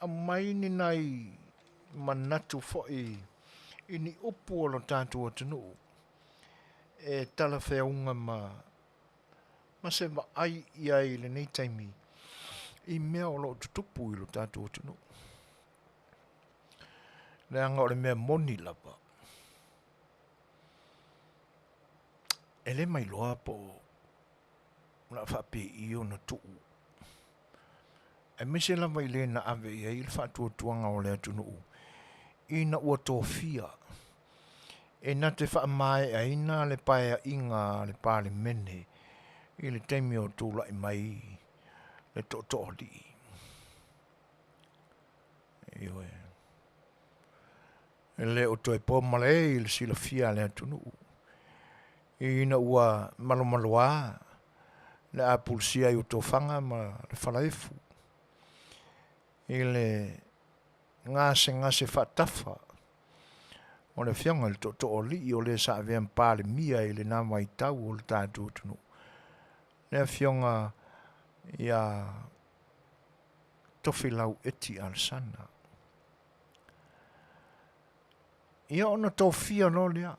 a mai ni nai manatu whoi I ni upu o lo tātu o tunu. Tala wheaunga ma se wa ai I ai le nei taimi I mea o lo tutupu I lo tātu o tunu. Le anga o le mea moni lava. Ele mai loa po na whape I o na tuu. E mise lava I le na ave I le whatua tuanga o le atunu. I na ua tōwhia. E na te wha mai a ina le paia inga le pāle mene. I le teimi o tūla I mai le tōtōli. Iwe. E le o toi pōmale I le sila fia le atunu. I na ua malomaloa le a pulsia I o tōwhanga ma le whalaifu. I le ngase whatafa. O le whianga le tōtōli I o le sa avean pāle mia I le nā mai tau o le tātu tunu. Le whianga ia tofi lau eti al sana. Ia ona tōwhia no lea.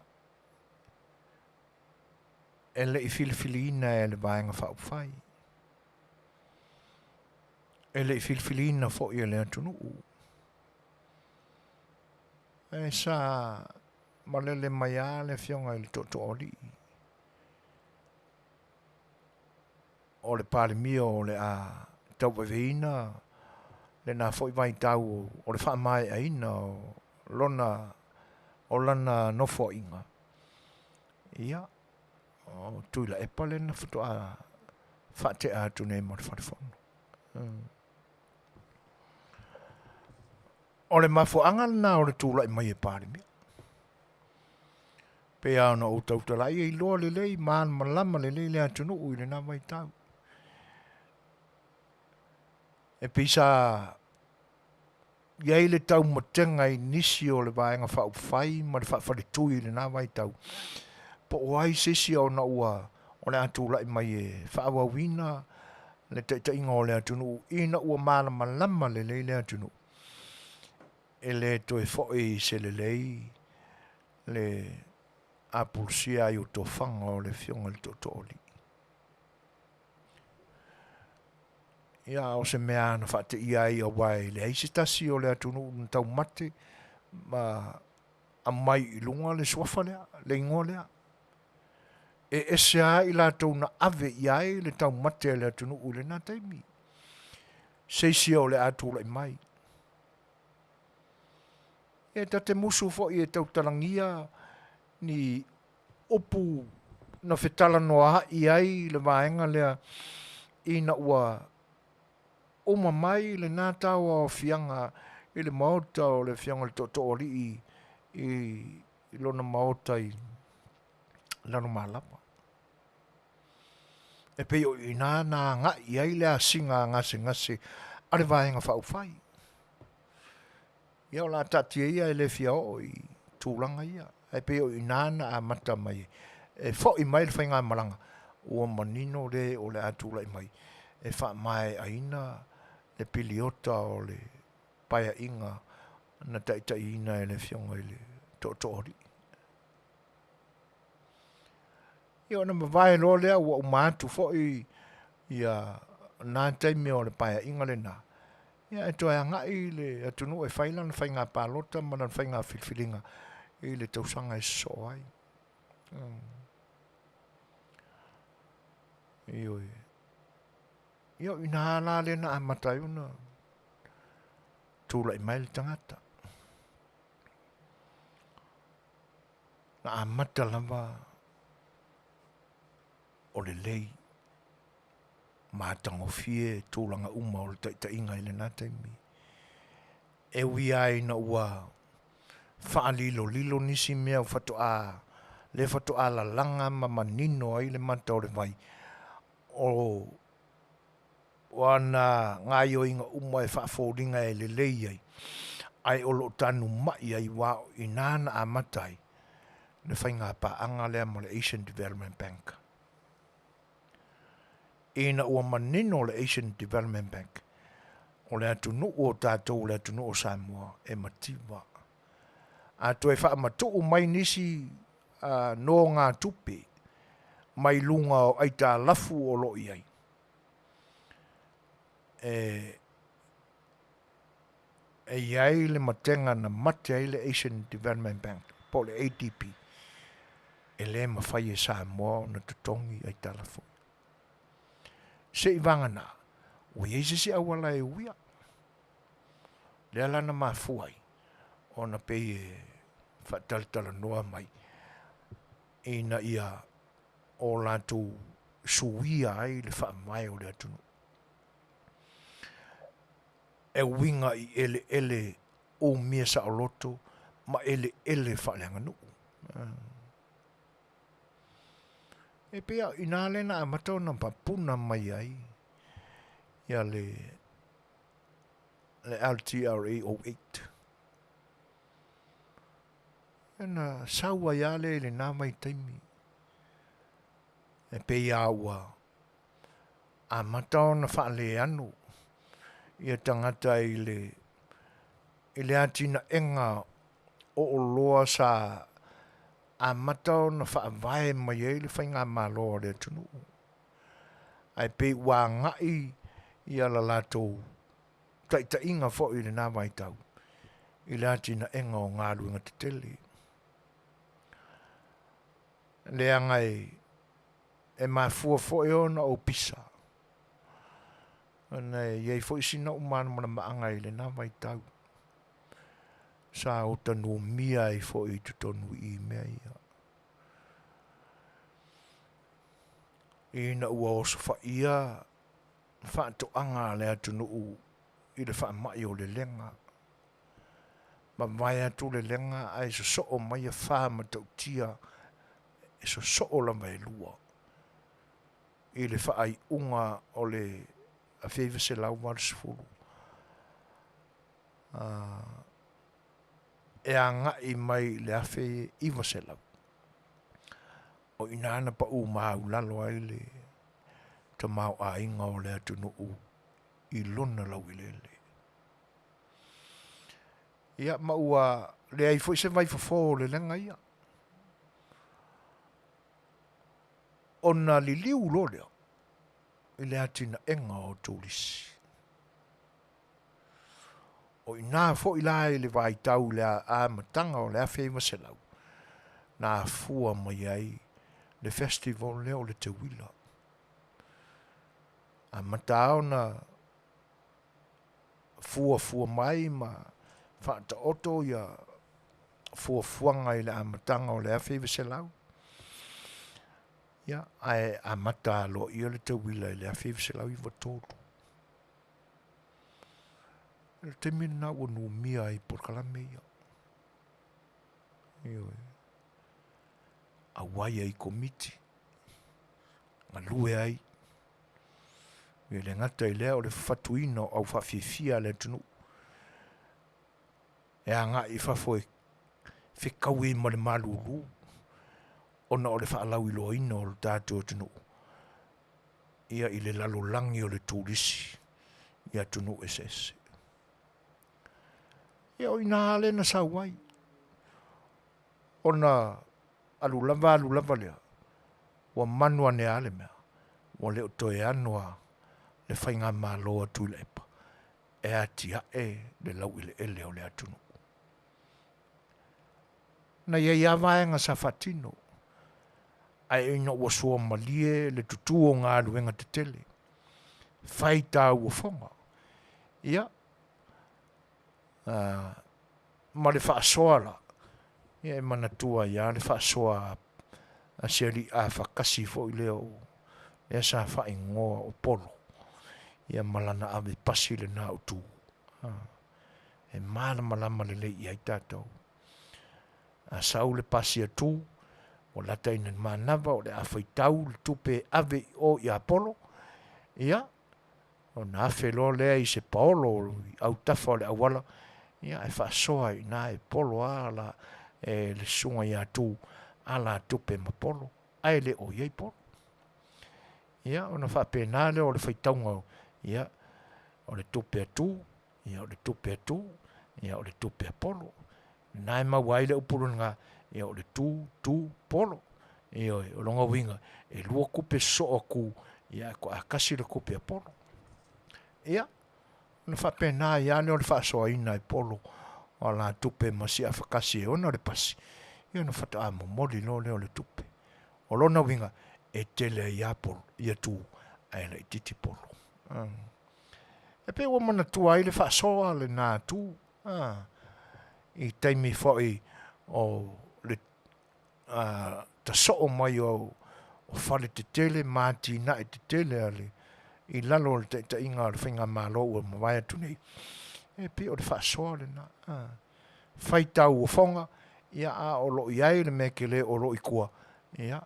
E le I filifilina e le vaenga whaupwhai. E le I filifilina fo I le atunu. E sa malele mai a le whianga I le tōtōli. O le pāle mia o le a tauwaweina. Le nā fo I vai tau o le whaamai a ina o lona o lana nofo inga. Ia. O tuila e pale na whato a whate a tune mo le whatefono. O le mafo angana o le tūla I mai e pāre mea. Pea ona o tautalai e loa le lei, maan malama le lei le atunu ui le nā mai tau. E pisa iai le tau matenga I nisi o le vaenga whauwhai, ma le whawharitui le nā mai tau. Po o ai sesi o na ua o le atūla I mai e whaawawina, le tainga o le atunu, I na ua mana malama le lei le atunu. E le toe fo'i se le lei, le apulsia I o tō whanga o le whionga le tōtōli. Ia o se mea na whate ia I o wai le eisitasi o le atunu na tau mate, ma a mai I lunga le suafa lea, le ingoa lea. E ese a I la tau na ave iai le tau mate le atunu u le nā taimi. Seisi o le atula I mai. E ta te musu fo I e tau talangia ni opu na fetala noa iai le vaenga lea I na ua oma mai le nā tau o fianga I le maota o le fianga le tōtōli I lona maota I lano malapa. E peo I nā ngā iai lea singa ngase a le vaenga whauwhai. Ia o la tatia ia e le Fai'oa I tūlanga ia. E peo I nāna a mata mai. E fo I mai le whainga malanga. Ua manino le o le atula I mai. E wha mai aina le piliota o le paia inga na taitaina e le fionga I le tōtori. Ia o na mawai lo lea ua umatu fo ia nā taimi o le paia inga le nā. Ia e toa ngai le atunu e whaila na whainga pālota ma na whainga whilwhilinga I le tausanga e so ai. Ioi. Ia ina la le na amatai una. Tula i mai le tangata. Na amata lava o le lei. Mātango fie tūlanga uma o le taitainga i le nā taimi. E ui ai na ua whaalilo lilo nisi mea whatu a le whatu a la langa ma manino ai le mata o le vai. O wana ngai o inga uma e whaafōringa e le lei ai. Ai o lo tanu mai ai wao i nāna a matai. Le whainga pa anga lea mo le Asian Development Bank. Ina ua manino le Asian Development Bank. O le atu nu o tātou le atu nu o Samoa e matiwa. A to e wha matu mai nisi no ngā tupe mai lunga o aita lafu o lo iai. E iai le matenga na mate ai le Asian Development Bank, po le ADB. E le mawhai e Samoa na tutongi aita lafu. Se i vangana, o iese si awala e uia. Le alana mafuai, o na pei e whataltala noa mai. Ina ia o lātou suia ai le wha mai o le atunu. E winga i ele o mia sa o loto, ma ele wha leanga nuku. E pia ina lena a matau na papuna mai ai. Ia le LTRA 08. Ena saua ia le nā mai taimi. E pia ua a matau na wha le anu. Ia tangata i le atina enga o loa sa a matau na whaavae mai e le whainga māloa le tunu. Ai pe wā ngai i ala lātou taita inga fo i le nā mai tau. I le atina enga o ngā luenga te Tele. Le angai e mafua fo e ona o pisa. Ana iei fo i sina umana mana maanga i le nā mai tau. Sa o tanu mia i fo i tutonu i mea ia. Ina ua o sofa ia whaato anga le atunu i le wha mai o le lenga. Ma vai atu le lenga ai so o mai a wha ma tau tia e so o la mai lua. I le wha ai unga o le Afiafi se lau marisfuru. E anga i mai le afe iwa se lau. O inana pa u mau lalo ai le ta mau a inga o le atunu i luna lau i lele. Ia maua le ai foi se vai fofo le lenga ia. Ona li liu lo leo. I le atina enga o tūlisi. O ina fo i lai le vai tau le a matanga o le awhi ma se lau. Nā fua mai ai le festival leo le te wila. A matao na fua mai ma whaata oto ia fuanga i le a matanga o le awhi ma se lau. Ia, ai a mata lo ia le te wila i le awhi ma se lau i watoru. Te mina ua nu mia i porkalame ia. Ioi. A wai ai komiti. Nga lue ai. Ia le ngata i lea o le fatuino au whawhiwhia le tunu. E anga i whafoe whikau i ma le malulu. Ona o le whaalau i loa ina o le tātua tunu. Ia i le lalo langi o le tūrisi. Ia tunu esese. Ia o ina hale na sawai. Ona alulava lea. Wa manua ne ale mea. Wa leo toe anua le whainga māloa tuila epa. E atia le lau ile ele o le atunu. Na ia vaenga sa fatino. Ai ina ua sua malie le tutuo ngā luenga te Tele. fai tau o fonga. Ia, ma le whaasoa la. Ia e mana tua ia le whaasoa a seri a whakasi fo i leo. Ia sa whae ngoa o polo. Ia malana ave pasi le nā utu. E mana malama le lei ai tātou. A sau le pasi atu, o lata ina manava o le awhai tau le tupe ave o i Apollo. Ia, o nā whelo lea i se paolo au tafa o le awala. Ia, e whaasoa i nā e polo ala e le sunga i atu ala tupe ma polo. Ai le o iei polo. Ia, o na whapena le o le whaitaunga. Ia, o le tupe atu. Ia, o le tupe atu. Ia, o le tupe apolo. Nai mawai le upurunga. Ia, o le tu polo. Ia, o longa winga. E lua kupe so aku. Ia, ko a kasi le kupe apolo. Ia, na whapena ia le o le whaasoa ina e polo. O la tupe masi a whakasi e ona le pasi. Ia, na whata a momoli lo le o le tupe. O lona winga. E tele i apolo. Ia tu. Ai le titi polo. E pe o mana tua i le whaasoa le nā tu. I taimi fwoi o le ta soo mai o whale te tele, māti na e te tele ale. I lalo le te inga o le whinga mālo ua mawai atu nei. E pe o le whaasoa le nā. Whai tau o whonga. Ia a o lo i ai le mekele o lo i kua. Ia.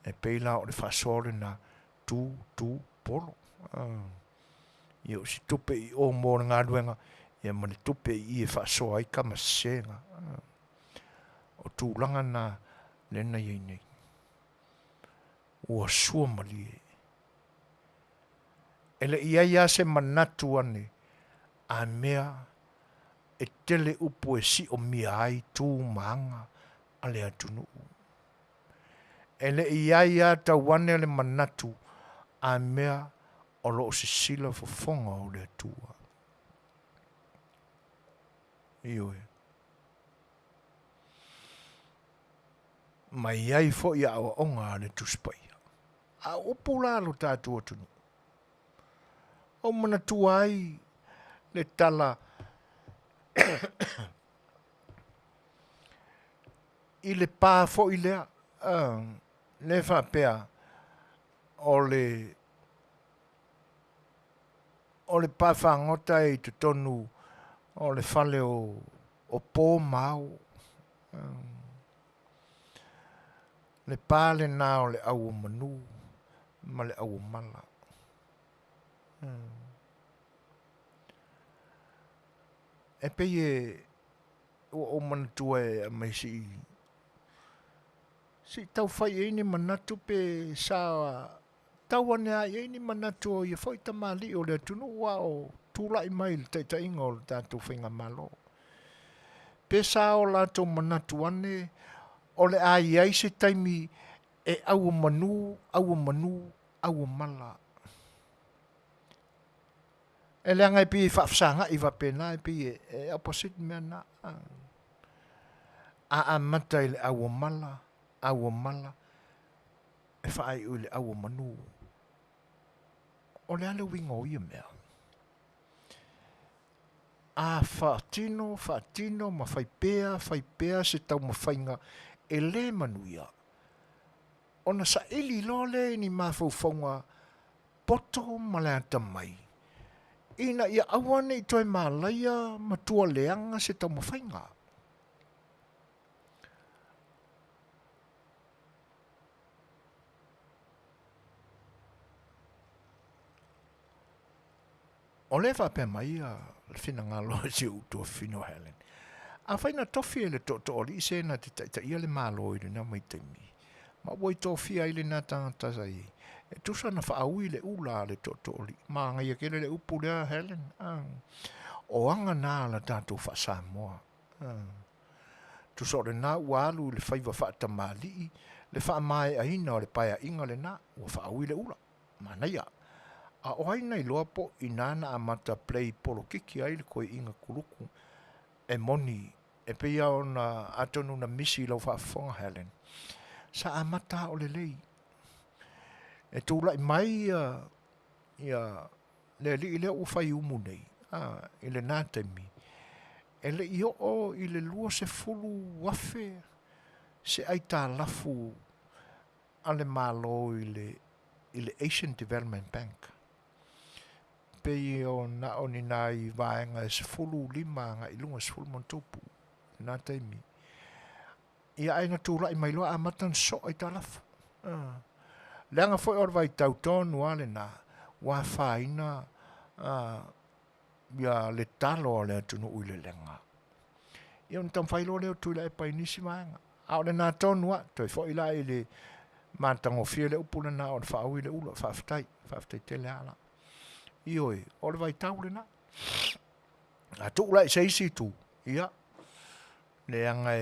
E pe la o le whaasoa le nā. Tu polo. Ia o si tupe i o mō ngā ruenga. Ia mani tupe i e whaasoa i kama senga. O tūlanga nā lena iei nei. Ua sua mali e. Ele ia ia se manatu ane. A mea e tele upu e si o mia ai tū maanga ale atunu. Ele ia tau wane le manatu. A mea o lo se sila fofonga o le atua. Ioe. Mai ai fo ia o onga le tuspai. A upula lo tātua tunu. O mana tuai le tala i le pā fo i lea. Le whapea o le pā whangota i te tonu o le whale o pō mau. Le pāle nā o le au manu, ma le au mala. E pei o manatua e mai si tau whai e ni manatu pe sa tau ane a e ni manatu o i whai tamali o le tunu wa o tūlai mai le taita inga o le tātou whinga malo. Pe sa o lato manatu ane o le ai ai se taimi e au manu, au mala. E le angai pi whafsanga i wapena e pi e opposite mea na. A mata i le au mala, e whaai ui le au manu. O le ale wingo ia mea. A whaatino, ma whaipea se tau mawhainga e le manuia. Ona sa ili lole ni mawhauwhaunga poto malata mai. Ina ia awane i toi malaia matua leanga se tau mawhainga. O le whapea mai a whina ngā loa si utua whino Helen. A whaina tofi e le to oli se na te taita ia le mālo i le na mai taimi. Ma wai tofi ai le nā tangata i. E tusa na whaaui le ula le to oli. Ma ngai a kele le upu lea Helen. O anga nā la tātou wha Samoa. Tusa o le nā ualu le whaiva whaata mali. Le wha mai a ina o le paia inga le nā. Ua whaaui le ula. Ma nei a. A oaina i loa po i nana a mata play polo kiki ai le koe inga kuluku. E moni, e pia o na atonu na misi lau whaafonga Helen. Sa a mata o le lei. E tūla i mai ia le li ile u fai umu nei. Ile nā taimi. E le i o ile lua se fulu wafe se ai tā lafu ale malo ile Asian Development Bank. Pe o na o ni nā i vaenga se fulu lima nga i lunga se fulu montupu. Nā taimi. Ia ai na tūla i mailoa a matan so ai tā lafu. Leanga foi or vai tau tonu ale na wa faina ia le talo le tunu uile lenga. Ia un tam failo le tu le pa inisi manga. A le na tonu wa toi foi la ile mantango fiele upula na o fa uile ulo fa ftai tele ala. Ioi, o le vai tau le na. A tu la sei si tu. Ia. Leanga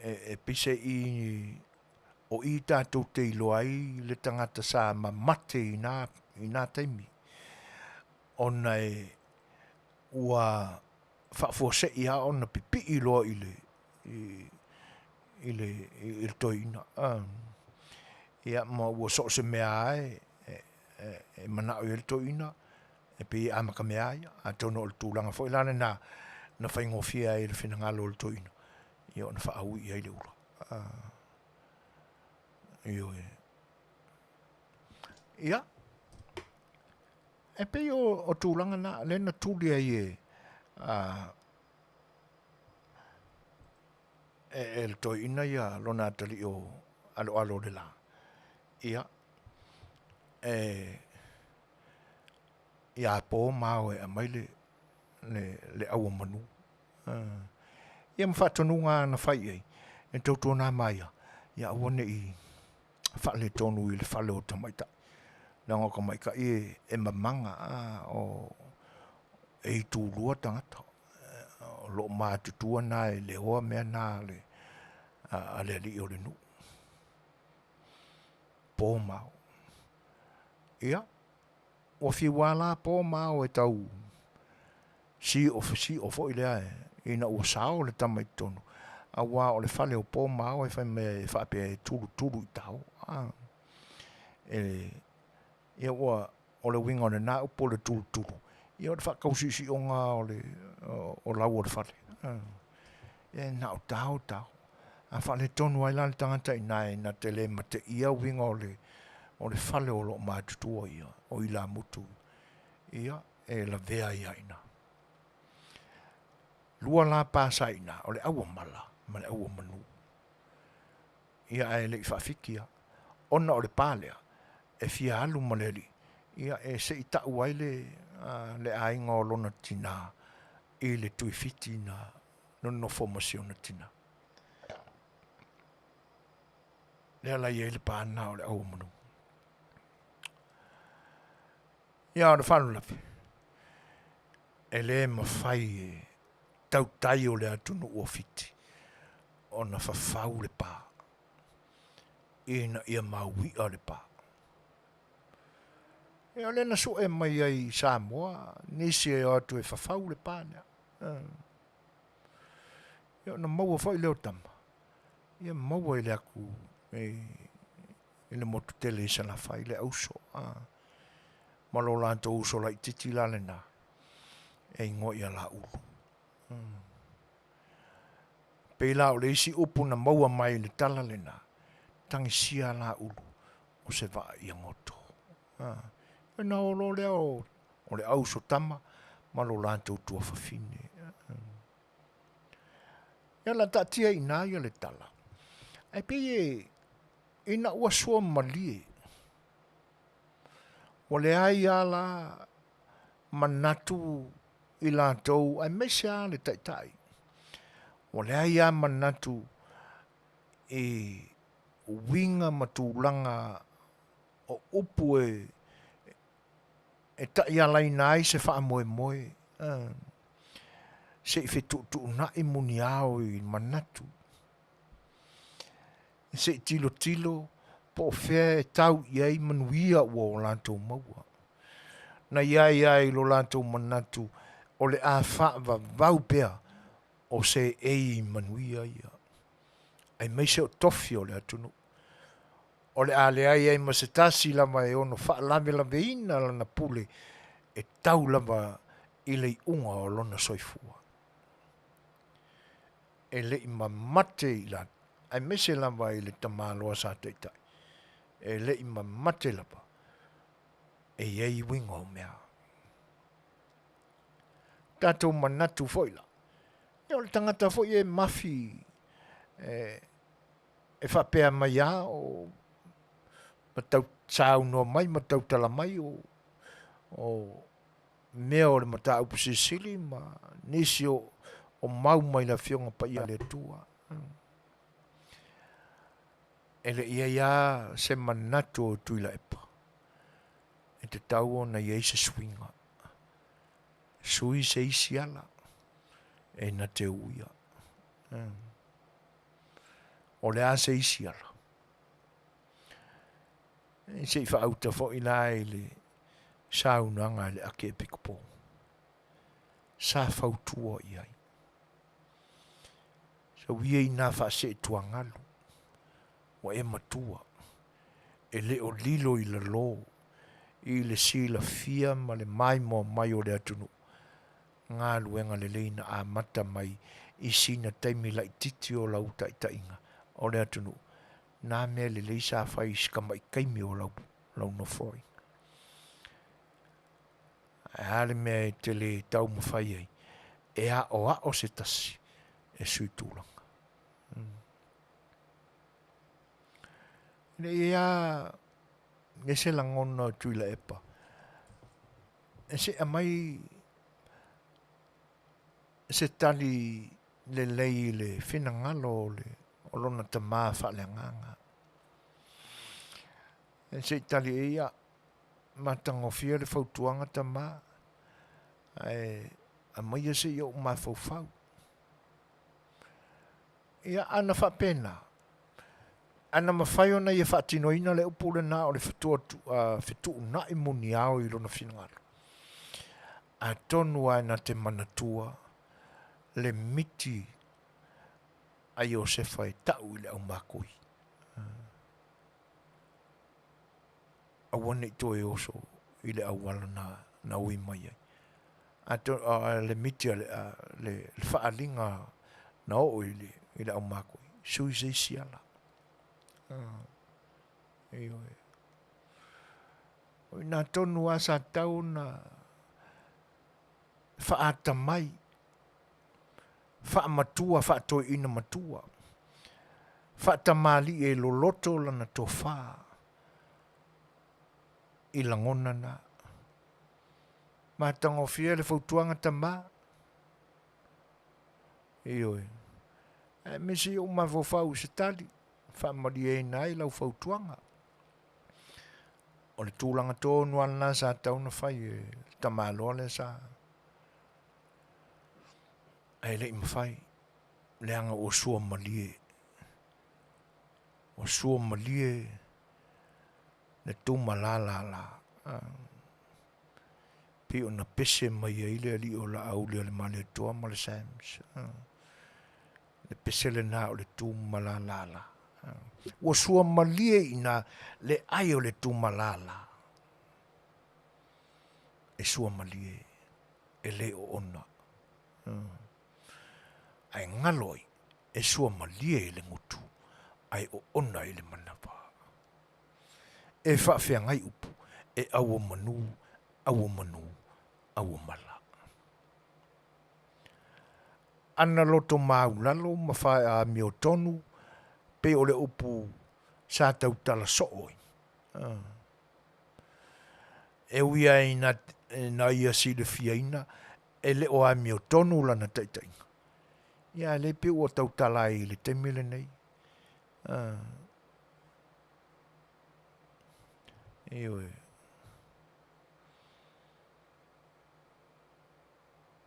e pise i o i tātou te iloai le tangata sa mamate i nā taimi. Ona ua whafose i a ona pipi i loa i le toina. Ia ma ua so se mea e manao i le toina e pi amaka mea ia a tono o le tūlanga fo ilane na whaingofia i le whinangalo o le toina. Ia ona whaau i ai le ura. Ia. E pe o tūlanga na, lena tūlia i e le toi ina ia lona atali o alo le la. Ia. Ia po mao e amai le aua manu. Ia mwhatonu ngā na whai ei. E tautua nā mai ia. Ia wane i whale tonu i le whale o tamaita. Nanga ka mai ka e mamanga o e tūrua tangata. Lo mātutua nā e le hoa mea nā le li o le nu. Pō mau. Ia. O whiwala pō mau e tau si o fo i lea e ina ua sao le tamaita tonu. A wā o le whale o pō mau e whai me whape e turu i tau. Ia ua o le winga o le nā upo le turu. Ia o le whakausisi o ngā o lau o le whale. Ia nā o tau. A whale tonu ai lani tangata i nai na Tele ma te ia winga o le whale o lo mātutua ia o ila mutu. Ia e la vea ia ina. Lua la pāsa ina o le aua mala. Ma le aua manu. Ia e le i whaafikia. Ona o le pālea. E fia alu maleli. Ia e se i tau ai le ainga o lona tina. I le tui fiti na no formation na tina. Le ala i le pāna o le aua manu. Ia o le whanu lapi. E le mawhai e tau tai o le atunu ua fiti. Ona whawhau le pā. Ina ia maui a le pā. E o lena so e mai ai Samoa, nisi e atu e whawhau le pā nea. Ia na maua whai leo tama. Ia maua i le aku e le motu Tele isa na whai le auso. Malo lanto uso la i titi la le na. E ingo ia la ulu. Pela o le isi upu na maua mai le tala le na. Tangi sia la ulu. O se va i ngoto. E na o lo leo. O le auso tama. Malo lanto utua whawhine. Ia la tatia ina ia le tala. Ai pe ina ua sua malie. O le ai ala manatu i lantou. Ai mesia le taitai. O le ai a manatu e winga matulanga o upu e tai alai nai se wha moe moe. Se i whetu na i muni au i manatu. Se i tilo po whea e tau iai manuia ua o lantou maua. Na iai lo lantou manatu o le a wha vau pea. O se ei manuia ia. Ai mai se o tofi o le atunu. o le ale ai ma se tasi lava e ono whaalame lave ina lana pule e tau lava i le unga o lona soifua. E le ima mate i la, ai mese lava i le tamaloa sa teitai. E le ima mate lava, e iei winga o mea. Tātou manatu foila. E o le tangata foi e mafi, e whapea mai a o matau tsau no mai, matau tala mai o mea o le mata upu sisili, ma nisi o mau mai la fionga pa ia le tua. E le ia se manatu o tuila epa. E te tau o na iei se swinga. Sui se isi ala. E na te uia. O le a se isi ala. E se i whaauta fo i la e le saunanga le ake e pikupo. Sa whautua i ai. Sa uia i nga wha se tuangalu. Wa e matua. E le o lilo i le lo. I le sila fia ma le mai mo mai o le atunu. Ngā luenga le leina a mata mai i sina taimi la i titi o lau taitainga o le atunu. Nā mea le leisa a whai skama i kaimi o lau no foi. E hale mea e tele tau mawhai ei. E a o se tasi e sui tūlanga. Ne ia e se langona tuila epa. E se amai se tali le lei le finangalo o lona tamā whaaleanganga. E se tali ia matangofia le fautuanga tamā. Amai se ia o mawhauwhau. Ia ana whapena. Ana mawhai ona ia whaatinoina le upule nā o le whetu na i muni au i lona finangalo. A tonu ai na te manatua le miti a Iosefa e tau i le au makoi. A wane i toe oso i le au wala na ui mai ai. A le miti le whaalinga na o i le au makoi. Sui se isi ala. O nā tonu a sa tau na whaata mai. Whaamatua, whaatoi ina matua. Whaatamali e loloto lana tō wha. I langona na. Mātango fia le fautuanga tamā. Ioi. Mesi o mawofau se tali. Whaamari e nai lau fautuanga. O le tūlanga tōnu ana sa tauna whai e tamāloa le sa. Ai le imawhai. Le anga o sua malie. O sua malie. Le tū malala la. Pi o na pese mai e ile ali o la aule le male toa ma le Sams. Le pese le na o le tū malala la. O sua malie ina le ai o le tū malala. E sua malie. E le o ona. Ai ngaloi. E sua malie e le ngutu. Ai o ona e le manapa. E whawhia ngai upu. E awa manu. Awa manu. Awa mala. Ana loto maulalo mawhai a mio tonu. Pe o le upu sa tau tala sooi. E uia na ia si le fiaina. E le o a mio tonu lana taitainga. Ia le pe o tau tala i le temile nei. Ioi.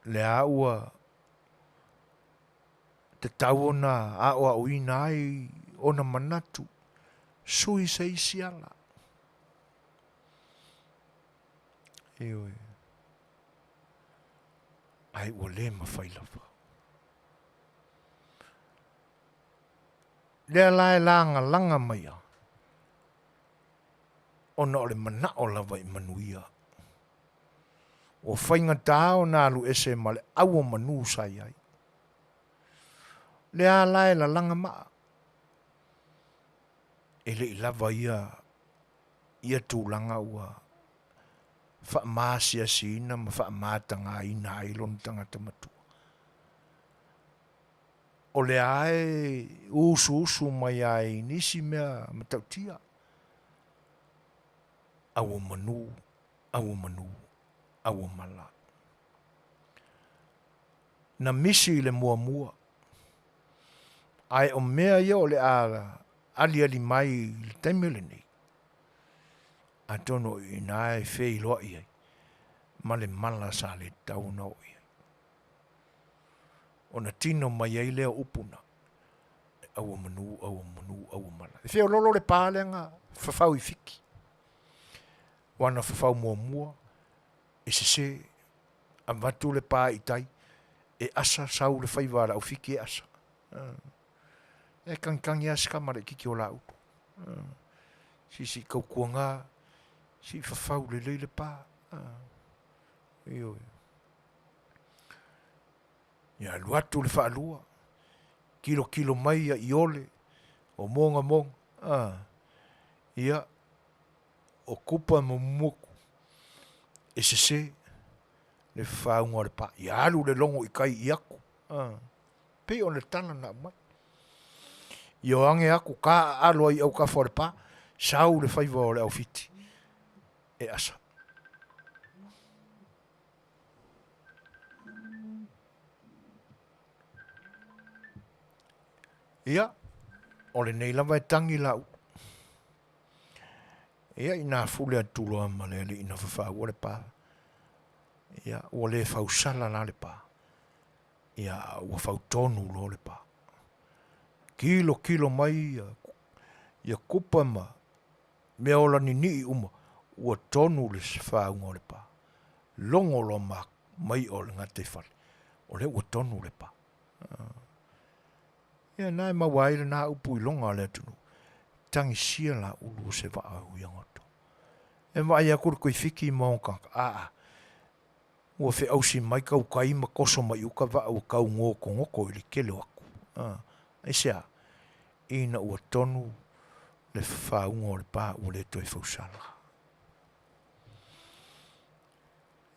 Le aua te tau ona a o uina ai ona manatu sui se isi ala. Ioi. Ai o le mawhailawa. Le alae langa langa mai a. ona o le mana o lava I manuia. O whainga tā o nā lu ese ma le aua manu sai ai. Le a lae la langa maa. E le I lava ia tūlanga ua wha māsia sina ma wha mātanga ina ailon tangata matua. O le ae usu mai ai nisi mea matautia. Aua manu, aua mala. Na misi le mua. Ai o mea ia o le a ali mai le taimele nei. A tono I nai Fai'oa iai. Ma le mala sa le tauna o iai. O na tino mai ai lea upuna. Aua manu, aua mala. E feo lolo le pālenga, whawhau I fiki. Wana whawhau mua. E se a watu le pā I tai. E asa sau le whaiwara au fiki e asa. E kankangi aska mare kiki o la utu. Si kau kuanga, si whawhau le le pā. Io. Ia luatu le whaalua. Kilo mai ia iole. O monga. Ia. O kupa mumuku. E se le whaunga le pā. Ia alu le longo I kai I aku. Pe o le tana na mai. Ia ange aku ka alo I au ka whare pā. Sau le whaiva o le au fiti. E asa. Ia, o le nei lava e tangi lau. Ia ina fule atuloa ma le ina whawhau le pā. Ia, o le whausala la le pā. Ia, ua whautonu lo le pā. Kilo mai, ia kupa ma. Mea ola ni uma. Ua tonu le whaunga le pā. Longo lo ma mai o le ngate whare. O le ua tonu le pā. Ia nai mawaile nā upu I longa le tunu. Tangi sia la ulu se wa au yangoto. E mai a kuru koi fiki I maungkanga. Ua fe ausi mai kau kai ma koso mai uka wa au kau ngoko ili kele waku. E sea, ina ua tonu le whaunga o le pā ua le toi whausala.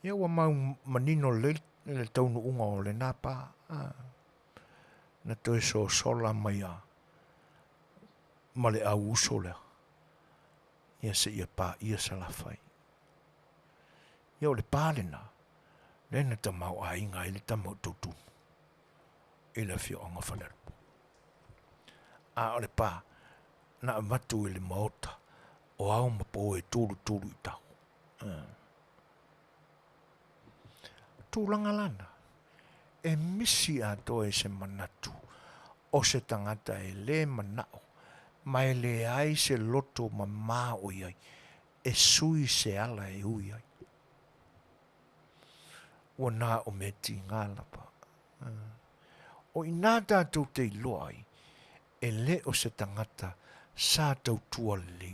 Ia ua mau manino le taunu unga o le nā pā. Na toi so sola mai a ma le au uso lea. Ia se ia pā ia salafai. Ia o le pālena. Lena ta mau a inga ili ta mau tautu. Ila fio anga whanerapu. A o le pā. Na amatu ili maota. O au mapo e tulu I tau. Tūlanga lana. E misi a toe se manatu. O se tangata e le manao. Mai le ai se loto ma mao iai. E sui se ala e ui ai. Ua nā o me ti ngālapa. O I nā tātou te iloa ai. E le o se tangata sa tau tua le.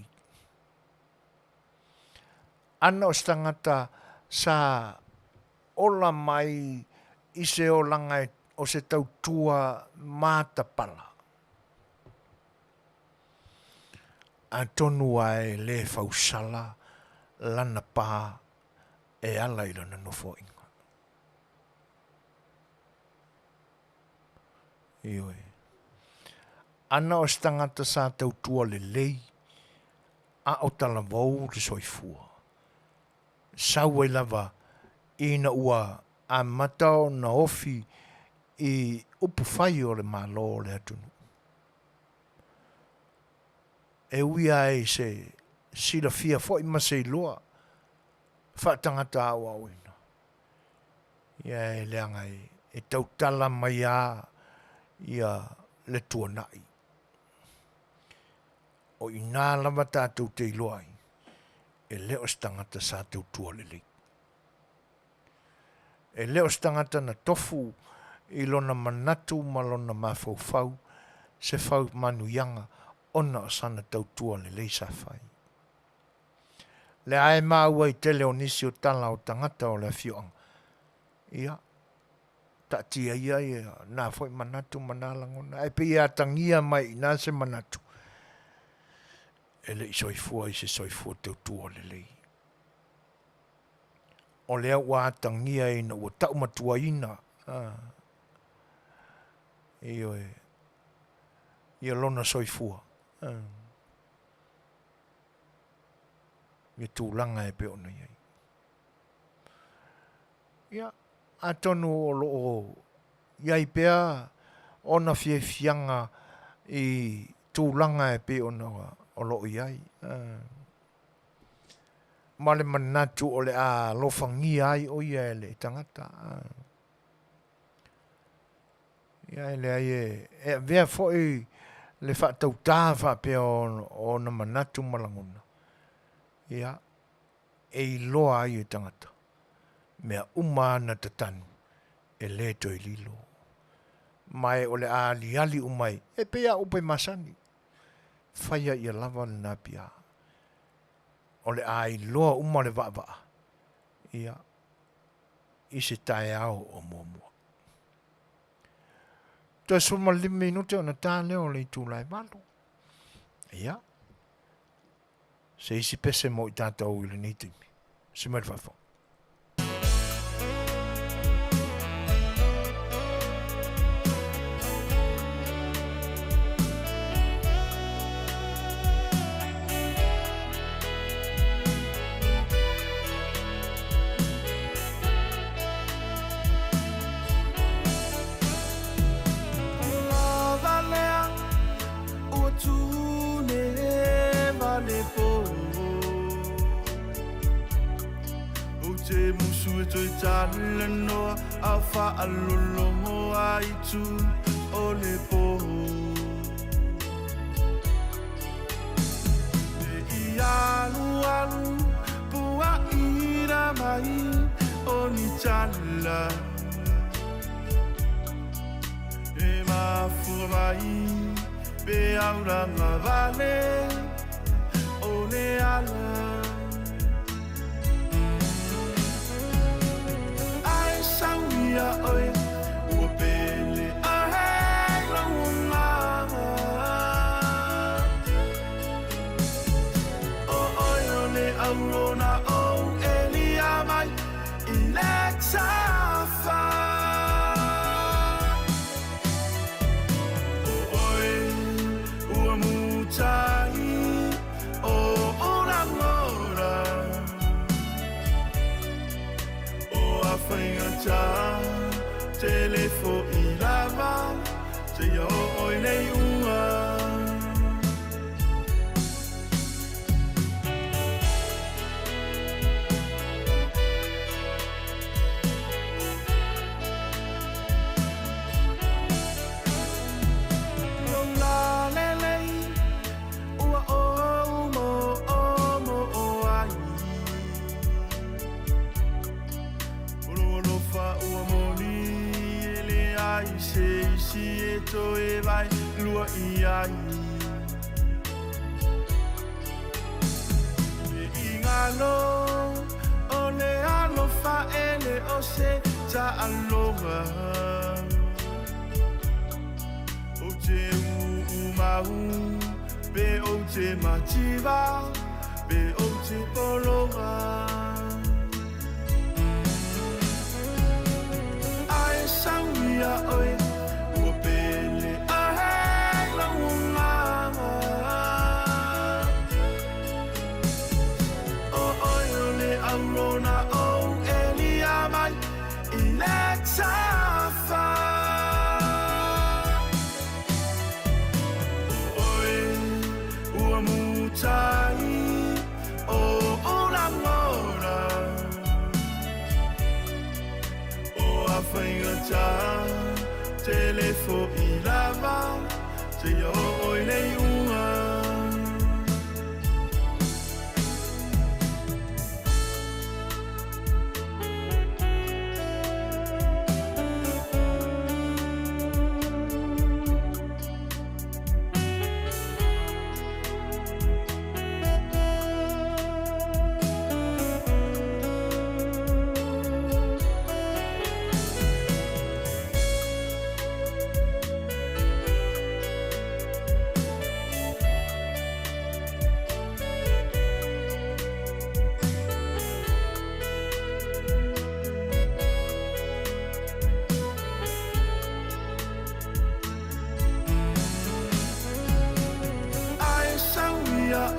Ana o se tangata sa ola mai I se o langa o se tau tua māta pala. A tonu ai le whausala lana pā e ala I lana nofo inga. Ioi. Ana o stangata sa tau tua le lei a o tala vau le soifua. Sau e lava ina ua a matao na ofi I upu whai o le malo le atunu. E ui ai se sila fia fo I masei loa. Whaatangata awa oina. Ia e leangai e tautala mai a ia le tuanai. O I nā lava tātou te iloai. E leo stangata sa tau tua lelei. E leo stangata na tofu I lona manatu ma lona mawhauwhau se whau manuianga ona o sana tautua le leisa whai. Le ai maua I tele o nisi o tala o tangata o le Fai'oa. Ia. Ta tia ia ia. Nā foi manatu manalangona. E pe ia tangia mai nā se manatu. E le I soifua I se soifua teu tua le lei. O lea ua tangia ina ua tau matua ina. Iyo e. Ia lona soifua. Ia tūlanga e pe ona iai. Ia. Atonu o loo. Iai pea ona fianga I tūlanga e pe ona o loo iai. Male manatu o le a lofangia ai o ia e le tangata. Ia le ai e vea foi le whaatau tāwha pe o na manatu malangona. Ia e iloa ai e tangata. Mea umana tatanu e le toi lilo. Mai o le a liali umai e pea upe masani. Whaia ia lava le napia. O le a iloa uma le vaa. Ia I se tae au o mua. Toi suma 5 minute o na tāne o le tūlai malu. Ia. Se isi pese mo I tātou I le nitimi. Se mai whawha. Toi tala noa a whaalolongo ai tu o le poho. E I alu pua ira mai o ni tala. E mafu mai pe auranga vale o le ala. Ia oi ua pele a hei launga. O oi o le aurona o elia mai I le tafa. O oi ua mutai o orangora. O a whaingata Tele I lava, te ia oi nei ua. Lola lelei, ua o mo ai. Olo fa ua moni. Ai se isi e to e vai lua I ai. E ingalo o le alo fa ele o se ta aloha. O te mahu be o te mativa be o te polonga. Ia oi ua pele a hei launga. O oi o le aurona o elia mai I le tafa. O oi ua mutai o orangora. O a whaingata Tele I lava, te ia oi nei ua.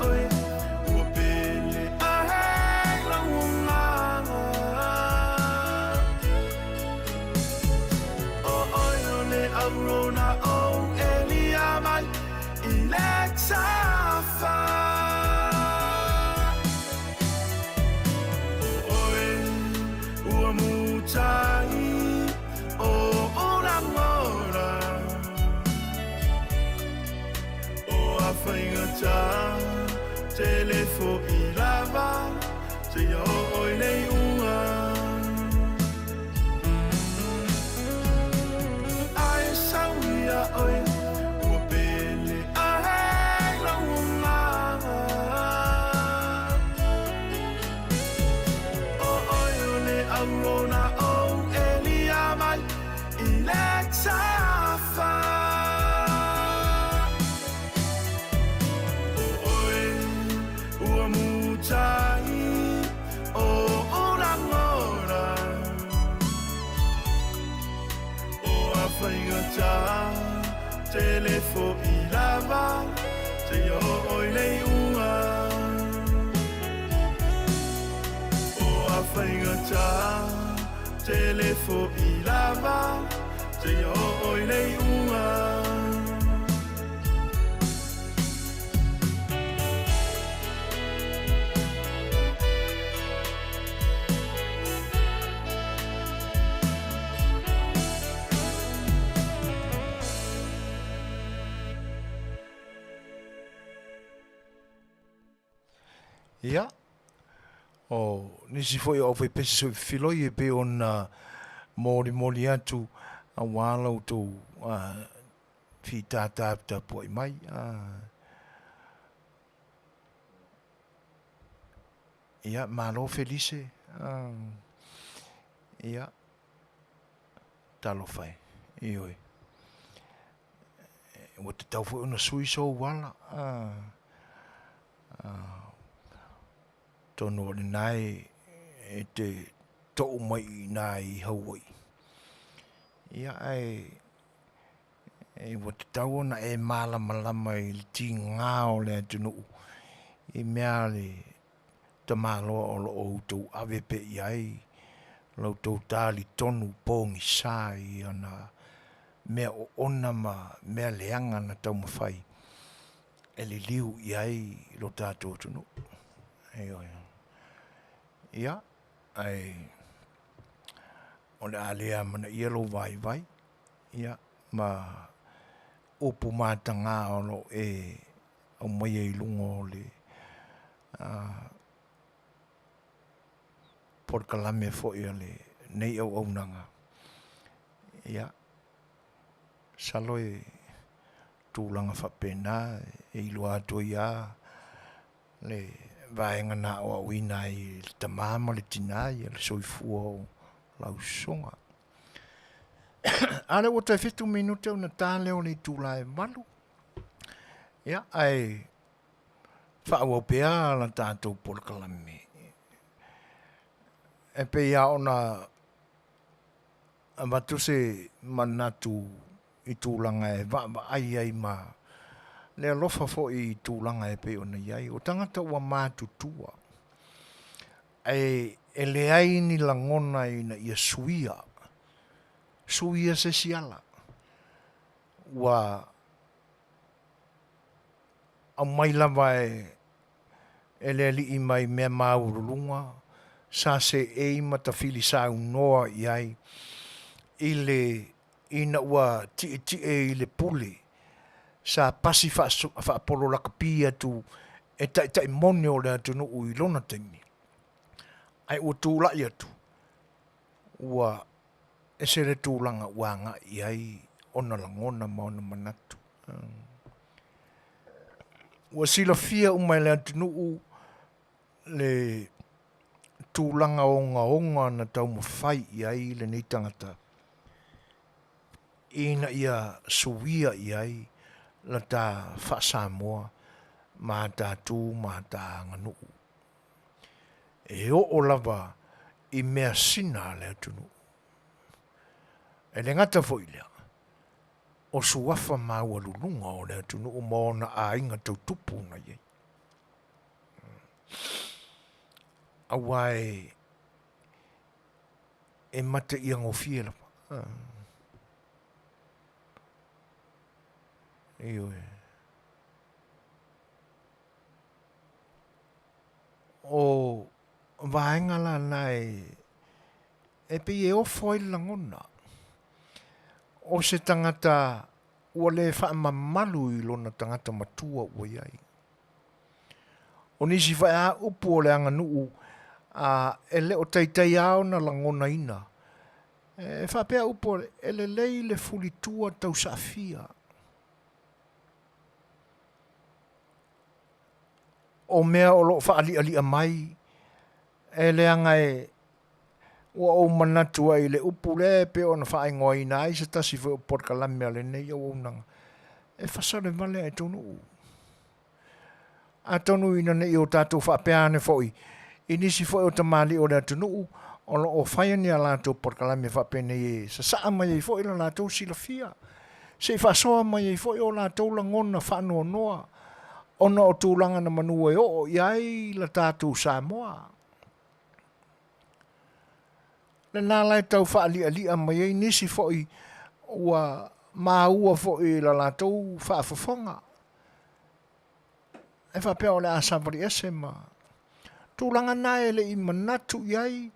oi ua pele a hei laungaga o oi o le aurona o elia mai i le tafa oi ua mutai o orangora Whaingata Tele fo I lava Te o oi nei unga Ai sauia oi Ua pele a hei launga O oi o le aurona o elia mai I le tafa o orangora o Afiafi Tele fo I lava te o oi nei unga o Afiafi Tele fo I lava te o oi nei unga Ia. O nisi foi o foi pese so filoi e pe ona mori atu a wala o tō fi tātāpta poi mai. Ia, malo felice. Ia. Talo fai. Ioi. O te tau foi ona sui so wala. Tono le nai e te tō mai nai Hawaii. Ia e wata tau na e malama I le ti ngāo le atunu. I mea le ta māloa o lo o tau ave pe iai. Lau tau tāli tonu pōngi sāi ana mea o ona ma mea leanga na tau mawhai. E li liu iai lo tātou tunu. Ia, o le alea mana ielo vai. Ia, ma opu mātanga o lo e au mai e lungo le porkalame fo ia le nei au Auaunaga. Ia, salo e tūlanga whapena e iloa ato ia le vaenga na o awina I le tamama le tinai le soifua o lausonga. Ale o tai 5 minute o na tāle o le tūlae malu. Ia, ai whaau pea la tātou porkalame. E pe ia ona amatuse manatu I tūlanga e va ai ma le alofa fo I tūlanga e pe ona iai. O tangata ua mātutua. E le ai ni langona I na ia suia. Suia se siala. Ua au mai lava e le li I mai mea maurulunga. Sa se e matafili sa unoa iai. I le ina ua ti I le pule. Sa pasi fa polo la kapia tu e tai mone o le atu no I lona taimi. Ai ua tūla I atu. Ua e se le tūlanga wanga iai ona langona ma ona manatu. Ua sila fia umai le atu no le tūlanga onga na tau mawhai iai le nei tangata. Ina ia suia iai la tā wha Samoa mā tātū mā tā nganu. E o lava I mea sina le atunu. E le ngata foilea. O suafa maua lulunga o le atunu o maona a inga tau tupu na iei. Awai e mate ia ngofia la. Iyo e. O vaenga la nai e pe e o foi langona. O se tangata ua le wha mamalu i lona tangata matua ua iai. O nisi wha a upu o le anga nuu e le o taitai ao na langona ina. E wha pea upu e le lei le fulitua tau saafia. O mea o lo wha ali a mai e le anga e ua o manatua i le upu le pe o na wha ingoa ina ai se tasi wha upo kalame ale nei o unanga. E whasare vale e tonu. A tonu ina nei o tātou whapeane foi. I nisi foi o tamali o le tonu o lo o whaia ni a lātou porkalame whapene e sa saa mai e foi la lātou sila fia. Se whasoa mai e foi o lātou la ngona whanua noa. Ona o tūlanga na manua e o iai la tātou Samoa. Le nālai tau whaali a mai e nisi foi ua maua foi la lātou whaafafonga. E whapea o le asabari ese ma. Tūlanga nae le i manatu iai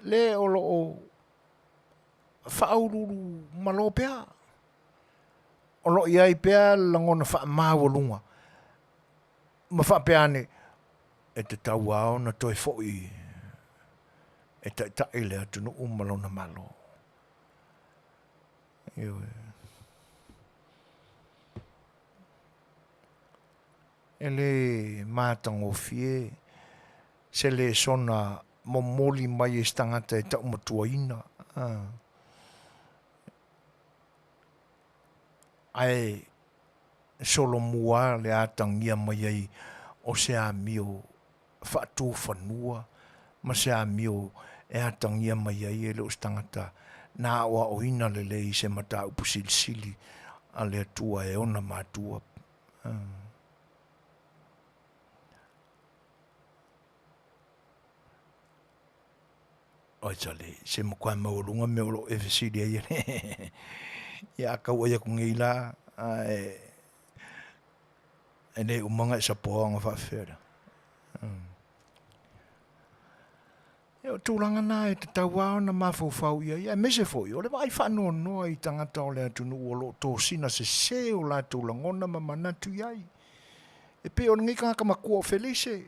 le o lo o whaururu malo pea. O lo iai pea langona wha mawalunga. Ma whapeane e te tau ao na toi foi e ta ele atu no umalo na malo. Iwe. Ele mātango fie se le sona momoli mai e stangata e tau matua ina. Ai solo mua le atangia mai ai o se a mio whatu whanua ma se a mio e atangia mai ai e leo stangata nā oa o ina le lei se mata upu sili a le atua e ona mātua. Oi tale, se mkwa maulunga me olo e fesidi ai e ia kau ia kungila e ne umanga e sapoa nga whawhera. E o tūlanga nā e te tauao na mawhauwhau ia me se foi, o le vai whanua noa i tangata o le atunu o lo tō sina se o la tūlangona ma manatu iai. E pe o ngika ka makua o Felice.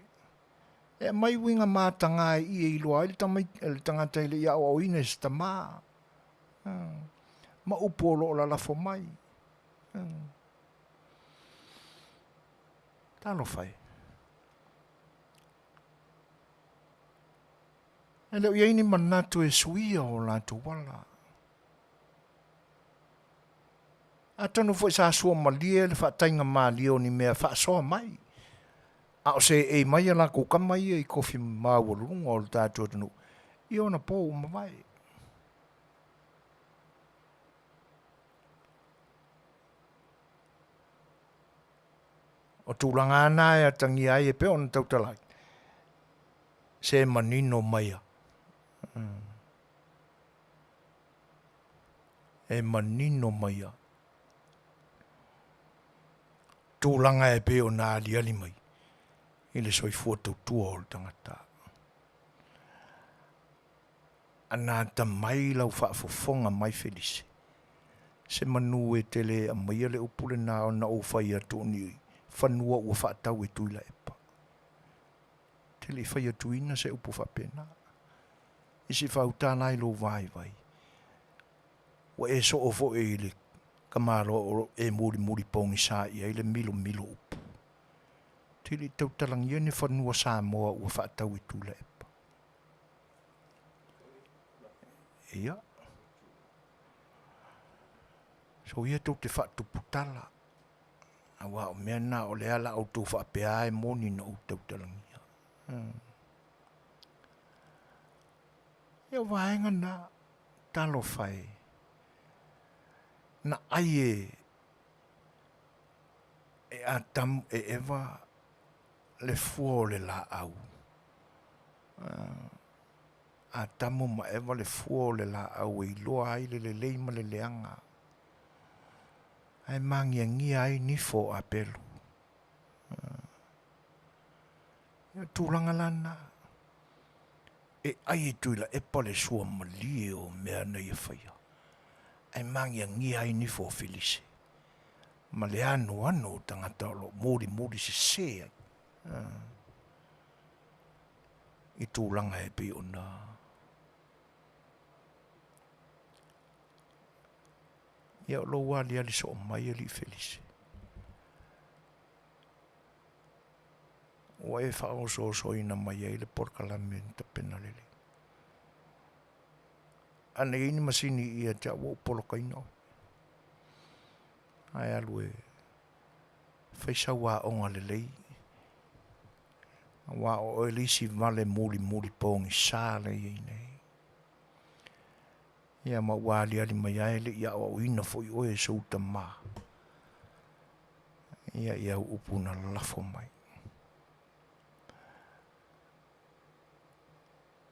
E mai winga mātanga i e iloa i le tangata i le ia o ines ta mā. Ma upo o lo la lafo mai. Talo fai. E leo iei ni manatu e suia o la tu wala. A tanu fo sa sua malie le whatainga malio ni mea whaasoa mai. A o se e mai ala ko kamai e kofi mawalunga o le tātua tanu. I ona pō umawai. O tūlanga ana e atangi ai e pe ona tautalai. Se manino maia. E manino maia. Tūlanga e pe ona ali mai. I le soifua tautua o le tangata. Ana ta mai lau whaafofonga mai Felice. Se manu e tele a maia le upule na o na o whai atu ni whanua ua whaatau e tuila epa. Tele whai atu ina se upu whapena. Isi whautana i lo vai. Wa e so ofo e le kamaro e muri pongi sa i le milo upu. Tele tau talangia ni whanua Samoa ua whaatau e tuila epa. Ia. So ia tau te whaatu putala. Awa o mea na o le ala au tau whaapea e moni na au tau talangia. Ia waenga na talo whai. Na ai e atam e ewa le fua o le la au. A tamo ma ewa le fua o le la au e loa ai le leima le leanga. Ai mangia ngia ai nifo a pelu. Tūlanga lana. E ai tuila e pale sua malie o mea nei e whaia. Ai mangia ngia ai nifo filise. Ma le ano tangata o lo mori se sea. I tūlanga e pe o na. Ia o lo wali ali so mai ali felise. O e whao so ina mai e le porkalamenta penalele. Ane ini masini ia te awo polokaina. Ai alue Fai'oa onga lelei. Wa o elisi vale muli pongi sale i nei. Ia ma wali ali mai ele ia o ina foi o e so tama. Ia upuna lafo mai.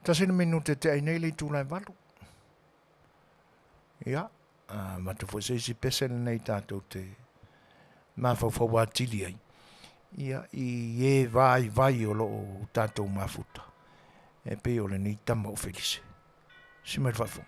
Tasina minute te ai nei le tūlai walu. Ia, ma te fo se pesel nei tātou te mawhawhawa tili ai. Ia, i e vai o lo tātou mafuta. E pe o le ni tama o felise. Simel whafo.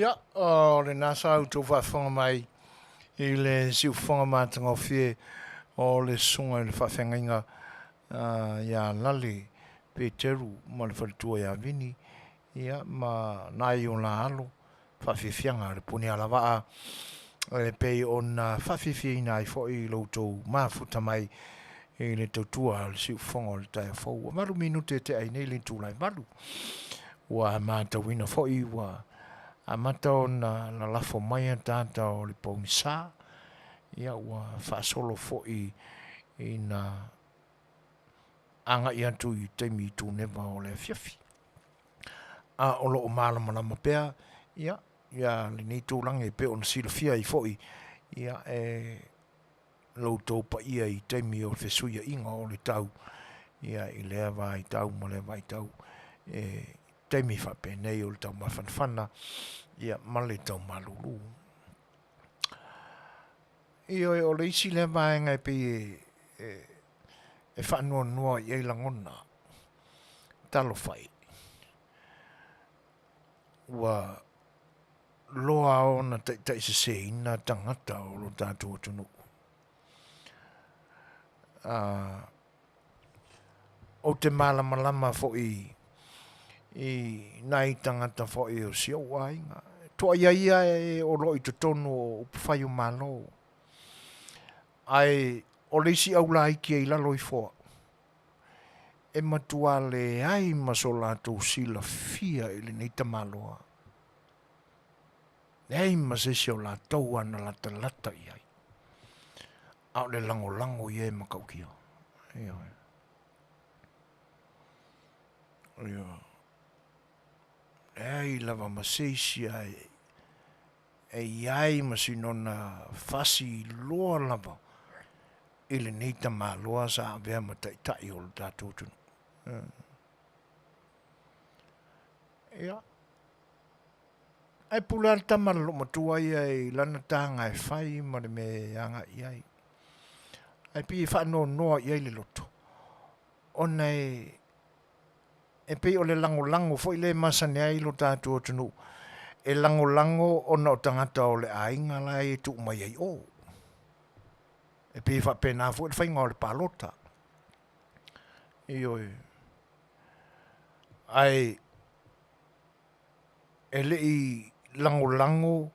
Ia, o le nasa au tau whaafonga mai i le siu whanga mātanga o fie o le sunga i le whawhengainga ia lale pe teru ma le whalitua ia vini. Ia, ma nai o la alo whawhiwhianga le puni ala waa le pei o na whawhiwhina i fo i loutou mafuta mai i le tautua le siu whanga o le tai fau. Maru minute te ai nei le tūlai maru. Wa mātawina fo i wa a mata o na lafo mai a tata o le paumisa. Ia ua whaasolo fo i na anga i atu i teimi i tū newa o le Afiafi. A o loo malama pea, ia le nei tūlanga e pe o na silafia i fo i. Ia loutou pa ia i teimi o le fesuia inga o le tau. Ia i lea wa i tau ma lea wa i tau. Teimi whape nei o le tau mawhanwhana. Ia male tau malulu. Ia o le isi le vaenga pe e whanua noa i eilangona. Talo whai. Ua loa o na tai se se ina tangata o lo tātua tunu. O te malama fo i nai tangata fo i o si o wainga. Toa ia e o lo i to tonu o pawhai o malo. Ai o le isi au la iki e lalo i fo. E matua le ai masola tau sila fia i le neita maloa. Le ai masesi o la tau ana lata i ai. Au le lango i e makaukia. Ia. Ia. Ai lava masesi ai. E iai masinona fasi loa lava. Ile neita maloa sa avea mataitai o le tātou tunu. Ia. Ai pula al tamalo matua ia i lana tanga e whai ma le me anga iai. Ai pi whanau noa iai le loto. Ona e pei o le lango fo i le masane ai lo tātou tunu. E lango ona o tangata o le ainga la e tu mai ai o. E pe fa pena fo e whainga o le palota. Ioi. Ai e le i lango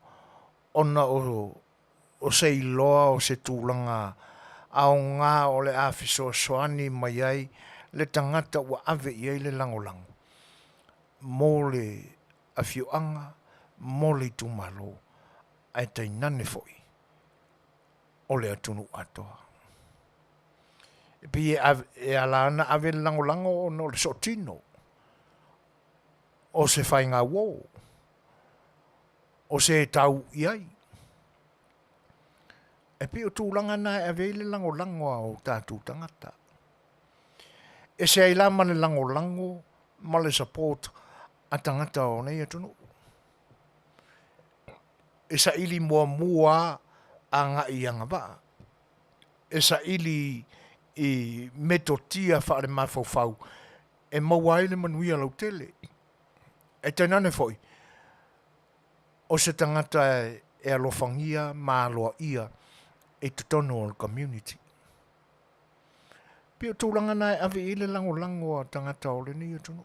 ona o se iloa o se tūlanga ao ngā o le afiso soani mai ai le tangata ua ave i ai le lango. Mō le Afioanga, mō le tumalo, ai tai nane foi. O le atunu atoa. E pi e alana ave lango no le sotino. O se whainga wō. O se tau iai. E pi o tūlanga na ave le lango au tātou tangata. E se ailama le lango ma le support a tangata o nei atunu. E sa ili mua a ngā i anga ba. E sa ili i metotia whaare mawhau. E mawai le Manuia lau Tele. E tainane foi. O se tangata e alofangia ma aloa ia e tutono o community. Pio tūlanga nai ave i le lango a tangata o le ni atunu.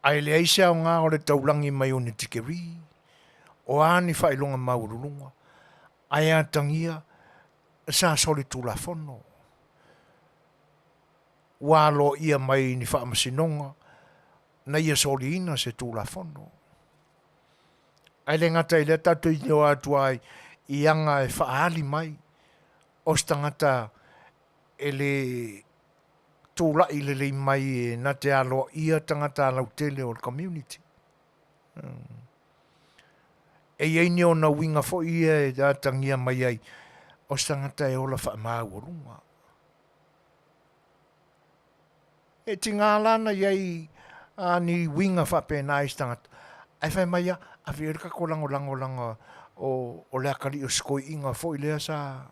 Ai le aise au ngā o le taulangi mai o ni tikeri. O ani whailonga maurulunga. Ai a tangia sa soli tūla fono. Walo ia mai ni whaamasinonga. Na ia soli ina se tūla fono. Ai le ngata i le tatu i nio atu ai i anga e whaali mai. O stangata e le tūla i le mai e na te aloa ia tangata lau Tele o le community. E iei ni o na winga fo ia e datangia mai ai. O stangata e ola wha maa urunga. E tinga lana iei ni winga wha pēnā i stangata. Ai whai mai a whierika ko lango o le akari o skoi inga fo i lea sa.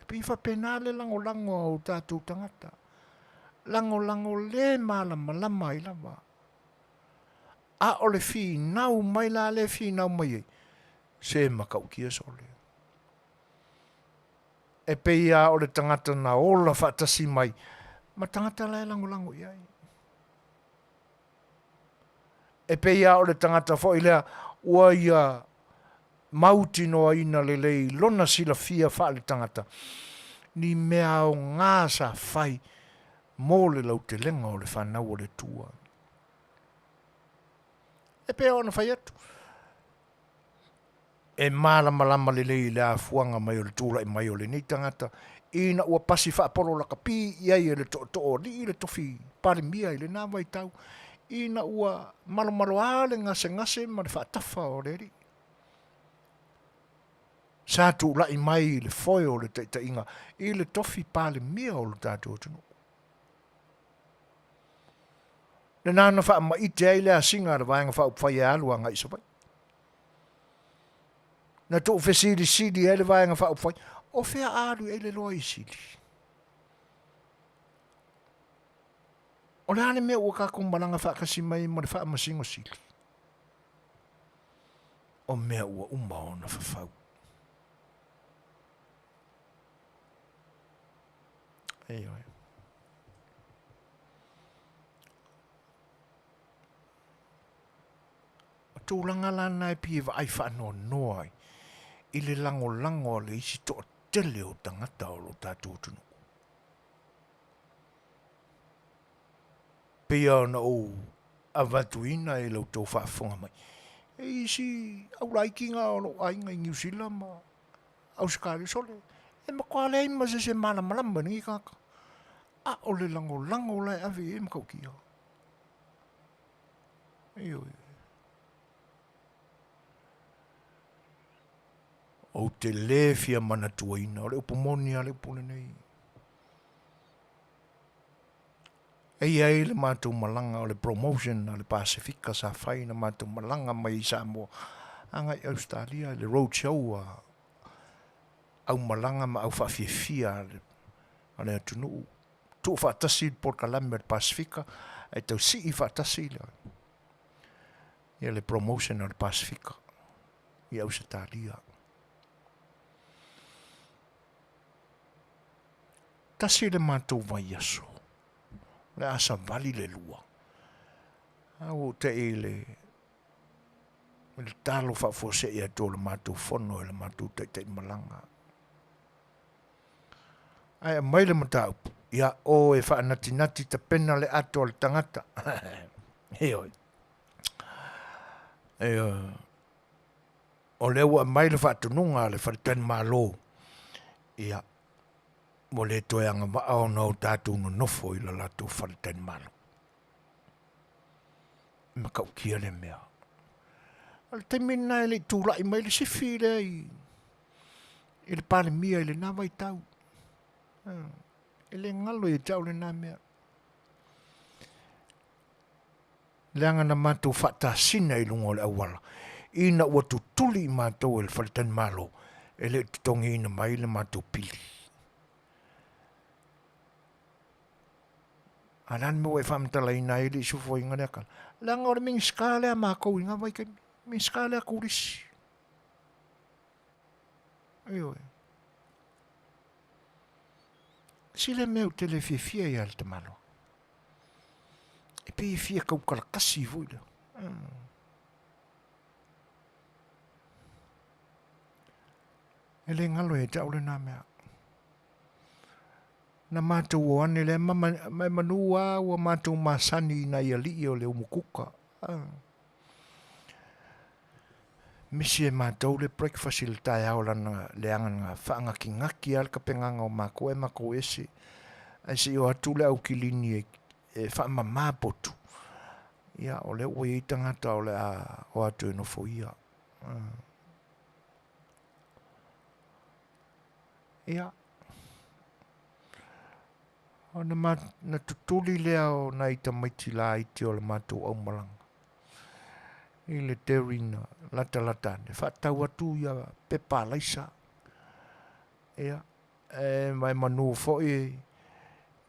E pi wha pēnā le lango au tātou tangata. Lango le malama i lama. A o le fi nau mai la le fi nau mai. Se makau kia sole. E pe ia o le tangata na ola whaatasi mai. Ma tangata lai lango iai. E pe ia o le tangata fo ilea ua ia mauti noa ina le lei lona sila fia wha le tangata. Ni mea o ngā sa whai mō le lau te lenga o le whanau o le tua. E pe ona whai atu. E malama le lei le a fuanga mai o le tūla e mai o le nei tangata. Ina ua pasi whaaporo laka pi iai e le to'o li le tofi pare mia i le nā vai tau. Ina ua malo ale ngase ma le whaatafa o le ri. Sa tu lai mai le foi o le tainga i le tofi pale mia o le tātou tunu. Le nāna wha ma ite ai le asinga le vaenga wha upwhai e alua ngai sapai. Na tu ufe sidi e le vaenga wha upwhai. O whea alu e le loa i sidi. O le ane mea ua kako malanga wha kasi mai ma le wha masingo sidi. O mea ua ona whawhau. Anyway. O tūlanga lana e pia wa ai whanau noai. I le lango le isi to tele o tangata o lo tātou tunu. Pia na o avatuina e lau tau whaafonga mai. E isi au laikinga o lo ainga i New Zealand ma au skari sole. E makwale ima se malama ni kaka. A o le lango lai avi e makau kia. Iyo. O te lefia mana tuaina, o le upomonia le upone nei. Ei le mātou malanga o le promotion o le Pasifika sa whai na mātou malanga mai i Samoa. Angai Australia, le roadshow au malanga ma au whawhiawhia o le atunu. Tu whaatasi por kalame le Pasifika, ai tau si i whaatasi le. Ia le promotion o le Pasifika i Australia. Tasi le mātou vai aso. Le asa vali le lua. Au te e le talo whafose i ato le mātou whono e le mātou te malanga. Ai mai le matau. Ia o e whaanati ta pena le ato le tangata. Heoi. O lewa mai le whaatununga le wharitan malo. Ia. Mo le toeanga maao nau tātou no nofo i la lato wharitan malo. Makau kia le mea. Al te mina e le tūlai mai le sifi le i le pāle mia i le nāwai tau. E le ngalo i tau le nā mea. Le anga na mātou whata sina i lungo le awala. Ina ua tutuli i mātou e le wharitan malo. E le tutongi ina mai le mātou pili. Alan mo e whamtala ina e li sufo inga le akala. Le anga ore mingi skale a mākou inga vai kai. Mingi skale a kurisi. Ayo e. Sile meu tele fia i al te malo. E pe fia kau kalakasi vui le. E le ngalo e tau le nā mea. Na mātou o ane le mai manua ua mātou masani na ia li o le umukuka. Misi e mātou le breakfast il tai au lana le anga whaanga ki ngaki al ka penganga o mako e mako ese. Ai si o atu le au kilini e whaama māpotu. Ia o le ue i tangata o le o atu e nofo ia. Ia. O na tutuli lea o na ita maiti la iti o le mātou au malanga. I le terina, lata, ne whatau atu ia pepa laisa. Ea, mai manu foi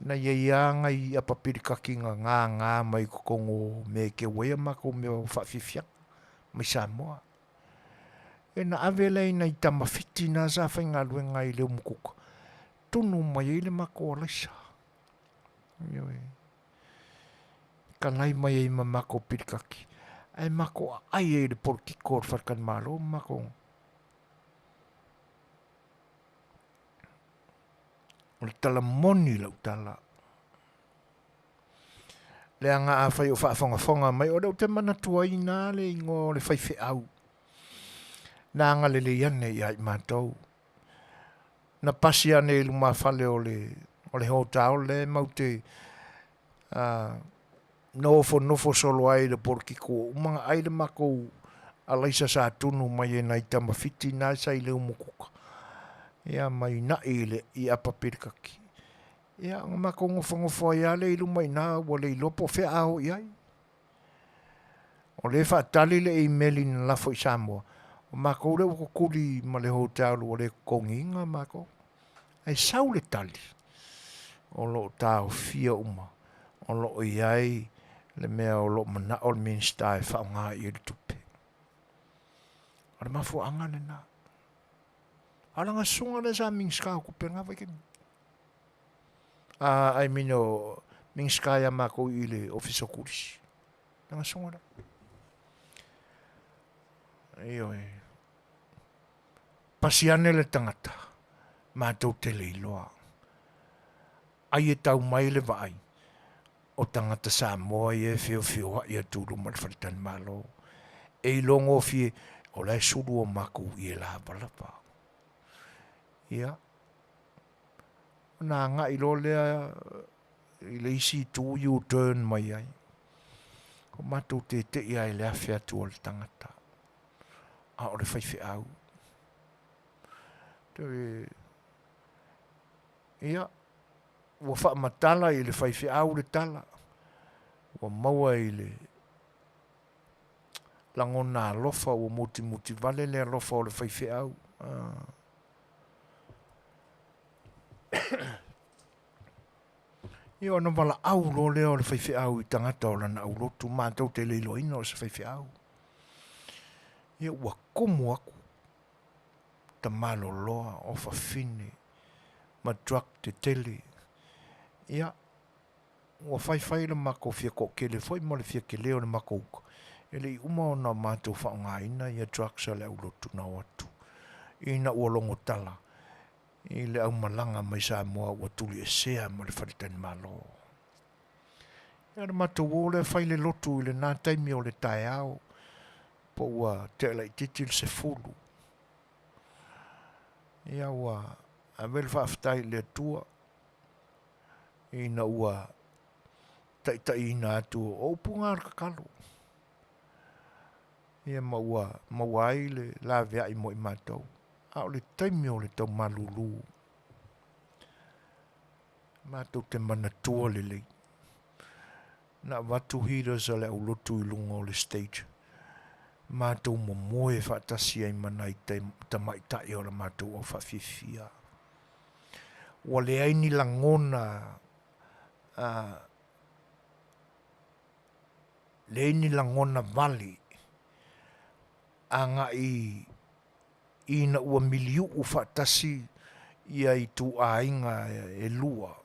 na ianga I a papirikaki ngā mai kukongo me ke wea mako me o whawhiwhia mai Samoa. E na avelei na I tamawhiti na sa whainga luenga I leo mukuka. Tunu mai ele mako alaisa. Kanai mai e ma mako pirikaki. Ai mako ai e le porkiko o whakan malo mako. O le tala moni lau tala. Le anga a whai o whaafonga mai o leo te mana tua I nā le ingo le whaiwhi au. Nā anga le le iane I ai mātou. Na pasi ane I luma whale o le hotao le maute nofo solo ai le porkiko. Umanga ai le mako alaisa sa tunu mai e nai tamawhiti nā sa I leo mukuka. Ia mai na ele I apa pirikaki. Ia mako ngofo ai ale I luma I nā wale I lopo whea aho I ai. O le whaatali le I meli na lafo I Samoa. O mako ule wako kuli ma le hotelu o le konginga mako. Ai sau le tali. O lo tau fia uma. O lo I ai le mea o lo mana o le minsta e whaonga I le tupe. O le mafu anga le nā. Alanga sunga le sa minska o kupenga wakeni. Ai mino minska ya mako I le office o kurisi. Alanga sunga la. Iyo e. Pasiane le tangata. Mātou Tele iloa. Ai e tau mai le vai. O tangata Samoa I e Fai'oa I a tūru malwharitan malo. E ilongo fie o lai suru o maku I e la balapa. Ia. Nā ngā ilo lea I le isi tū U-turn mai ai. Ko mātou te I ai le Afiafi o le tangata. A o le whaiwhi au. Ia. Ua whaamatala I le whaiwhi au le tala. Ua maua I le langona alofa ua muti vale le alofa o le whaiwhi au. Ia ona wala au lo leo le whaiwhi au I tangata o lana au lotu mātou te leilo ina o se whaiwhi au. Ia ua komu aku. Ta malo loa o whawhine. Ma drug te Tele. Ia. Ua whaiwhai le mako fia kokele. Fai mo le fia ke leo le mako uka. Ele I uma o na mātou whaonga ina. Ia drug sa le au lotu na watu. Ina ua longo tala. I le au malanga mai Samoa ua tuli e sea ma le wharitani malo. Ia le mātou o le whai le lotu I le nā taimi o le tae au. Po ua Tele titil se fulu. Ia ua awel whaaftai le tua. Ina ua tai ina atu o punga ar kakalo. Ia maua ai le la vea I mo I mātou. A o le taimi o le tau malulu. Mātou te manatua le lei. Na watu hira sa le au lotu I lunga o le stage. Mātou mo moe whaatasi ai mana I tamaitai o le mātou o whawhiwhia. Ua le aini langona le aini langona vali anga ina ua miliu u whaatasi ia I tu ainga e lua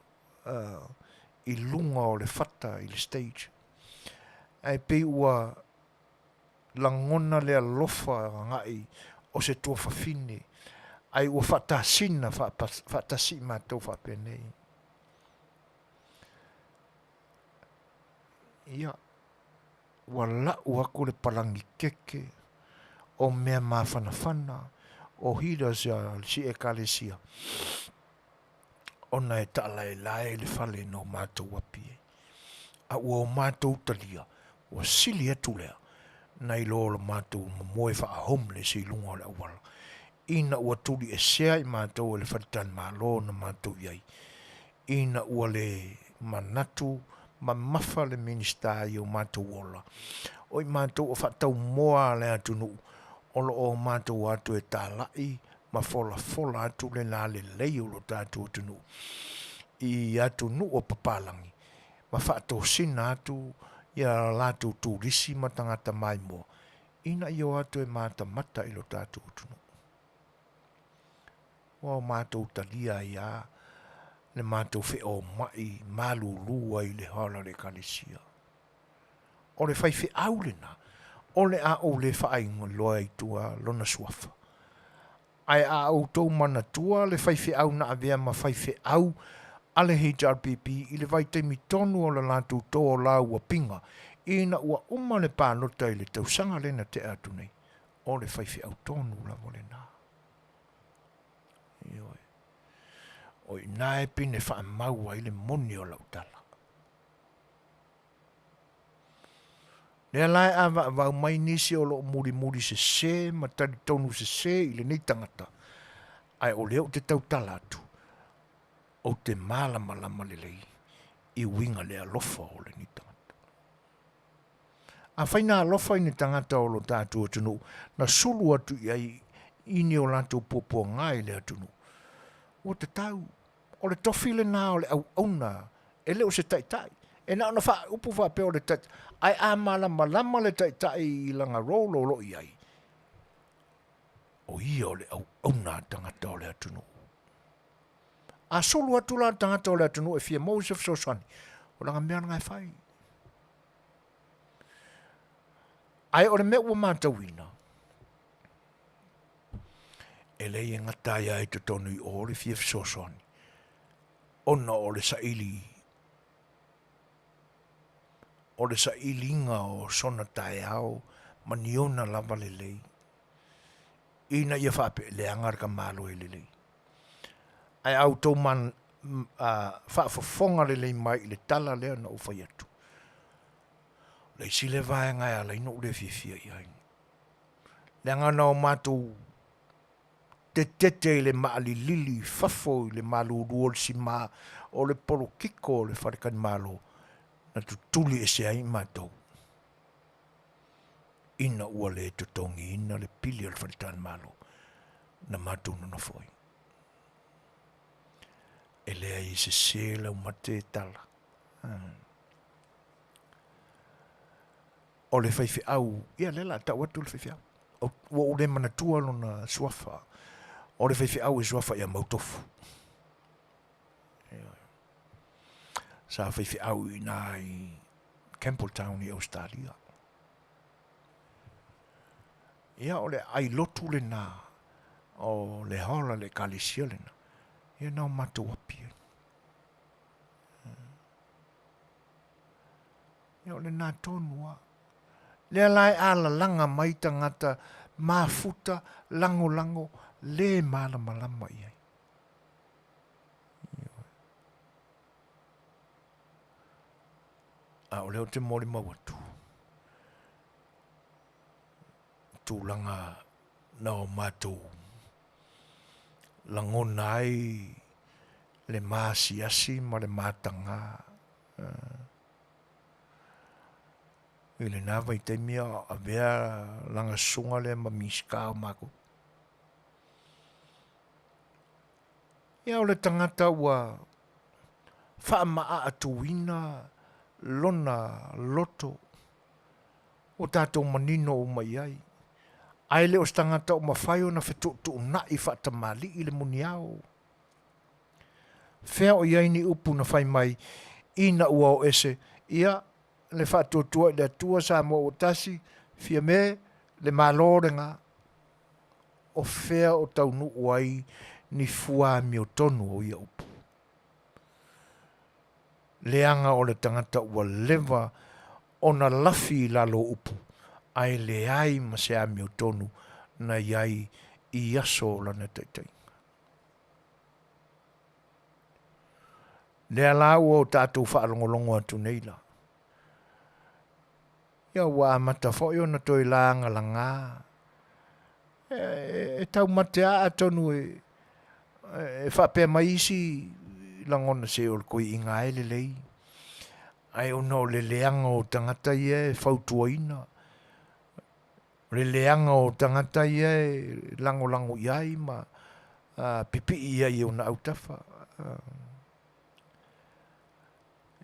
I lunga o le whata I le stage. Ai pe ua langona le alofa ngai o se tua whawhine. Ai ua whatasina whaatasi mātou whapenei. Ia. Ua lau aku le palangi keke o mea mawhanawhana o hira si e kalesia. Ona e tala e lae le whale no mātou api. A ua o mātou talia. Ua sili atu lea. Nai lo le mātou moe wha a homeless I lunga o le awala. Ina ua tuli e sea I mātou le wharitan mālo na mātou iai. Ina ua le manatu ma mawha le minista I o mātou ola. O I mātou o whatau moa le atunu. Olo o mātou atu e tā lai ma fola atu le la le lei o lo tātou atunu. i atu nu o papalangi. Ma whaato sina atu ia lātou tūrisi ma tangata mai mo. Ina i o atu e māta mata ilo tātou utunu. Wa o mātou talia ia le mātou Fai'oa mai malulua i le hala le kalisia. O le whai Fai'au lena, o le a o le whainga loa i tua lona suafa. Ai a o tau mana tua le whai Fai'au na avea ma whai Fai'au ale HRPP i le vai teimi tonu o le lātou tō o lau a pinga, ina ua uma le pānota i le tausanga lena te atu nei, o le whai Fai'au tonu la mo le nā. Ioi. O i nae pine wha maua i le moni o lau tala. Lea lai a wau mai nisi o lo muri se ma tari tonu se i le nei tangata. Ai o leo te tau tala atu. O te malama le lei i winga le alofa o le ni tangata. A whaina alofa i ni tangata o lo tātu o tunu, na sulu atu i ni o lantou pōpō ngai le atunu. O te tau, o le tofile nā o le Auaunaga, e leo se taitai. E na ona wha upu wha pe o le taitai. Ai a malama le taitai i langa rolo lo i ai. O ia o le Auaunaga tangata o le atunu. A solo atu la tangata o le atunu e fia Moses Sosani. O langa mea ngai whai. Ai o le mea ua mātawina. E lei e ngatai ai te tonu i o le fia Sosani. Ona o le saili. O le sailinga o sona tae au. Maniona lava le lei. Ina ia whape le angarka malo e le lei. Ai au tau man whaafafonga le lei mai i le tala lea na ufai atu. Lei si le vai ngai ala ino ule fia i hain. Le angana o mātou te le maali lili fafo i le malu ruol si maa o le polo kiko o le wharekani malo na tutuli e se ai mātou. Ina ua le tutongi ina le pili o le wharekani malo na mātou nuna foi. E lea i se sela o mate tala. O le Fai'au, ia lela tau atu le Fai'au. O le manatua lona suafa. O le Fai'au e suafa ia mautofu. Sa Fai'au i nā i Campbelltown i Australia. Ia o le ai lotu le nā, o le hola le kalisia le nā. Ia nau matou api. Ia o le nā tonua. Lea lai ala langa mai tangata mafuta lango le malama iai. A o leo te mori mawatu. Tūlanga na o matou. Langonai le masiasi ma le matanga. I le nawa i teimia a vea langa sunga le ma miska o mako. Ia o le tangata ua whaamaa atuina lona loto o tātou manino o mai ai. Ai leo tangata o mawhaio na whetu na i whaatamali i le muni au. Whea o iai ni upu na whai mai ina ua o ese ia le whaatotua i le atua Samoa o tasi fia me le malorenga o whea o taunu uai ni fua mi o tonu o ia upu. Leanga o le tangata ua lewa o na lafi lalo upu. Ai le ai ma se ami o tonu na iai i aso la na teitai. Lea lau o tātou whaalongolongo atu neila. Ia wa mata fo yo na toi langa langa. E tau matea a tonu e whape maisi langona se o koi inga ele lei. Ai ono le leanga o tangata ia e fautuaina. Le leanga o tangata ia e lango iai ma pipi ia i ona autafa.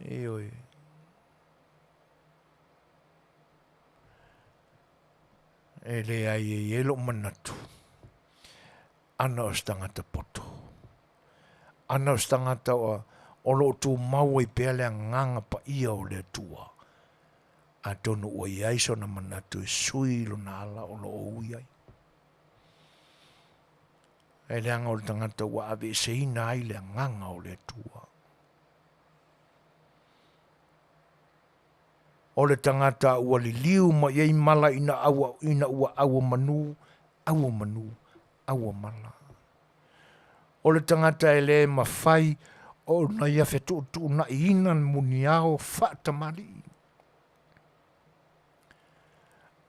E oi. E le ai e lo manatu. Ana o stangata poto. Ana o stangata o lo tu mau i pele nganga pa ia o le tua. A tonu o iai so na manatu e sui lo na ala o lo o iai. E le anga o le tangata wa ave se ina ai le nganga o le tua. O le tangata ua li liu ma iai mala ina ua awa manu, awa mala. O le tangata e le mawhai o na ia fetu tu na ina muni ao whata mali.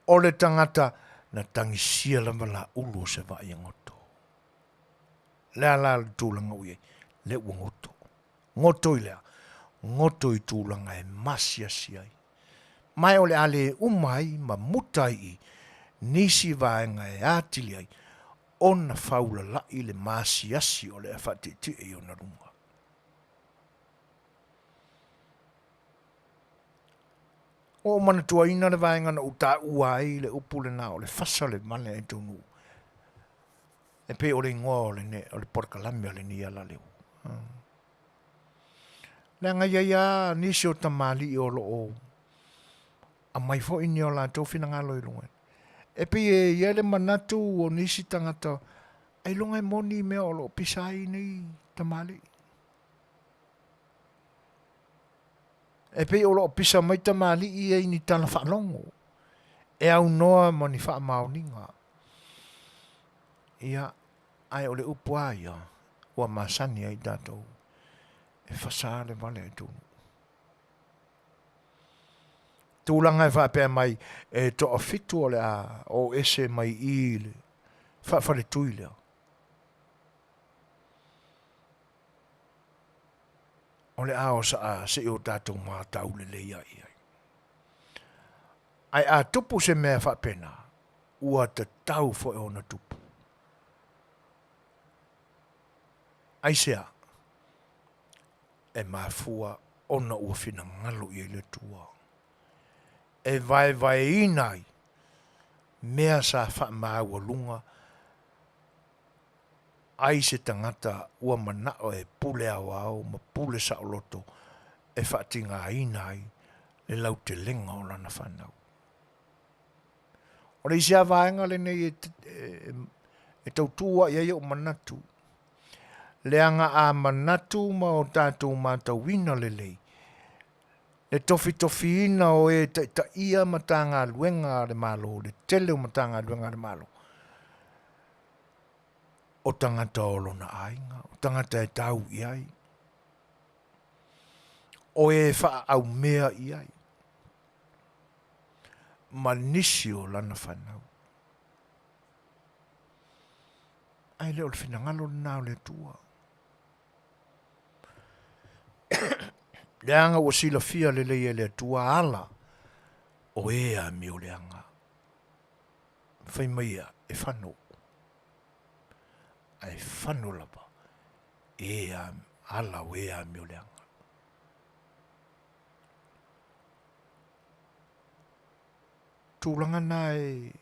O le tangata na tangisia lama la ulu se vai ngoto. Le ala le tūlanga ui, le ua ngoto. Ngoto i lea, ngoto i tūlanga e masia siai. Mai o le ale umai ma mutai i nisi vaenga e atili ai ona faula la i le masiasi o le awhatiti e ona runga. O mana tua ina le vaenga na uta ua ai le upule na o le fasa le male e tunu. E pe o le ingoa o le porkalame o le ni ala leo. Le nga ia nisi o tamali i o lo o. A mai fo ini o la tau fina ngalo i lunga. E pe e ia le manatu o nisi tangata ai lunga e moni mea o lo pisai ni tamali. E pe o lo pisa mai tamali i e ni tala whanongo. E au noa mani wha maoninga. Ia ai o le upua ia ua masani ai datou. E whasare vale e tunu. Tūlanga e whapea mai e to o fitu o le a o ese mai i le whawhare tui lea. O le a o sa a se o tātou mātau le leia i ai. Ai a tupu se mea whapena ua te tau fo e ona tupu. Ai sea e mafua ona ua fina ngalo i le tua. E vai inai mea sa wha maua lunga ai se tangata ua manao e pule au ma pule sa o loto e whaatinga inai le lau te lenga o lana whanau. O le isia vaenga le nei e tautua ia ia o manatu. Leanga a manatu ma o tātou mātau wina le lei. Le tofi ina o e ta ia matanga luenga le malo, le tele o matanga luenga le malo. O tangata o lona ainga, o tangata e tau iai. O e wha au mea iai. Manisi o lana whanau. Ai leo le whinangalo nao le tua. Leanga o sila fia le le tua ala o ea mi o leanga. Whai maia e whano. Ai whano lapa. Ea ala o ea mi o leanga. Tūlanga nai.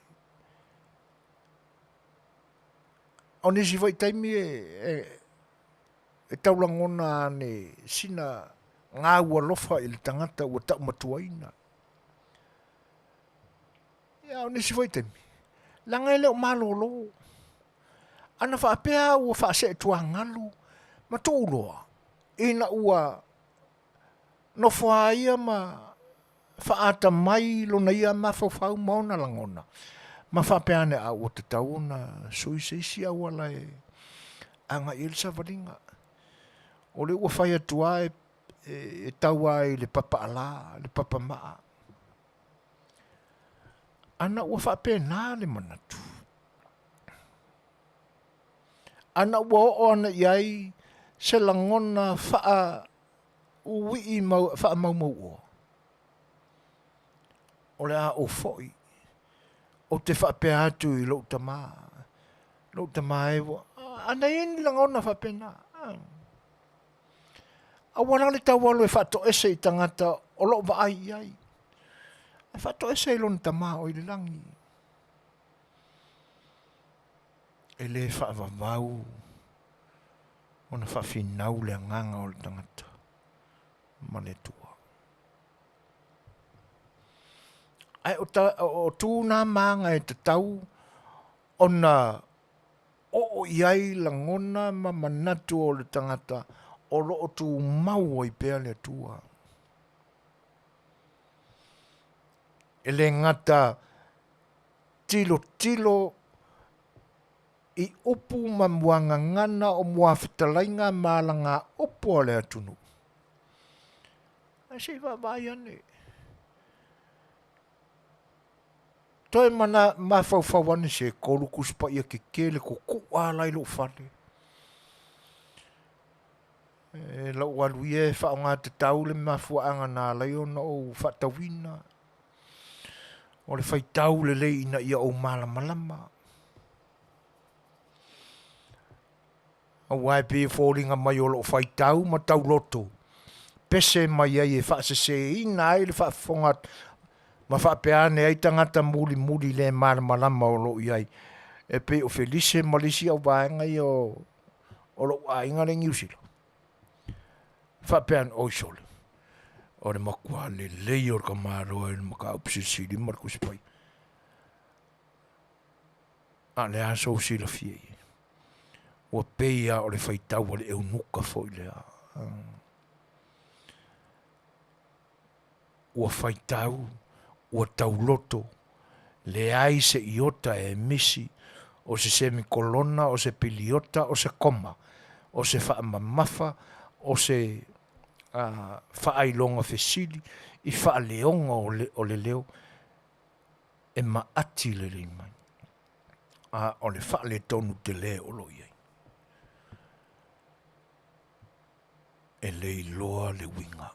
O nisi vai taimi e taulangona ne sina ngā ua lofa i le tangata ua tau matuaina. Ia o nisi vai taimi. Langa ele o malolo. Ana whaapea ua whaase tua ngalu. Ma tōloa. Ina ua nofua ia ma whaata mai lona ia ma whawhau mauna langona. Ma whaapea ne a ua te tauna suiseisi a wala anga ilsa varinga. O le ua whai atua e taua i le papa ala, le papa maa. Ana ua whaapea nā le manatu. Ana ua o ana iai se langona wha ui wha mau o. O le a o foi. O te whaapea atu i lo tama. Lo tama e wa. Ana ini langona whaapea nā. A wala le tau alu e whato ese I tangata o lo wa ai ai. E whato ese I lon tama o I le langi. E le whaavavau o na whawhinau le nganga o le tangata. Ma le tua. Ai o tūna maanga e te tau o na o iai langona ma manatu o le tangata o lo o tu mau I pēr le tua. E le ngata tilo I upu ma muanga ngana o mua Fetalaiga malanga upu o le atunu. A se vai ane. Toi mana ma faufawane se kolu kuspa ia ke kele ko kua lai lo fale. E la waluie fa nga te taule ma fuanga na lai ona o fatawina. O le fai taule le ina ia o malama. A wai pe falling mai o lo fai tau ma tau loto. Pese mai ai e fa se ina ai le fa fonga ma fa peane ai tangata muli le malama o lo iai. E pe o Felice malisi au vaenga I o lo ainga le ngiusila. Fa pean o sole. O le makua le lei o ka maro e le maka upsisi li marku spai. A le aso sila fie. O peia o le faitau o le eunuka fo I lea. O faitau, o tauloto, le ai se iota e misi, o se semikolona, o se piliota, o se koma, o se whaamamafa, o se whaailonga fesili, I whaaleonga o le leo, e maati le rei mai. O le whaale tonu te le o lo iei. E le iloa le winga.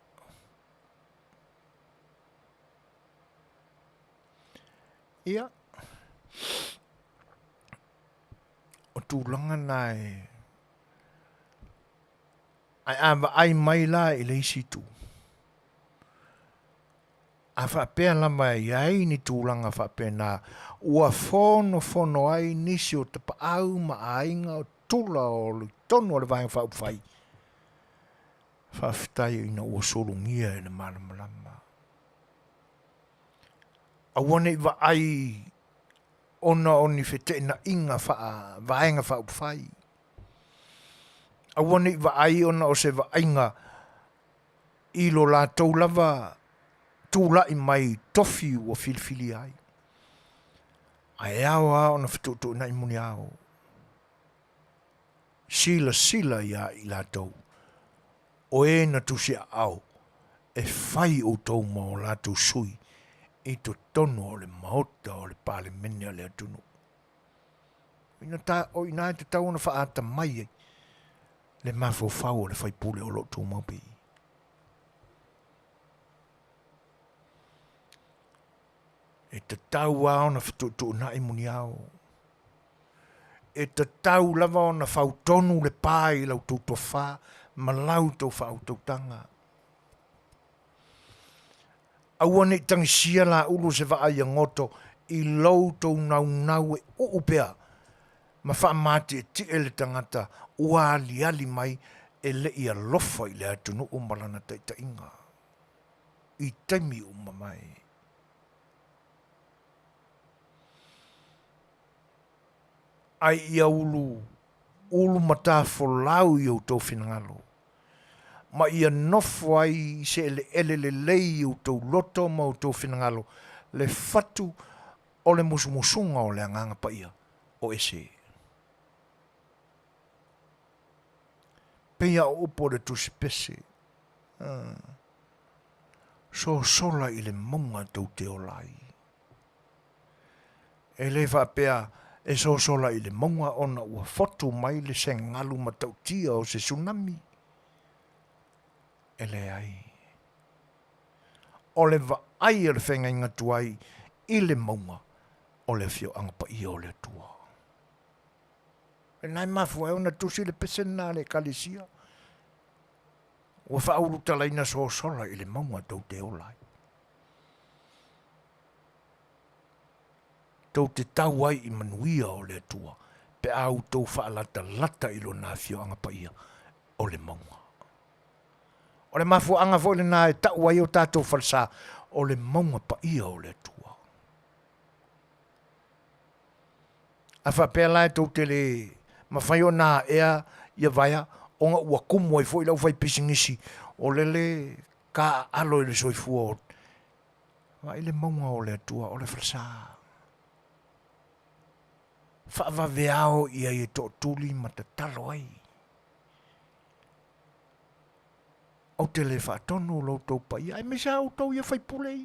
Ia. O tūlanga nai. Ai mai la I le isi tū. A whapea lama iai ni tūlanga whapea nā. Ua fono ai nisi o te paau ma ainga o tula o le tonu o le vāinga whauwhai. Whawhitai ina ua solungia e le malamalama. Awane I wa ai ona oni fete na inga vaenga whauwhai. Awane I wa ai ona o se vaenga ilo la tau lava tūlai mai tofi o filifili ai. Ai awa ona fitutu na imuni ao. Sila ia I la tau. O e na tusi au. E whai o tau ma o la tau sui. I to tono o le maota o le pale mene le atunu. O ina te tau na whaata mai e. Le mafofau o le whaipule o lo tū maupi. E te tau ao na whatutu na imuni ao. E te tau lava o na whautonu le pai lau tū tofa ma lau tau whautautanga. Awane tangisia la ulu se va ai ngoto I lau tau nau e uupea. Ma wha mati e ti ele tangata ua ali mai e le ia lofa I le atunu o marana taita inga. I taimi o mamai. Ai ia ulu mata folau I o tau finangalo. Ma ia nofo ai se ele lei o tau loto ma o tau finangalo. Le fatu o le musumusunga o le anganga pa ia. O ese. Pea o upo le tusi pese. So sola I le monga tau te olai. E le fa pea e so sola I le monga ona ua fotu mai le sengalu ma tau tia o se tsunami. Ele ai. O le va ai le whenga inga tuai I le maunga o le fio angapa I o le tua. E nai mafu e ona tusi le pesena le kalisia. Ua whauru talaina so sola i le maunga tau te olai. Tau te tau ai i Manuia o le atua, pe au tau whaalata lata i lo nā fio anga pa ia o le maunga. O le mafu anga fo le nā e tau ai o tātou whalsa o le maunga pa ia o le atua. A whapea lai tau te le mawhai o nā ea ia vaya o ngā ua kumu ai fo i lau whai pisingisi o le ka alo i le soifua o. Wa i le maunga o le atua o le whalsa. Whaavaveao ia i tō tūli matatalo ai. Au te le whaatono lau tau pa ia, ai me sa au tau ia whaipulei.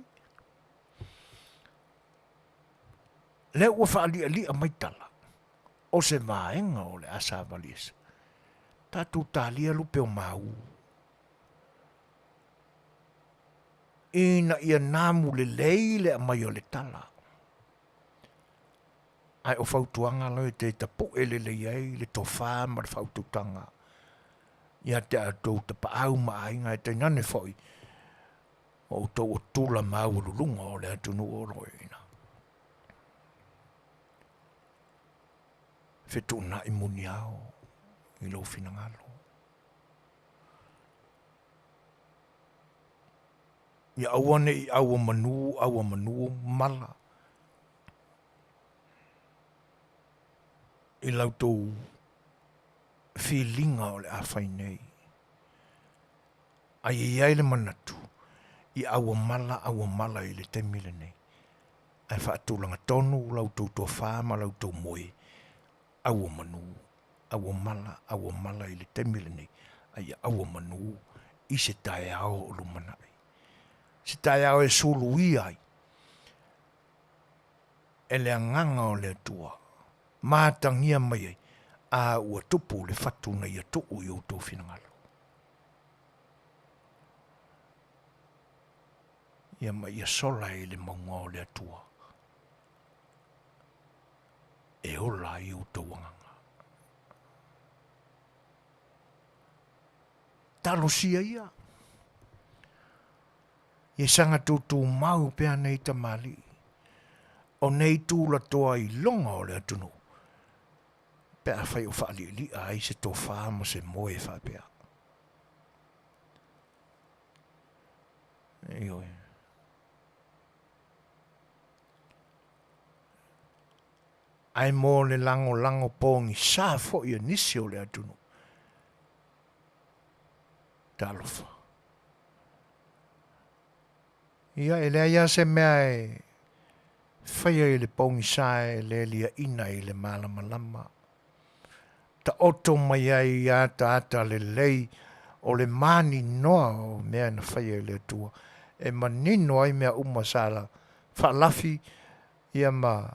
Le ua whaalia li a maitala, o se vaenga o le asa valisa. Tātou tālia lupe o mau. Ina ia nāmu le leile a mai o le tala. Ai o whautuanga lau te tapu ele le iei, le tofā ma le whaututanga. Ia te atou te paau maainga e te nane whoi. O tau o tula mau lulunga o le atunu o roina. Fetuna i muni au, i lo finangalo. Ia awane i awa manu mala. I lau tau feelinga o le awhai nei. Ai iai le manatu, i awa mala i le temile nei. Ai whaatulanga tonu, lau tau tō whāma, lau tau moe. Awa manu, awa mala i le temile nei. Ai awa manu, i se tae ao o lumanai. Se tae ao e sulu i ai. E le anganga o le atua. Mātangia mai ai, a ua tupu le whatu na ia tuku i o tō whinangalo. Ia mai ia sola e le maunga o le atua. E ola i o tō wanganga. Talo sia ia. Ia sanga tūtū mau pēa nei tamali. O nei tūla toa i longa o le atunu. Pea whai o whaali li a i se tō whāma se moe whapea. Ioi. Ai mō le lango pōngi sā fo i a nisi o le atunu. Talofa. Ia e lea ia se mea e whaia i le pōngi sā e le lia ina i le malama lama. Ta oto mai ai ata le lei o le mani noa o mea na whaia i le atua. E manino ai mea umasala. Whaalafi ia ma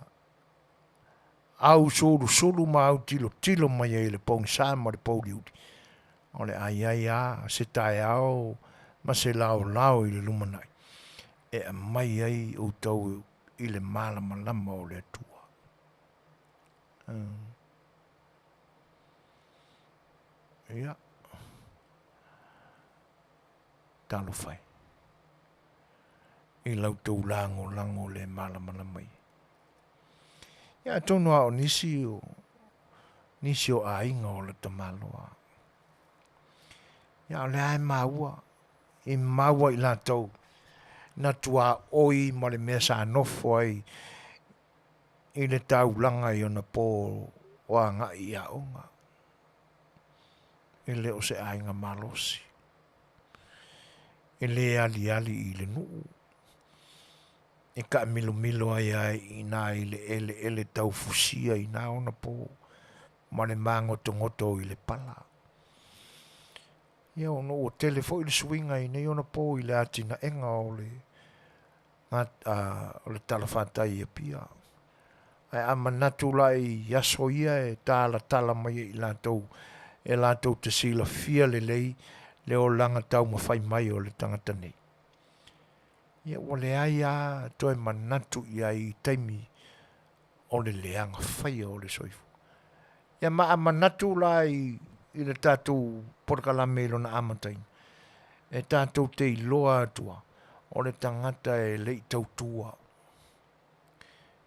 au sulu ma au tilo mai ai le pōngi sā ma le pōli uti. O le ai a se tae au ma se lao i le lumanai. E mai ai o tau i le malama lama o le atua. Ia. Talo fai. I lau tau lango le malama lama i. Ia tonu a o nisi o ainga o le tamaloa. Ia o le ai maua. I maua i la tau. Na tua oi ma le mea sa nofo ai. I le tau langa i ona pō o anga i a onga. I le o se ainga malosi. I le ali i le nuu. I ka milo ai i nā i le ele tau fusia i nā ona pō. Ma le mangotongoto i le pala. Ia ono o tele fo i le swinga i nei ona pō i le atina enga o le talawhatai e pia. Ai amanatu lai yaso ia e tala mai i lātou. E lātou te sila fia le lei le o langa tau mawhai mai o le tangata nei. Ia wale ai a toi manatu i ai taimi o le leanga whaia o le soifu. Ia maa manatu lai i le tātou porkalame ilo na amatain. E tātou te iloa atua, o le tangata e le i tautua.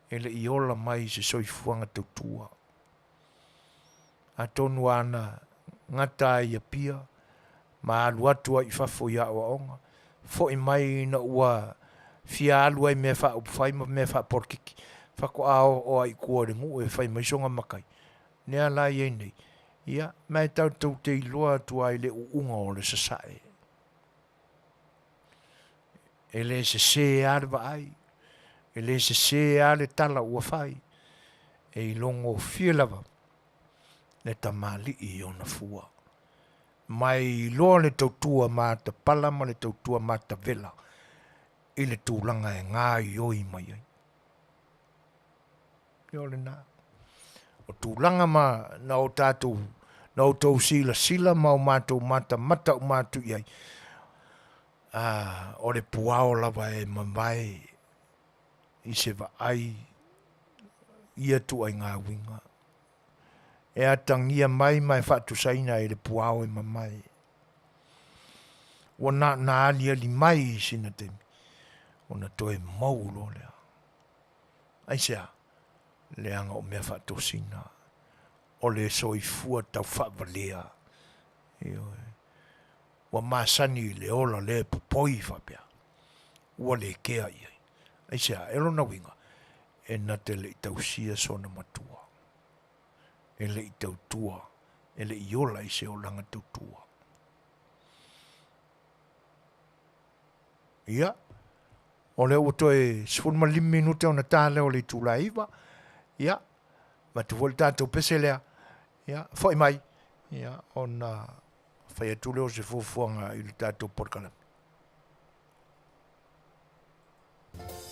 E le i ola mai se soifuanga tautua. A tonu ana ngata i a pia, ma alu atua i fafo ia o onga. Fo i mai na ua fia alu ai me fa upfai ma me fa porkiki. Fako ao o ai kua ringu e fai mai songa makai. Nea la i nei. Ia, mai tau te iloa atua i le uunga o le sasae. E le se ale va ai. E le se ale tala ua fai. E i longo fia lava. Le tamali i ona fua. Mai loa le tautua ma ta pala ma le tautua ma ta vela. I le tūlanga e ngā i oi mai ai. Io le nā. O tūlanga ma na o tātou, na o tau sila ma o mātou mata o mātou iai. O le puao lava e mamai i se va ai ia tu ai ngā winga. E atangia mai whatu saina e le puao e mamai. O na alia li mai i sina temi. O na toe maulo lea. Ai sea, leanga o mea whatu sina. O le soifua tau whavalea. Wa masani le ola le popoi whapea. Ua le kea iai. Ai sea, elo na winga. E na te le tausia sona matua. E le i tautua. E le i ola i se o langa tautua. Ia. O le uto e 15 minute o na tāle o le tūla iwa. Ia. Ma tu vol tātou pese lea. Ia. Fai mai. Ia. O na whai atule o se fufuanga i le tātou porkalami. Oh,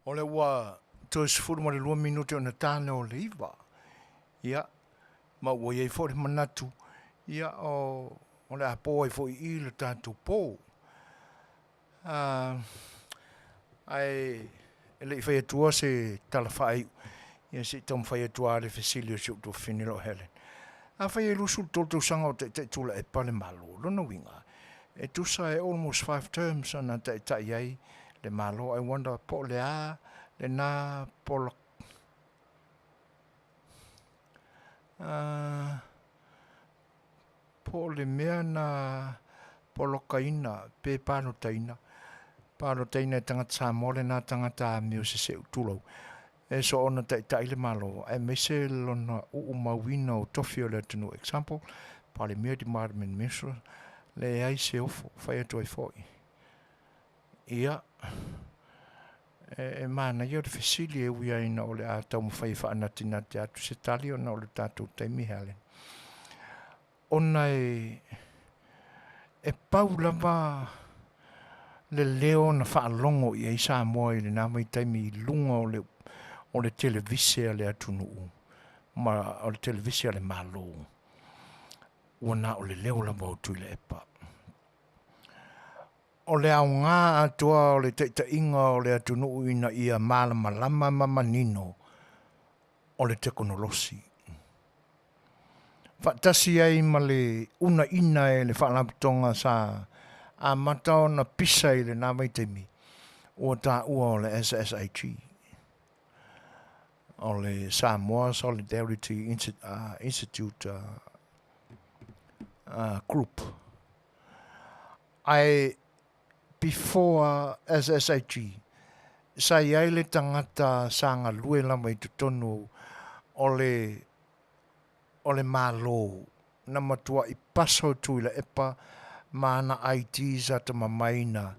O le ua to sifuru ma le 2 minute o na tane o le iwa. Ia, ma ua iei fo le manatu. Ia o le apo ai fo i le tātou pō. Ai, ele i whai atua se tala whai. Ia se tam whai atua le Fasilio se uto whenero Helen. A whai e lusul tōtou sanga o te tula e pale malo. Lona winga. E tusa e almost 5 terms ana te iai le malo. I wonder po le a, le na polo. Po le mea na polokaina, pe pānotaina. Pānotaina e tangata Samoa le nā tangata meo se utulau. E so ona tai le malo. E mese lona mawina o tofi o le tunu example. Pale mea di marmen meso. Le ai se ofo, whai atu ai fōi. Ia. E mana ia le fesili e ui aina o le a tau mwhai whaanatina te atu se tali o na o le tātou taimi hale. Ona e pau lava le leo na whaalongo i e Samoa i le nāmai taimi i lunga o le televisia le atunu. Ma o le televisia le malo. Wana o le leo lava o tui le epa. O le au ngā atua o le teita inga o le atunu ina ia malama lama mamanino o le teknolosi. Whaatasi ai ma le una ina e le whaalaputonga sa a matao na pisa i le nāmai teimi o tā ua o le SSIG. O le Samoa Solidarity Institute group. Ai before SSIG, sa iai le tangata sanga lue lama i tutonu o le malo na matua i paso tu le epa mana IT za te mamaina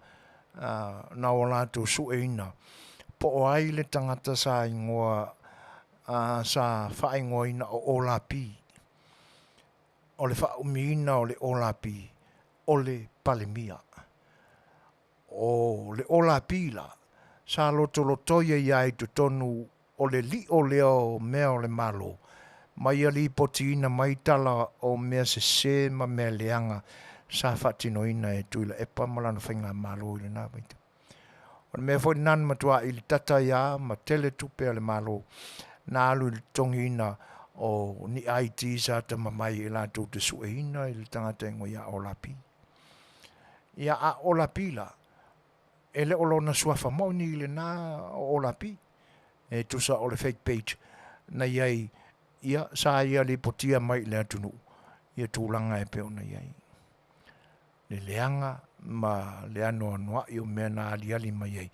na o lato sueina. Po o ai le tangata sa ingoa sa whaingoina o olapi. O le whaumiina o le olapi o le palemia. O le olapi la sa lotoia iai tutonu o le li o leo mea o le malo. Mai ali potina mai tala o mea se ma mea leanga sa whatinoina e tuila epa malana whainga malo i le nā maita. O le mea fwoi nan matua i le tata ia ma tele tupe a le malo na alu i le tongiina o ni IT sa ta mamai i la tau te sueina i le tangata ingo ia olapi. Ia a olapi la e le olona suafa mauni i le nā olapi e tusa o le fake page na iai ia sa ia li potia mai le atunu ia tūlanga e peo na iai. Le leanga ma le ano anoa i o mea na aliali mai iai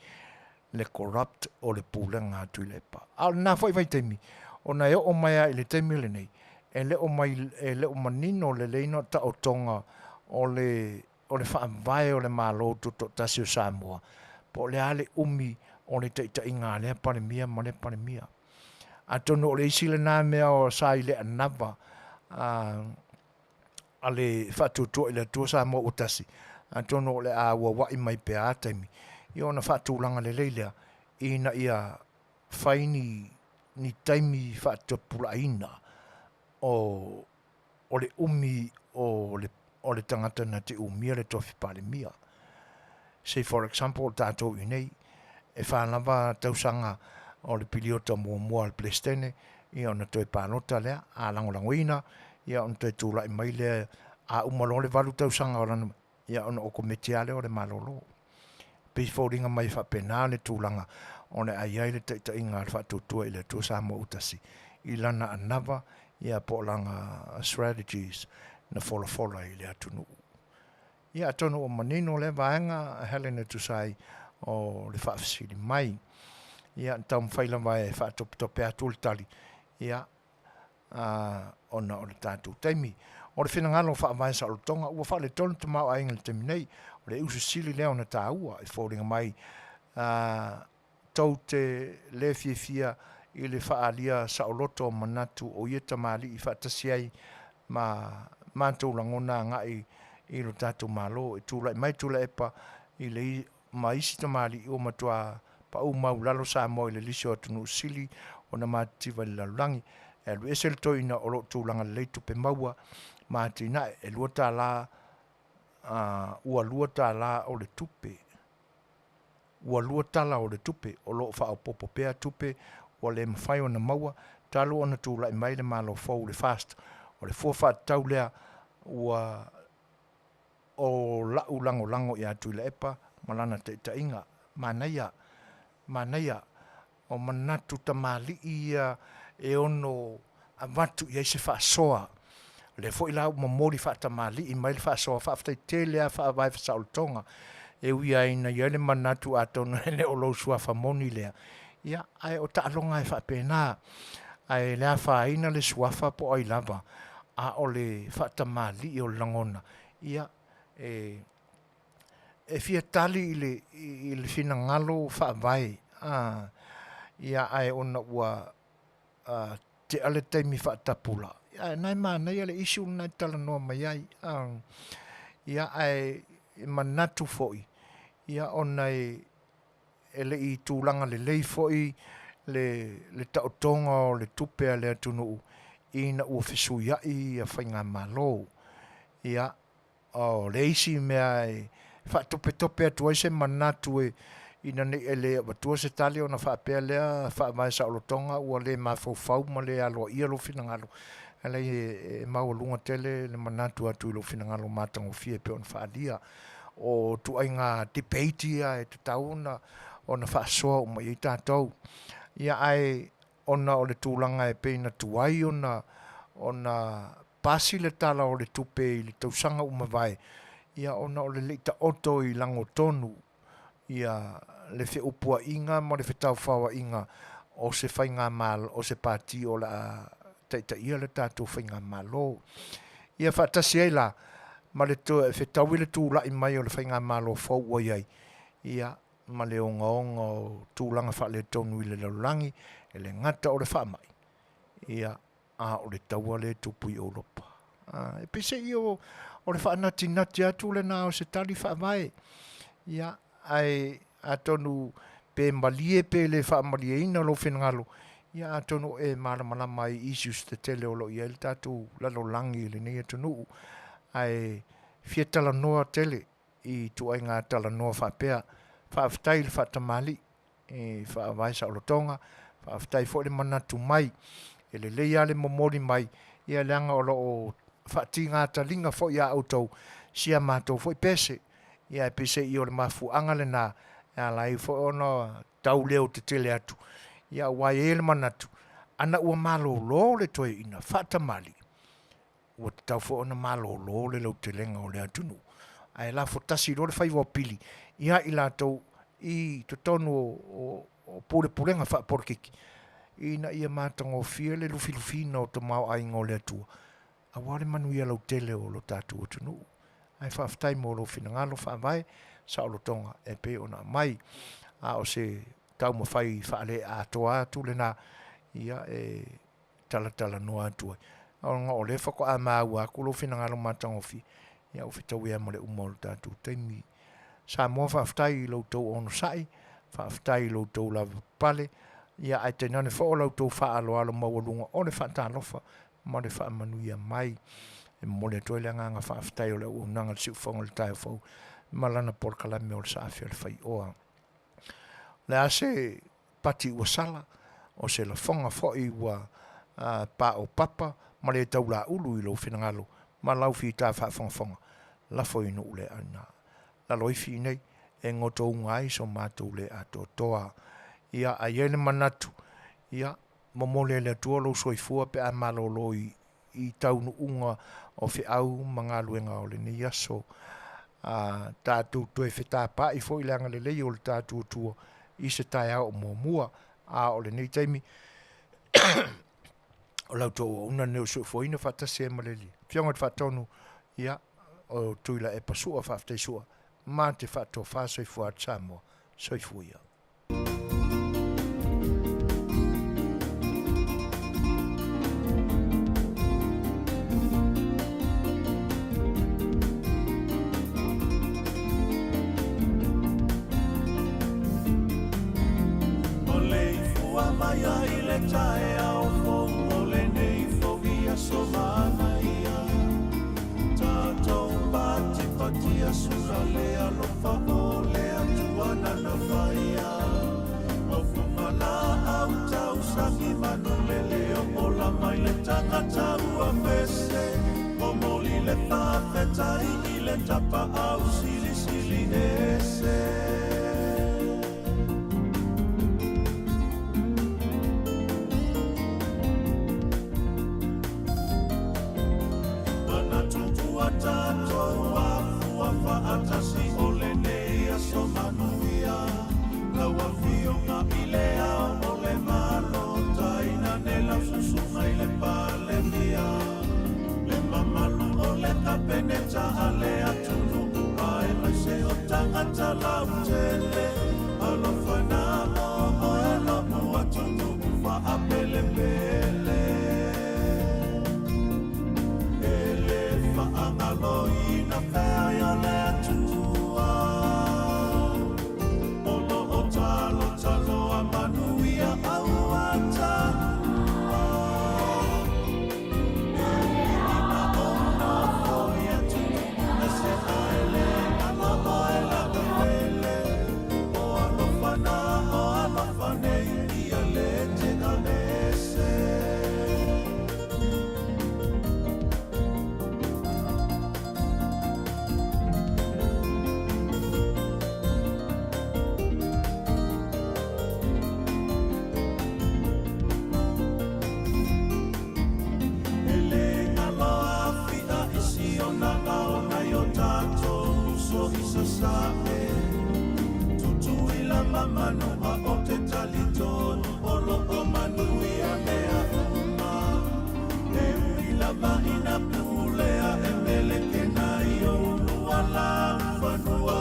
le corrupt o le pūlenga atu i le pa. Al nā fai vai teimi o na eo o mai i le teimi le nei e le o manino le leino ta o tonga o le whaamvai o le malo to tasi o Samoa po le ale umi o le teita inga le panemia ma le panemia. Atono o le isi le nā mea o sa i le anava a le whatutua i le tua Samoa o tasi. Atono o le a wawai mai pe a taimi. I ona whatulanga le leilea ina ia whaini ni taimi whatupulaina o le umi o le tangata na te umia le tofi palemia. Say for example, tātou i nei, e whanava tausanga o le piliota mua le plestene, i ona toi pānota lea, a langolangoina, i ona toi tūla i mai lea, a umalo le valu tausanga o lana, i ona o kometiale o le malolo. Pei fōringa mai whapena le tūlanga, o le aiai le teita inga al whatutua i le tua Samoa utasi, i lana anava, i a pōlanga strategies na fola i le atunu. Ia atonu o manino le vaenga Helena tusai o le whaafisiri mai. Ia tau mwhaila mai e whaatope atu le tali. Ia ona o le tātou taimi. O le whenangalo whaamai sa o tonga ua wha le tonu te mau ainga le temi nei. O le usu sili leo na tā ua i fōringa mai. Tau te le fia i le whaalia sa o loto manatu o ieta maali i whaatasiai ma mātou langona ngai i lo tātou malo e tūla mai tūla epa i le ma isi tamali i o matua pa u maulalo Samoa le lisi o tunu sili o na mativa le lalulangi e lu esel to ina o lo tūlanga le leitu pe maua matina e lua tā la ua lua tā la o le tupe ua lua tala o le tupe o lo wha o popo pea tupe o le mawhai o na maua talo o na tūla i mai le malo fau le fast o le fuawha tau lea ua o lau lango lango i atu i le epa malana te inga Manuia o manatu tamali ia e ono avatu ia se whaasoa le fo ila momori whaatamali i mai le whaasoa whaaftai Tele a whaavai whasaolotonga e ui aina ia le manatu atonu ne o lo sua whamoni lea ia ai o taalonga e whaapena ai lea whaaina le suafa po ai lava a o le whaatamali i o langona ia e fia tali i le fina ngalo whaavai ia ai ona ua te ale taimi whaatapula ia nai nei ale isu nai tala noa mai ai ia ai manatu foi ia ona ele i tūlanga le lei foi le taotonga o le tupea le atunu ina ua fesui ai a whainga malo ia o le isi mea whaatope atu ai se manatu ina ne ele watua se tali ona whaapea lea whaamai sa olotonga ua le mawhau ma le aloa ia lo finangalo ele mau lunga Tele le manatu atu i lo finangalo matango fie pe on whaalia o tu ai ngā debate ia e te tauna ona whaasoa o mai i tātou ia ai ona o le tūlanga e peina tuai ona pasi le tala o le tupe i le tausanga umawai ia ona o le leita oto i lango tonu ia le fe upua inga mo le fe tau whawa inga o se whainga mal o se pati o la taita ia le tātou whainga malo ia whaatasi ei la ma le fe tau i le tūla i mai o le whainga malo whaua iai ia ma le onga o tūlanga wha le tonu i le laulangi e le ngata o le whaamai ia o le taua le tupu i Europa e pese i o le whaanati nati atu le nā o se tali whaamai ia ai atonu pe malie pe le whaamalie ina lo whenangalo ia atonu e maramana mai issues te Tele o lo ia le tatu lalo langi le nei atonu ai fia tala noa Tele i tuai ngā tala noa whapea whaaftai le whaatamali e whaavai sa olotonga whaaftai fo le manatu mai e le leia le momori mai ia leanga o lo o whaati ngā talinga fo ia autou sia mātou fo i pese ia e pese i o le mafu angale nā ia lai fo ono tau leo te Tele atu ia wai e le manatu ana ua malo lo le toe ina whaatamali ua te tau fo ona malo lo le lau te lenga o le atunu ai la fo tasi lo le Fai'oa pili ia i lātou i to tonu o pule pulenga whaaporkiki ina ia mātango fia le lufilufina o te mau ainga o le atua a wale Manuia lau Tele o lo tātou o tunu ai whaaftai mo lo finangalo whaavai sa o lo tonga e pe ona mai a o se tau mawhai whaale a toa atu le nā ia e tala noa atua o ngā o le whako a māua ku lo finangalo mātango fi ia o fitau ea mo le umol tātou teimi Samoa whaaftai i loutou ono sai whaaftai i loutou lava pale ia ai te nane wha o loutou whaaloalo maualunga o le whaatalofa ma le whaamanuia mai e mole toi le nganga whaaftai o le Auaunaga le siufonga le tae whau malana porkalame o le saafia le Fai'oa le ase pati ua sala o se la fonga foi ua pa o papa ma le taula ulu i lo finangalo ma lau fi ta whaafonga la foi no ule ana la loifi nei e ngoto ungai so mātou le ato toa ia a iele manatu ia momole le atua lo soifua pe a malolo i taunu unga o fi au mga luenga o le ni aso tātou toe whetā pa i fo i leanga le lei o le tātou tua i se tai au o mua o le nei taimi o lau tō una neo soifoina whatase e maleli fionga te whatonu ia o tuila e pasua whaftai sua ma te whato whasoifua Samoa soifuia. maya i le tae au fongo le nei fovia somana ia. Tātou pati patia sura le alofa o le atuana na whaia. O fumana au tau sangi manu le leo o la mai le tangata ua pese. O moli le whawhetai i le tapa au sili sili ese. Atasi ole nei so Manuia la wafionga ilea ole malo taina nela susunga ile pale mia le mamalu ole tapeneta ale atunu ai mai se o tangata la utele alo fanamo o alo atunu fa apele pele ele fa angaloi na fea le atua Olo o talo talo a Manuia au atanua Ina ona foi atu Na se aele Ala oela bele O alofana o alofane Ia le te alese Manu a o te talitonu Olo o Manuia mea uma E uila maina pulea E meleke nai o ulua la ufanua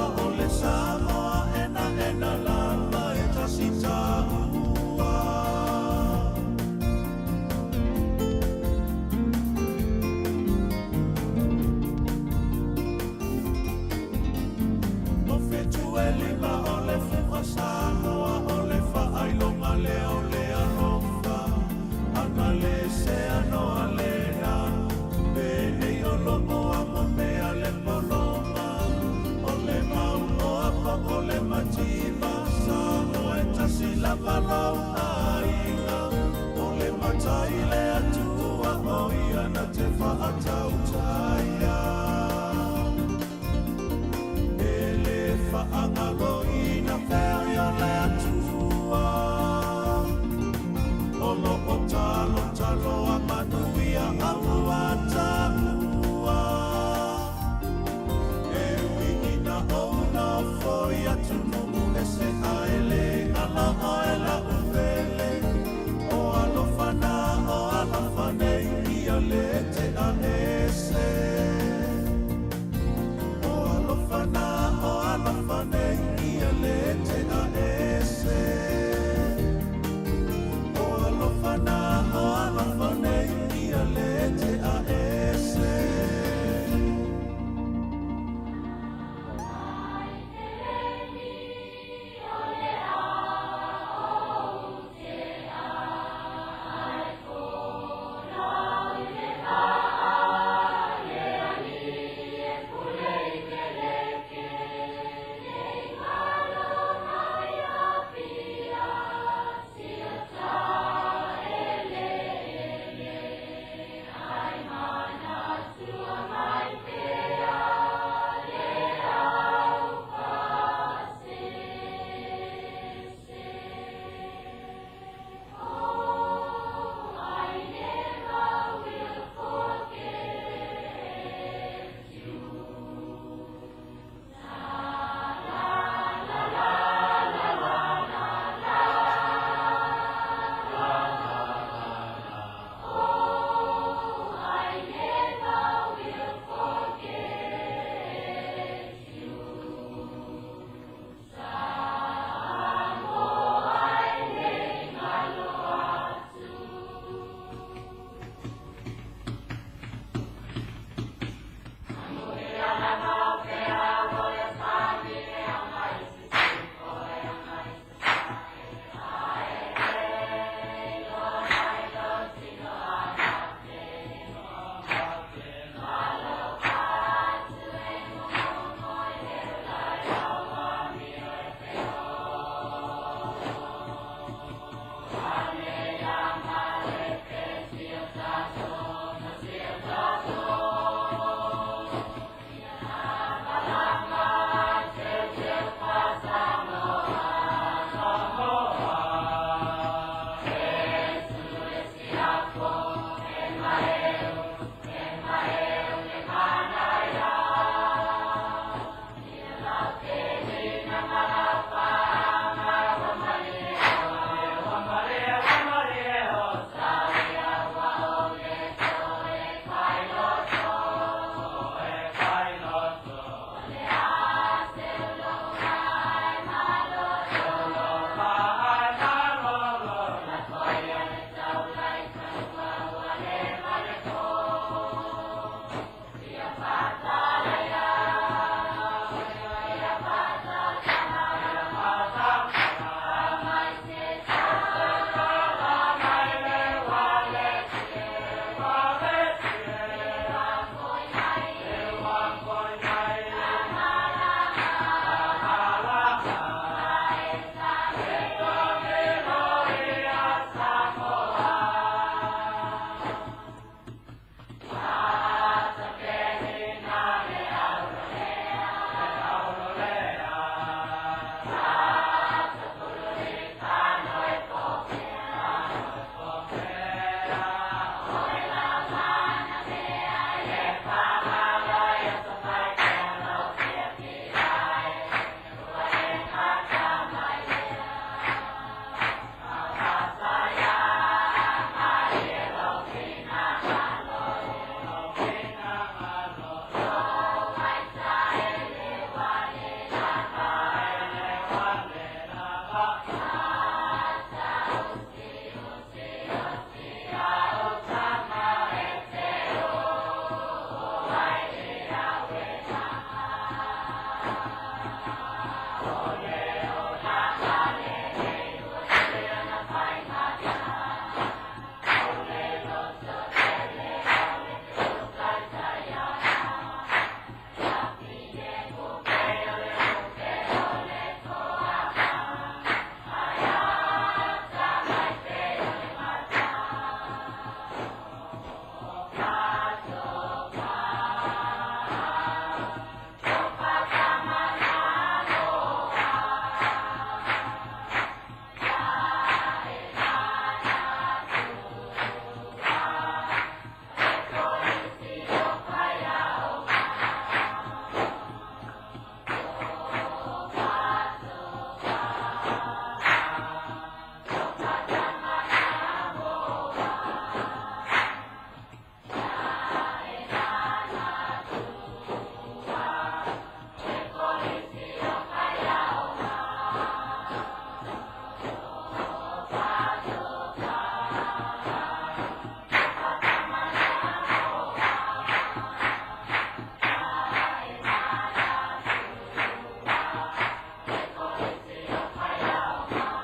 A ole Samoa ena lama E tasita ua O fetu elima Samoa ole whaailonga leo le alofa Ana le se ano alea Pene i olo o amo mea le polonga Ole mauno apa ole mativa Samoa e tasi la walau aina Ole matai le atua o iana te whaatau tai